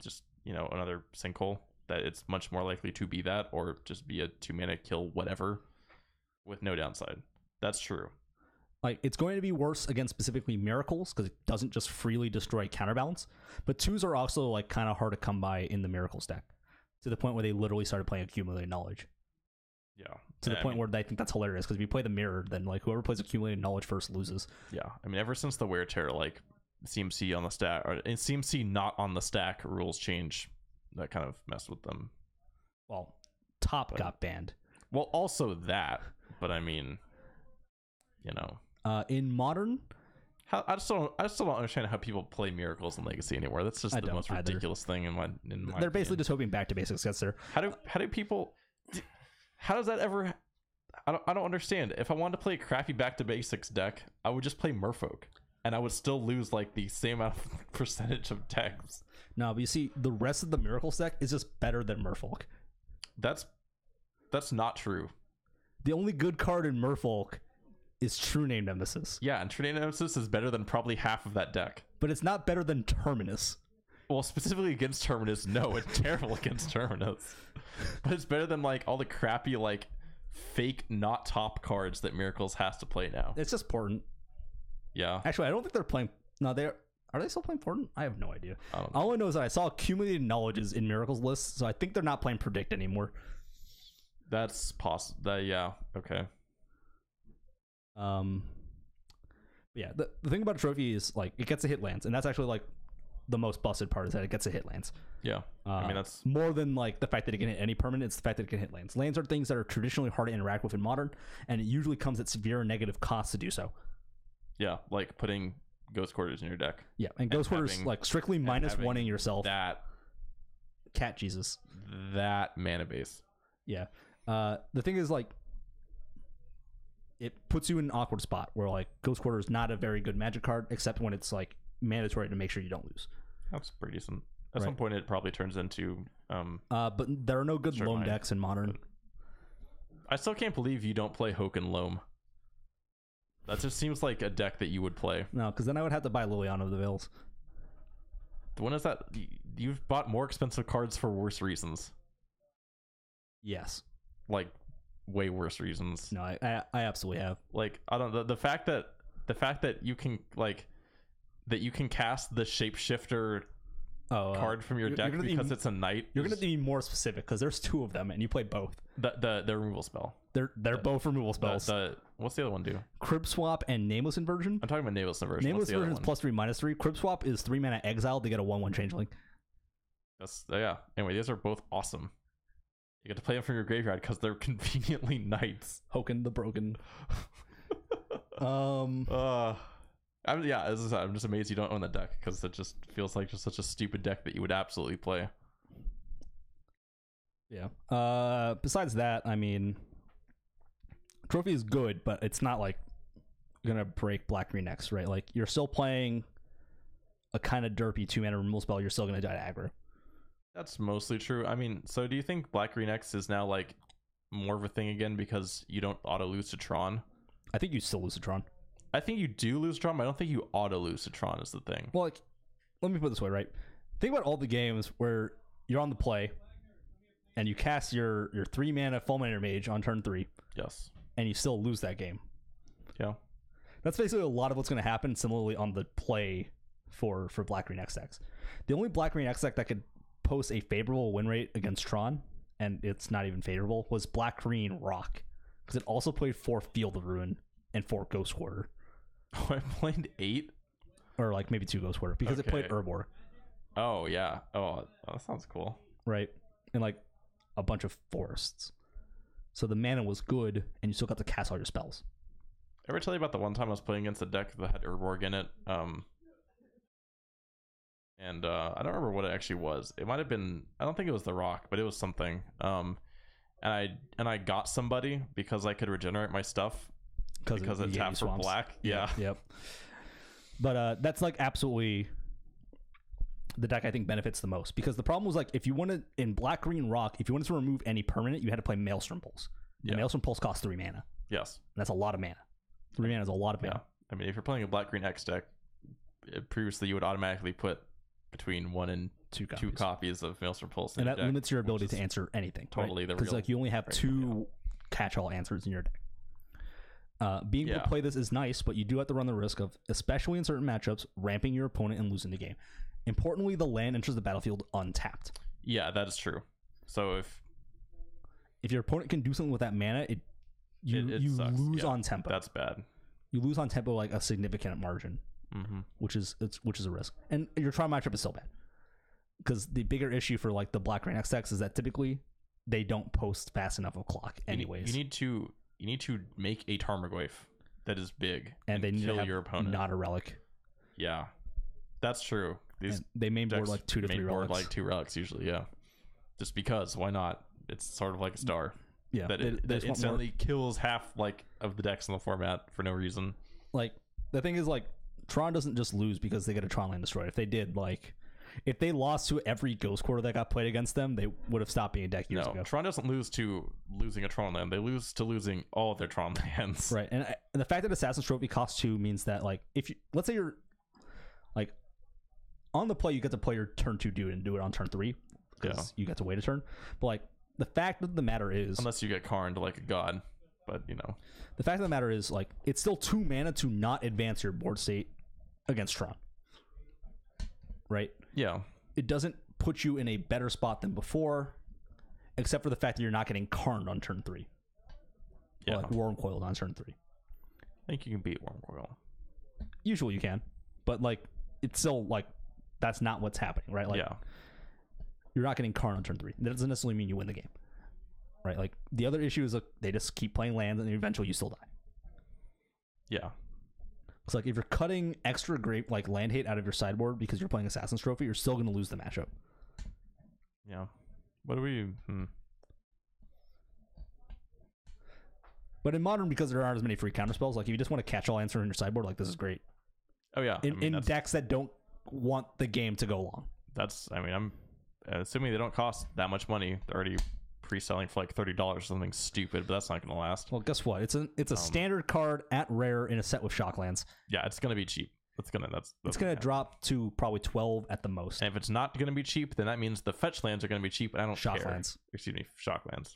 just, another sinkhole, that it's much more likely to be that or just be a 2-mana kill whatever with no downside. That's true. Like, it's going to be worse against specifically Miracles because it doesn't just freely destroy Counterbalance, but 2s are also like kind of hard to come by in the Miracles deck to the point where they literally started playing Accumulated Knowledge. Yeah. To the point where they think that's hilarious because if you play the Mirror, then like whoever plays Accumulated Knowledge first loses. Yeah. I mean, ever since the Wear Tear, like CMC on the stack, or CMC not on the stack rules change, that kind of messed with them. Well, Top got banned. Well, also that, but I mean, in Modern, I still don't understand how people play Miracles in Legacy anymore. That's just the most ridiculous thing in my they're basically just hoping back to basics gets there. How do people? How does that ever? I don't understand. If I wanted to play a crappy back to basics deck, I would just play Merfolk, and I would still lose like the same amount of percentage of decks. No, but you see, the rest of the Miracles deck is just better than Merfolk. That's not true. The only good card in Merfolk is True Name Nemesis. Yeah, and True Name Nemesis is better than probably half of that deck. But it's not better than Terminus. Well, specifically against Terminus, no, it's terrible against Terminus. But it's better than like all the crappy like fake not top cards that Miracles has to play now. It's just Portent. Yeah. Actually, I don't think they're playing. No, are they still playing Portent? I have no idea. All I know is that I saw Accumulated Knowledges in Miracles lists, so I think they're not playing Predict anymore. That's possible. Yeah. Okay. Yeah. The thing about a trophy is like it gets to hit lands, and that's actually like the most busted part is that it gets to hit lands. Yeah. I mean, that's more than like the fact that it can hit any permanent. It's the fact that it can hit lands. Lands are things that are traditionally hard to interact with in Modern, and it usually comes at severe negative costs to do so. Yeah, like putting Ghost Quarters in your deck. Yeah, and Ghost Quarters like strictly -1ing yourself. That Cat Jesus. That mana base. Yeah. The thing is like it puts you in an awkward spot where like Ghost Quarter is not a very good Magic card, except when it's like mandatory to make sure you don't lose. That's pretty decent. At some point, it probably turns into. But there are no good Loam decks in Modern. I still can't believe you don't play Hoken Loam. That just seems like a deck that you would play. No, because then I would have to buy Liliana of the Veils. When is that? You've bought more expensive cards for worse reasons. Yes. Like way worse reasons. No, I absolutely have. Like, I don't. The fact that the fact that you can cast the shapeshifter card from your deck because it's a knight. You're gonna be more specific because there's 2 of them and you play both. The removal spell. They're both removal spells. What's the other one do? Crib Swap and Nameless Inversion. I'm talking about Nameless Inversion. Nameless Inversion is +3/-3. Crib Swap is 3 mana exile to get a 1/1 changeling. That's yeah. Anyway, these are both awesome. You get to play them from your graveyard because they're conveniently knights. Hoken the Broken. I'm just amazed you don't own the deck because it just feels like just such a stupid deck that you would absolutely play. Yeah. Besides that, I mean, Trophy is good, but it's not like gonna break Black Green X, right? Like you're still playing a kind of derpy 2-mana removal spell. You're still gonna die to aggro. That's mostly true. I mean, so do you think Black Green X is now like more of a thing again because you don't auto lose to Tron? I think you still lose to Tron. I think you do lose Tron, but I don't think you auto lose to Tron is the thing. Well, like, let me put it this way, right? Think about all the games where you're on the play and you cast your 3 mana Fulminator Mage on turn 3. Yes. And you still lose that game. Yeah. That's basically a lot of what's going to happen similarly on the play for Black Green X decks. The only Black Green X deck that could post a favorable win rate against Tron, and it's not even favorable, was Black Green Rock. Because it also played 4 Field of Ruin and 4 Ghost Quarter. Oh, I played 8? Or like maybe 2 Ghost Quarter because it played Urbor. Oh, yeah. Oh, that sounds cool. Right. And like a bunch of forests. So the mana was good and you still got to cast all your spells. Ever tell you about the one time I was playing against a deck that had Urborg in it? And I don't remember what it actually was. It might have been, I don't think it was the Rock, but it was something. And I got somebody because I could regenerate my stuff because it tapped for black. Yeah. Yep. But that's like absolutely the deck I think benefits the most, because the problem was like if you wanted in Black Green Rock, if you wanted to remove any permanent, you had to play Maelstrom Pulse. Yeah. Maelstrom Pulse costs 3 mana. Yes. And that's a lot of mana. 3 mana is a lot of mana. I mean, if you're playing a Black Green X deck, previously you would automatically put between 1 and 2 copies of Maelstrom Pulse in and your that deck, limits your ability to answer anything. Totally, right? Because like you only have 2 catch-all answers in your deck. Being able to play this is nice, but you do have to run the risk of, especially in certain matchups, ramping your opponent and losing the game. Importantly, the land enters the battlefield untapped. Yeah, that is true. So if your opponent can do something with that mana, you lose on tempo. That's bad. You lose on tempo like a significant margin, which is a risk. And your Tron matchup is still bad, because the bigger issue for like the Black Green X decks is that typically they don't post fast enough of clock. Anyways, you need to make a Tarmogoyf that is big and they need kill to have your opponent. Not a relic. Yeah, that's true. They main board like 2 to 3 relics. Like 2 relics usually. Yeah, just because why not? It's sort of like a star. Yeah, that instantly kills half like of the decks in the format for no reason. Like the thing is, like Tron doesn't just lose because they get a Tron land destroyed. If they did, like if they lost to every Ghost Quarter that got played against them, they would have stopped being a deck years ago. Tron doesn't lose to losing a Tron land. They lose to losing all of their Tron lands. Right, and the fact that Assassin's Trophy costs 2 means that like if you, let's say you're like on the play, you get to play your turn 2 dude and do it on turn 3 because you get to wait a turn. But like the fact of the matter is, unless you get Karned like a god, but you know, the fact of the matter is like it's still 2 mana to not advance your board state against Tron. Right? Yeah. It doesn't put you in a better spot than before, except for the fact that you're not getting Karned on turn 3. Yeah. Or like Wormcoiled on turn 3. I think you can beat Wormcoil. Usually you can, but like it's still like that's not what's happening, right? Like you're not getting Karned on turn 3. That doesn't necessarily mean you win the game, right? Like the other issue is like they just keep playing lands and eventually you still die. Yeah. It's like if you're cutting extra great like land hate out of your sideboard because you're playing Assassin's Trophy, you're still going to lose the matchup. Yeah. What do we? But in Modern, because there aren't as many free counter spells, like if you just want to catch all answer in your sideboard, like this is great. Oh yeah. In decks that don't want the game to go long. I'm assuming they don't cost that much money. They're already pre-selling for like $30 or something stupid, but that's not going to last. Well, guess what? It's a standard card at rare in a set with Shocklands. Yeah, it's going to be cheap. It's gonna drop to probably 12 at the most. And if it's not going to be cheap, then that means the fetch lands are going to be cheap, and I don't care. Shocklands. Excuse me, Shocklands.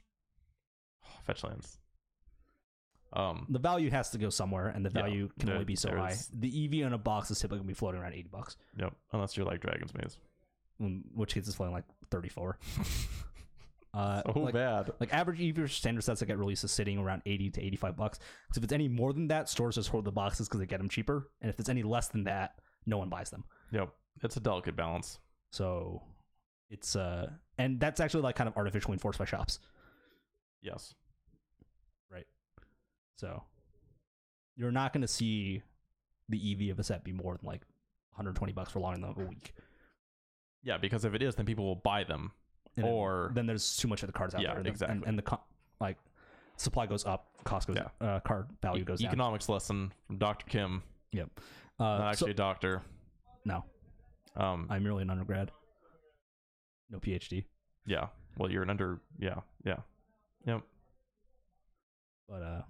Fetch lands. The value has to go somewhere, and the value can only be so high. there's- The EV in a box is typically going to be floating around $80, Yep, unless you're like Dragon's Maze. which case is floating like 34. Oh, bad. Like average EV standard sets that get released is sitting around $80 to $85. Because if it's any more than that, stores just hold the boxes because they get them cheaper, and if it's any less than that, no one buys them. Yep, it's a delicate balance. So it's and that's actually like kind of artificially enforced by shops. Yes. Right. So you're not going to see the EV of a set be more than like $120 for longer than a week. Yeah, because if it is, then people will buy them. And or then there's too much of the cards out there. Exactly. And the like supply goes up, cost goes card value goes down. Economics lesson from Dr. Kim. Yep. Not actually a doctor. No. I'm merely an undergrad. No PhD. Yeah. Well, you're an under. Yeah. Yep. But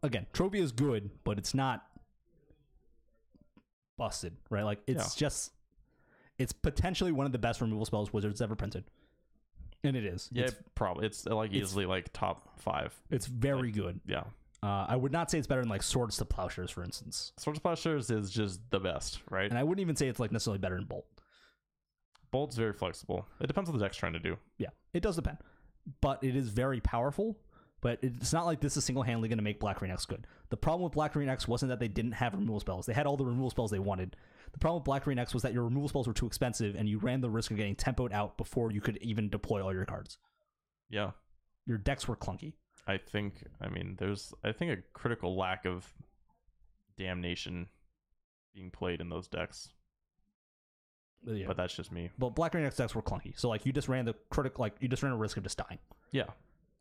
again, Trophy is good, but it's not busted, right? Like it's just it's potentially one of the best removal spells Wizards ever printed. And it is. Yeah, probably. It's like easily like top 5. It's very good. Yeah. I would not say it's better than like Swords to Plowshares, for instance. Swords to Plowshares is just the best, right? And I wouldn't even say it's like necessarily better than Bolt. Bolt's very flexible. It depends what the deck's trying to do. Yeah, it does depend. But it is very powerful. But it's not like this is single-handedly going to make Black Green X good. The problem with Black Green X wasn't that they didn't have removal spells. They had all the removal spells they wanted. The problem with Black Green X was that your removal spells were too expensive, and you ran the risk of getting tempoed out before you could even deploy all your cards. Yeah. Your decks were clunky. There's a critical lack of damnation being played in those decks. Yeah. But that's just me. But Black Green X decks were clunky. So like you just ran the you just ran a risk of just dying. Yeah.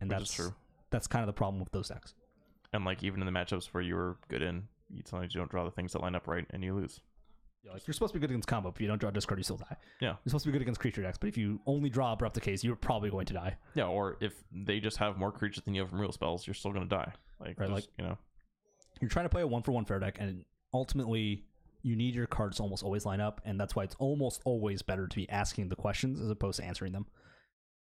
And that's true. That's kind of the problem with those decks. And like even in the matchups where you were good in, sometimes you don't draw the things that line up right and you lose. Yeah, like you're supposed to be good against combo, but if you don't draw discard, you still die. Yeah. You're supposed to be good against creature decks, but if you only draw Abrupt Decays, you're probably going to die. Yeah, or if they just have more creatures than you have from real spells, you're still going to die. You're trying to play a 1-for-1 fair deck, and ultimately you need your cards to almost always line up, and that's why it's almost always better to be asking the questions as opposed to answering them.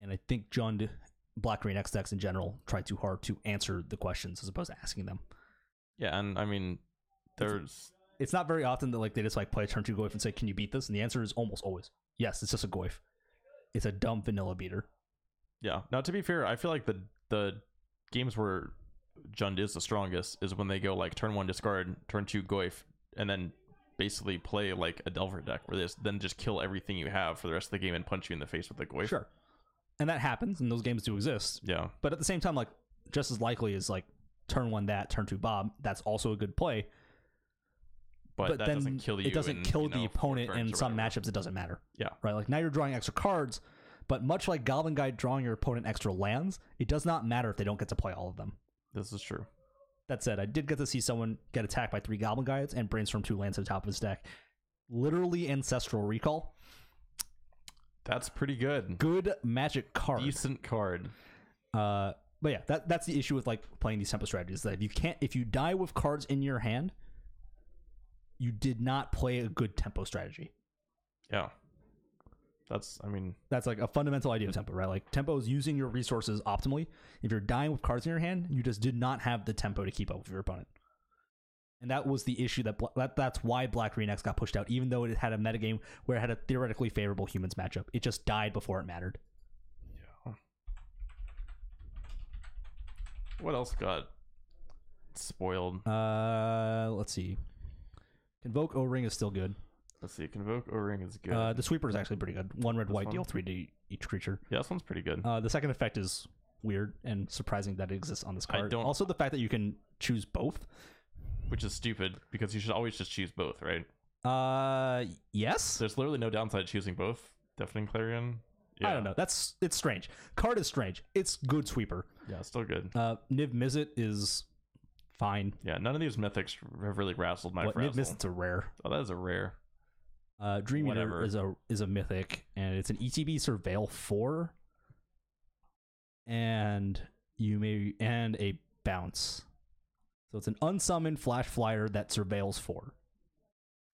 And I think Jund Black Green X decks in general try too hard to answer the questions as opposed to asking them. Yeah, and it's not very often that like they just like play a turn 2 Goyf and say, "Can you beat this?" And the answer is almost always yes. It's just a Goyf. It's a dumb vanilla beater. Yeah. Now, to be fair, I feel like the games where Jund is the strongest is when they go like turn 1 discard, turn 2 Goyf, and then basically play like a Delver deck where they then just kill everything you have for the rest of the game and punch you in the face with the Goyf. Sure. And that happens, and those games do exist. Yeah. But at the same time, like just as likely as like turn 1 that, turn 2 Bob, that's also a good play. But that then doesn't kill you. It doesn't kill the opponent in some matchups. It doesn't matter. Yeah. Right. Like now you're drawing extra cards, but much like Goblin Guide drawing your opponent extra lands, it does not matter if they don't get to play all of them. This is true. That said, I did get to see someone get attacked by 3 Goblin Guides and brainstorm 2 lands at the top of his deck. Literally Ancestral Recall. That's pretty good. Good Magic card. Decent card. But yeah, that's the issue with like playing these tempo strategies. That if you die with cards in your hand, you did not play a good tempo strategy. Yeah. That's like a fundamental idea of tempo, right? Like tempo is using your resources optimally. If you're dying with cards in your hand, you just did not have the tempo to keep up with your opponent. And that was the issue that's why Black Green X got pushed out, even though it had a metagame where it had a theoretically favorable humans matchup. It just died before it mattered. Yeah. What else got spoiled? Let's see. Convoke O-Ring is still good. Let's see. Convoke O-Ring is good. The Sweeper is actually pretty good. 1 red, white, deal 3 to each creature. Yeah, this one's pretty good. The second effect is weird and surprising that it exists on this card. I don't... Also, the fact that you can choose both. Which is stupid, because you should always just choose both, right? Yes. There's literally no downside to choosing both. Deafening Clarion. Yeah. I don't know. It's strange. Card is strange. It's good Sweeper. Yeah, still good. Niv Mizzet is fine. Yeah, none of these mythics have really rassled my Niv Mizzet's a rare. Oh, that is a rare. Dream Eater is a mythic, and it's an ETB Surveil 4, and a bounce. So it's an unsummoned flash flyer that surveils 4.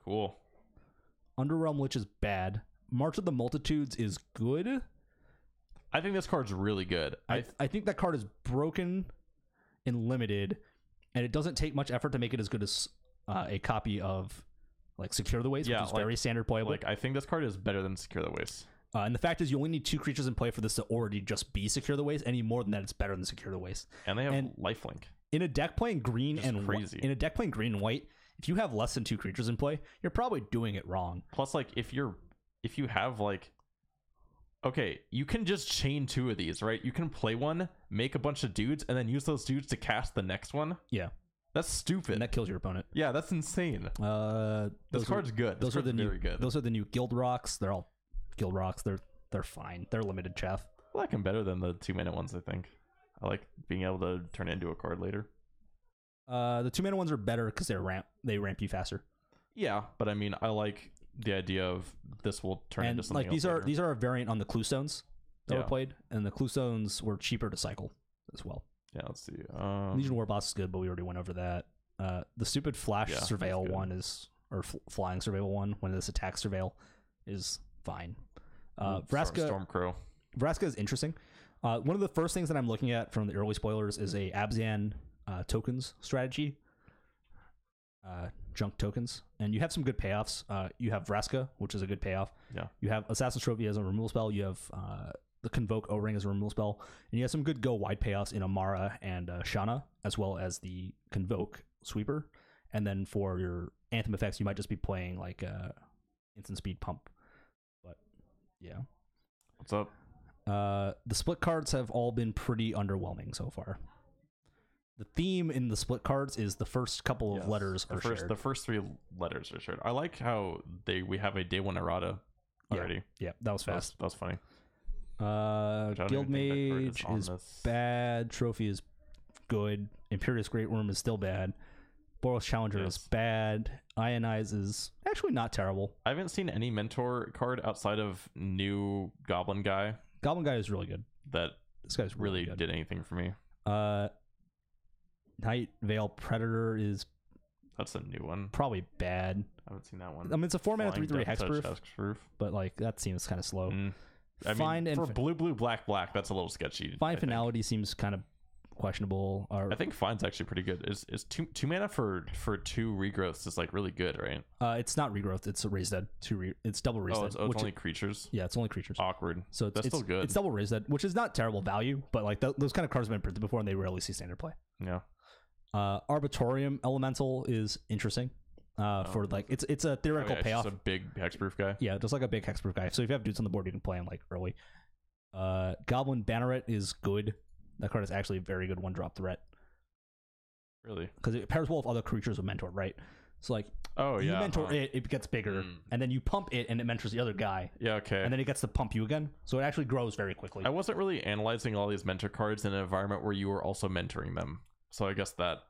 Cool. Underrealm Lich is bad. March of the Multitudes is good. I think this card's really good. I think that card is broken in limited, and it doesn't take much effort to make it as good as a copy of like Secure the Waste, which is very standard playable. Like I think this card is better than Secure the Waste. And the fact is, you only need 2 creatures in play for this to already just be Secure the Waste. Any more than that, it's better than Secure the Waste. And they have lifelink. In a deck playing green and crazy. In a deck playing green and white, if you have less than 2 creatures in play, you're probably doing it wrong. Plus, like if you have like, okay, you can just chain 2 of these, right? You can play one, make a bunch of dudes, and then use those dudes to cast the next one. Yeah, that's stupid. And that kills your opponent. Yeah, that's insane. This card's good. Those are the very good. Those are the new Guild Rocks. They're all Guild Rocks. They're fine. They're limited chaff. I like them better than the 2-mana ones, I think. I like being able to turn it into a card later. The 2-mana ones are better because they ramp you faster. Yeah, but I mean, I like the idea of this will turn into something like these else are later. these are a variant on the Clue Stones that were played, and the Clue Stones were cheaper to cycle as well. Yeah, let's see. Legion War Boss is good, but we already went over that. The stupid Flash Surveil one is, or Flying Surveil one, when this attack Surveil is fine. Stormcrow. Vraska is interesting. One of the first things that I'm looking at from the early spoilers is a Abzan tokens strategy. Junk tokens, and you have some good payoffs. You have Vraska, which is a good payoff. Yeah. You have Assassin's Trophy as a removal spell. You have the Convoke O-Ring as a removal spell, and you have some good go wide payoffs in Amara and Shana, as well as the Convoke Sweeper. And then for your Anthem effects, you might just be playing like Instant Speed Pump. But yeah, what's up? The split cards have all been pretty underwhelming so far. The theme in the split cards is the first couple of letters are shared. The first 3 letters are shared. I like how we have a Day 1 errata already. Yeah, that was fast. That was funny. Guild Mage is bad. Trophy is good. Imperious Great Worm is still bad. Boros Challenger is bad. Ionize is actually not terrible. I haven't seen any mentor card outside of new Goblin Guy. Goblin Guy is really good. This guy's really did anything for me. Night Veil Predator is that's a new one. Probably bad. I haven't seen that one. I mean, it's a 4-mana 3/3 hexproof, but like that seems kind of slow. I mean, for blue, black, that's a little sketchy. Fine Finality seems kind of questionable. I think Fine's actually pretty good. Is 2 mana for 2 regrowths is like really good, right? It's not regrowth. It's a raised dead. It's double raised dead. It's only creatures. Yeah, it's only creatures. Awkward. So that's still good. It's double raised dead, which is not terrible value, but like those kind of cards have been printed before, and they rarely see standard play. Yeah. Arbitorium Elemental is interesting. For like it's a theoretical payoff. It's a big hexproof guy. Yeah, just like a big hexproof guy. So if you have dudes on the board, you can play him like early. Goblin Banneret is good. That card is actually a very good 1-drop threat. Really? Because it pairs well with other creatures with Mentor, right? So like, you mentor it gets bigger, and then you pump it, and it mentors the other guy. Yeah, okay. And then it gets to pump you again, so it actually grows very quickly. I wasn't really analyzing all these mentor cards in an environment where you were also mentoring them, so I guess that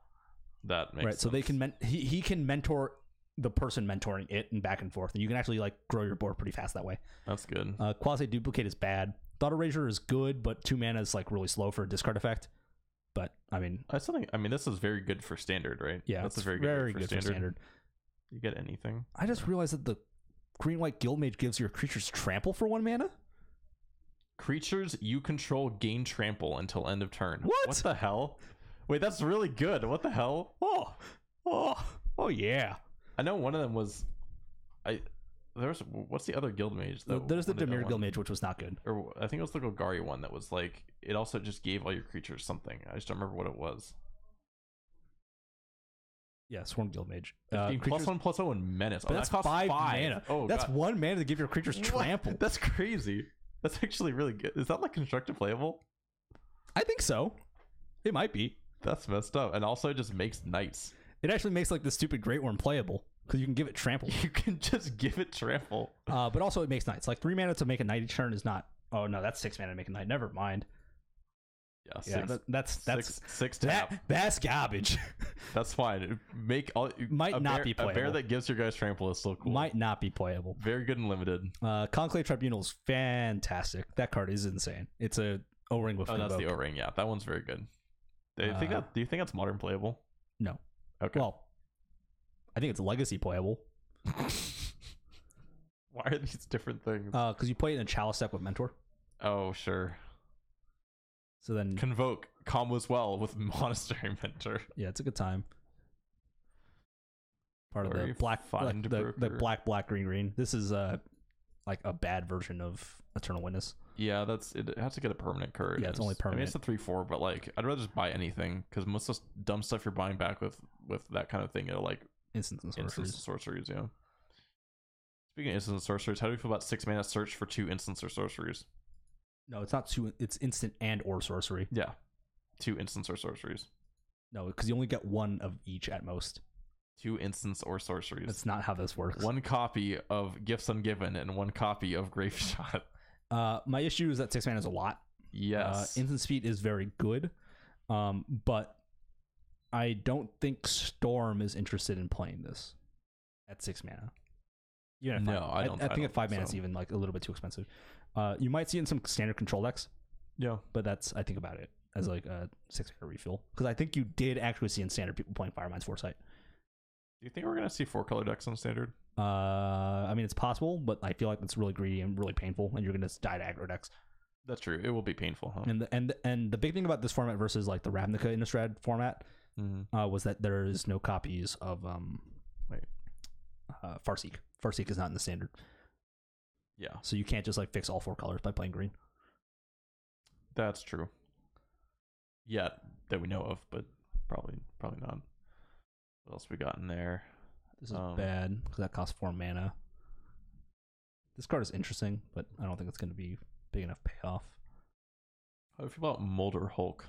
makes sense. So they can he can mentor the person mentoring it and back and forth, and you can actually like grow your board pretty fast that way. That's good. Quasi Duplicate is bad. Thought Erasure is good, but 2 mana is like really slow for a discard effect. But I mean, this is very good for standard, right? Yeah, that's very good for standard. You get anything? I just realized that the green-white Guild Mage gives your creatures trample for 1 mana. Creatures you control gain trample until end of turn. What the hell? Wait, that's really good. What the hell? Oh yeah. I know one of them was what's the other Guild Mage though? There's the Dimir Guild Mage, which was not good. Or I think it was the Golgari one that was like it also just gave all your creatures something. I just don't remember what it was. Yeah, Swarm Guild Mage. +1/+0 and Menace. But that's 5 mana. Oh, that's God. 1 mana to give your creatures trample. What? That's crazy. That's actually really good. Is that like constructed playable? I think so. It might be. That's messed up. And also just makes knights. It actually makes like the stupid Great Worm playable. Because you can give it trample. You can just give it trample. But also it makes knights. Like 3 mana to make a knight each turn is not. Oh no, that's 6 mana to make a knight. Never mind. Yeah, that's six tap. That's garbage. That's fine. Might not be playable. A bear that gives your guys trample is still cool. Might not be playable. Very good and limited. Conclave Tribunal is fantastic. That card is insane. It's a O-ring with that's the O-ring. Yeah, that one's very good. Do you think that's modern playable? No. Okay. Well, I think it's legacy playable. Why are these different things? Because you play it in a Chalice deck with Mentor. Oh, sure. So then, Convoke combos well with Monastery Mentor. yeah, it's a good time. Part of Or the you black, find the broker. black, green. This is like a bad version of Eternal Witness. Yeah, it has to get a permanent card. Yeah, it's only I mean, it's permanent. a 3/4, but like I'd rather just buy anything because most of the dumb stuff you're buying back with that kind of thing, it'll like Instants and instants sorceries. and sorceries. Yeah. Speaking of instants and sorceries, how do you feel about 6 mana search for 2 instants or sorceries? No, it's not two. It's instant and or sorcery. Yeah, 2 instants or sorceries. No, because you only get one of each at most. 2 instants or sorceries. That's not how this works. 1 copy of Gifts Ungiven and 1 copy of Grave Shot. My issue is that 6 mana is a lot. Yes. Instant speed is very good, but I don't think Storm is interested in playing this at 6 mana. Yeah, No, I don't. I think don't at 5 mana so. it's even like a little bit too expensive. You might see it in some standard control decks, Yeah. but that's I think about it as like a 6 mana refill because I think you did actually see in standard people playing Firemind's Foresight. Do you think we're gonna see 4-color decks on standard? I mean it's possible, but I feel like that's really greedy and really painful, and you're gonna die to aggro decks. That's true. It will be painful, huh? And the big thing about this format versus like the Ravnica Innistrad format was that there is no copies of Farseek. Farseek is not in the standard, Yeah, so you can't just like fix all 4 colors by playing green. that's true. Yeah, that we know of, but probably not. What else we got in there? This is bad because that costs 4 mana. This card is interesting, but I don't think it's going to be big enough payoff. How do you feel about Molder Hulk?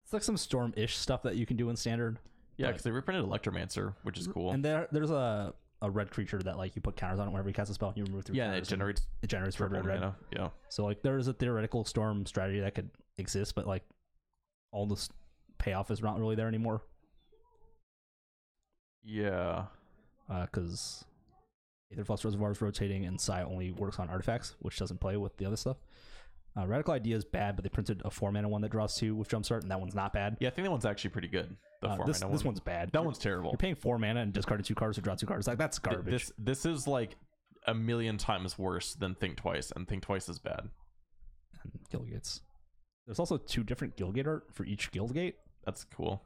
It's like some Storm-ish stuff that you can do in standard. Yeah, because they reprinted Electromancer, which is cool. And there's a red creature that like you put counters on it whenever you cast a spell. You remove 3 Yeah, and counters. it generates red. mana. Yeah. So like there is a theoretical Storm strategy that could exist, but like all this payoff is not really there anymore. Yeah. Because Aetherflux Reservoir is rotating and Sai only works on artifacts, which doesn't play with the other stuff. Radical Idea is bad, but they printed a 4 mana one that draws 2 with Jumpstart, and that one's not bad. Yeah, I think that one's actually pretty good. The 4 this mana one. one's bad. That one's terrible. You're paying 4 mana and discarding 2 cards to draw 2 cards. Like that's garbage. This is like a million times worse than Think Twice, and Think Twice is bad. And Guildgates. There's also 2 different Guildgate art for each Guildgate. That's cool.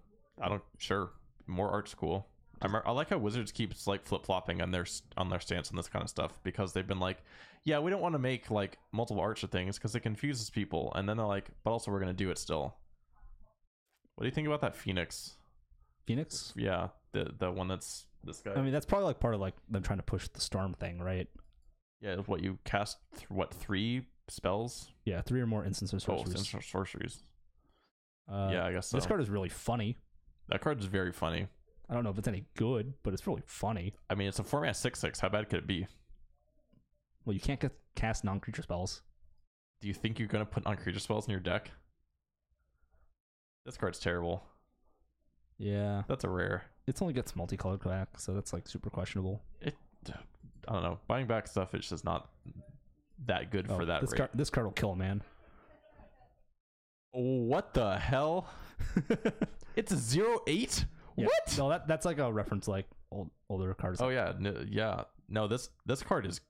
Sure. More art's cool. I like how Wizards keeps like flip-flopping on their stance on this kind of stuff, because they've been like, yeah, we don't want to make like multiple archer things because it confuses people, and then they're like, but also we're going to do it still. What do you think about that Phoenix? Phoenix? Yeah, the one that's this guy. I mean, that's probably like part of like them trying to push the Storm thing, right? Yeah, what you cast 3 spells? Yeah, 3 or more instants of sorceries. Instants or sorceries. Yeah, I guess so. This card is really funny. That card is very funny. I don't know if it's any good, but it's really funny. I mean, it's a 4-mana 6/6. How bad could it be? Well, you can't cast non-creature spells. Do you think you're going to put non-creature spells in your deck? This card's terrible. Yeah. That's a rare. It only gets multicolored back, so that's like super questionable. I don't know. Buying back stuff is just not that good for that rate. This card will kill a man. What the hell? It's a 0/8? Yeah. What? No, that's like a reference to like older cards. Oh yeah, yeah. No, this card's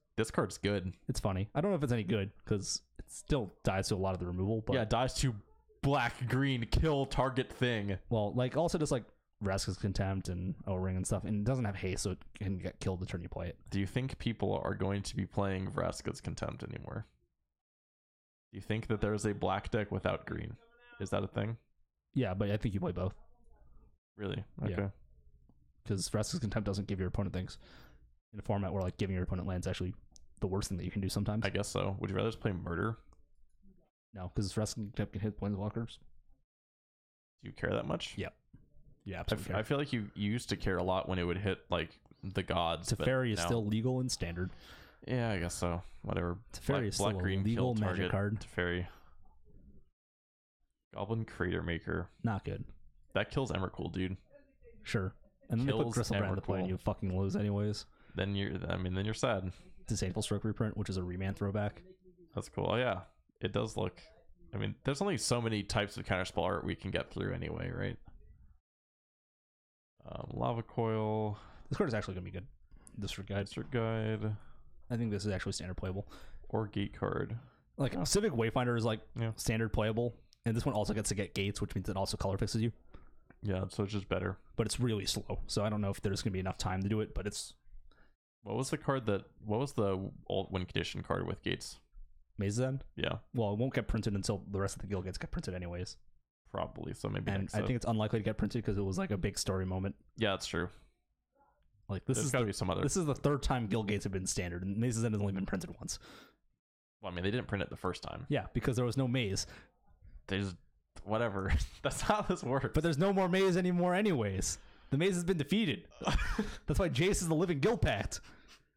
good. It's funny. I don't know if it's any good because it still dies to a lot of the removal. But Yeah, dies to black green kill target thing. well, like also just like Vraska's Contempt and O-Ring and stuff, and it doesn't have haste, so it can get killed the turn you play it. Do you think people are going to be playing Vraska's Contempt anymore? Do you think that there's a black deck without green? Is that a thing? Yeah, but I think you play both Really? Yeah. Okay. because Vraska's Contempt doesn't give your opponent things in a format where like giving your opponent lands actually the worst thing that you can do sometimes. I guess so. Would you rather just play Murder? No, because Vraska's Contempt can hit Planeswalkers. Do you care that much? Yeah. Yeah, absolutely. I feel like you used to care a lot when it would hit like the gods. but Teferi is now- still legal in standard. Yeah, I guess so. Whatever. Teferi is still a legal kill magic target. card. Teferi. Goblin Crater Maker. Not good. That kills Emrakul, dude. Sure. And then they put Kills Gristlebrand to play and Emrakul. you fucking lose anyways. Then you're sad. Disable Stroke reprint, which is a Remand throwback. That's cool. Oh, yeah. It does look. I mean, there's only so many types of counterspell art we can get through anyway, right? Lava Coil. This card is actually going to be good. Disregard. Insert Guide. I think this is actually standard playable. Or Gate Card. Like Yeah. Civic Wayfinder is like Yeah. standard playable, and this one also gets to get gates, which means it also color fixes you. Yeah, so it's just better. But it's really slow, so I don't know if there's gonna be enough time to do it. But it's What was the old win condition card with gates? Maze's End. Yeah, Well, it won't get printed until the rest of the guild gates get printed anyways. probably. So maybe And next I think it's unlikely to get printed because it was like a big story moment. yeah, that's true. Like this There's is got to be some other. this is the third time guild gates have been standard, and Maze's End has only been printed once. Well, I mean, they didn't print it the first time. Yeah, because there was no maze. They just whatever. That's how this works. But there's no more maze anymore anyways. The maze has been defeated. That's why Jace is the living guild pact.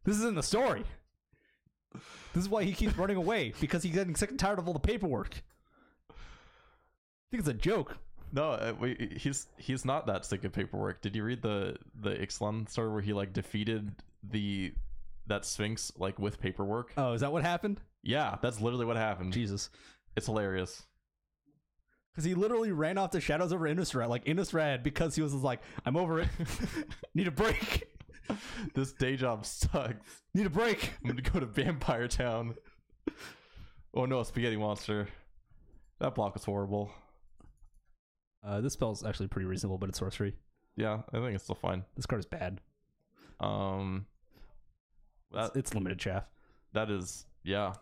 This is in the story. This is why he keeps running away, because he's getting sick and tired of all the paperwork. I think it's a joke. No, he's not that sick of paperwork. Did you read the Ixalan story where he like defeated that Sphinx like with paperwork? Oh, is that what happened? Yeah, that's literally what happened. Jesus. It's hilarious. Because he literally ran off the shadows over Innistrad, like Innistrad, because he was just like, I'm over it. Need a break. This day job sucks. Need a break. I'm gonna go to Vampire Town. Oh no, a spaghetti monster. That block was horrible. This spell's actually pretty reasonable, but it's sorcery. Yeah, I think it's still fine. This card is bad. It's limited chaff. That is, yeah.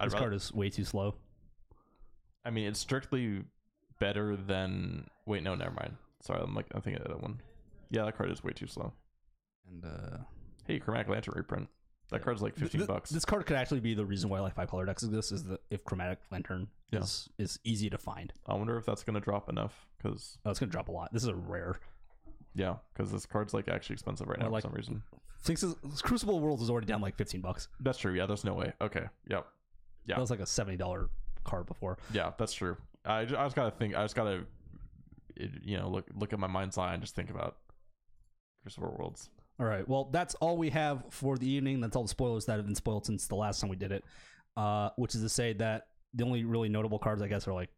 This card is way too slow. I mean, it's strictly better than. Wait, no, never mind. Sorry, I'm thinking of that one. Yeah, that card is way too slow. And hey, Chromatic Lantern reprint. That card's like $15. This card could actually be the reason why like 5-color decks exist. Is that if Chromatic Lantern is easy to find. I wonder if that's gonna drop enough because it's gonna drop a lot. This is a rare. Yeah, because this card's like actually expensive right now for some reason. Crucible Worlds is already down like $15. That's true. Yeah, there's no way. Okay. Yep. Yeah. That was like a $70 card before. Yeah, that's true. I just gotta think. I just gotta, look at my mind's eye and just think about Crucible Worlds. All right. Well, that's all we have for the evening. That's all the spoilers that have been spoiled since the last time we did it. Which is to say that the only really notable cards, I guess, are like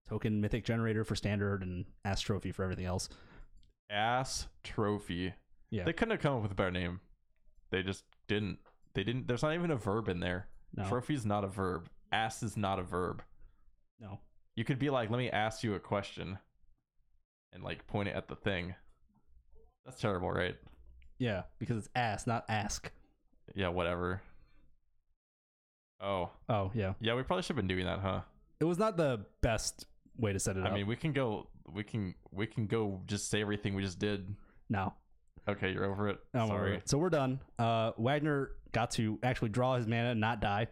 Token Mythic Generator for Standard and Ass Trophy for everything else. Ass Trophy. Yeah. They couldn't have come up with a better name. They just didn't. They didn't. There's not even a verb in there. No. Trophy's not a verb. Ass is not a verb. No. You could be like, let me ask you a question, and like point it at the thing. That's terrible, right? Yeah, because it's ass, not ask. Yeah, whatever. Oh, yeah. Yeah, we probably should have been doing that, huh? It was not the best way to set it up. I mean, we can go just say everything we just did. No. Okay, you're over it. I'm Sorry. over it. So we're done. Wagner got to actually draw his mana and not die.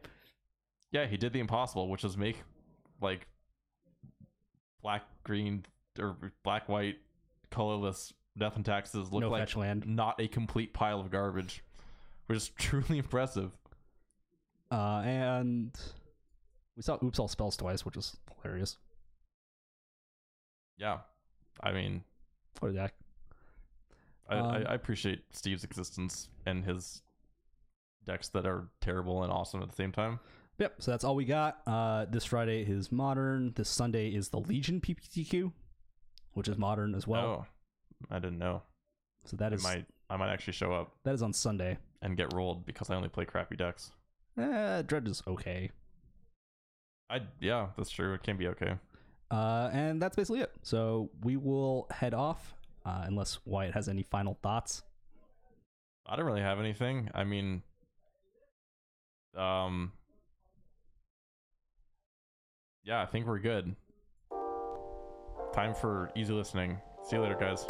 Yeah, he did the impossible, which was make like black, green, or black, white, colorless Death and Taxes look No like fetch land. not a complete pile of garbage, which is truly impressive. And we saw Oops All Spells twice, which was hilarious. Yeah, I mean, What a deck. I appreciate Steve's existence and his decks that are terrible and awesome at the same time. Yep, so that's all we got. This Friday is Modern. This Sunday is the Legion PPTQ, which is Modern as well. Oh, I didn't know. So that is I might actually show up that is on Sunday. and get rolled because I only play crappy decks. Dredge is okay. Yeah, that's true. It can be okay. And that's basically it. So we will head off, unless Wyatt has any final thoughts. I don't really have anything. I mean, yeah, I think we're good. Time for easy listening. See you later, guys.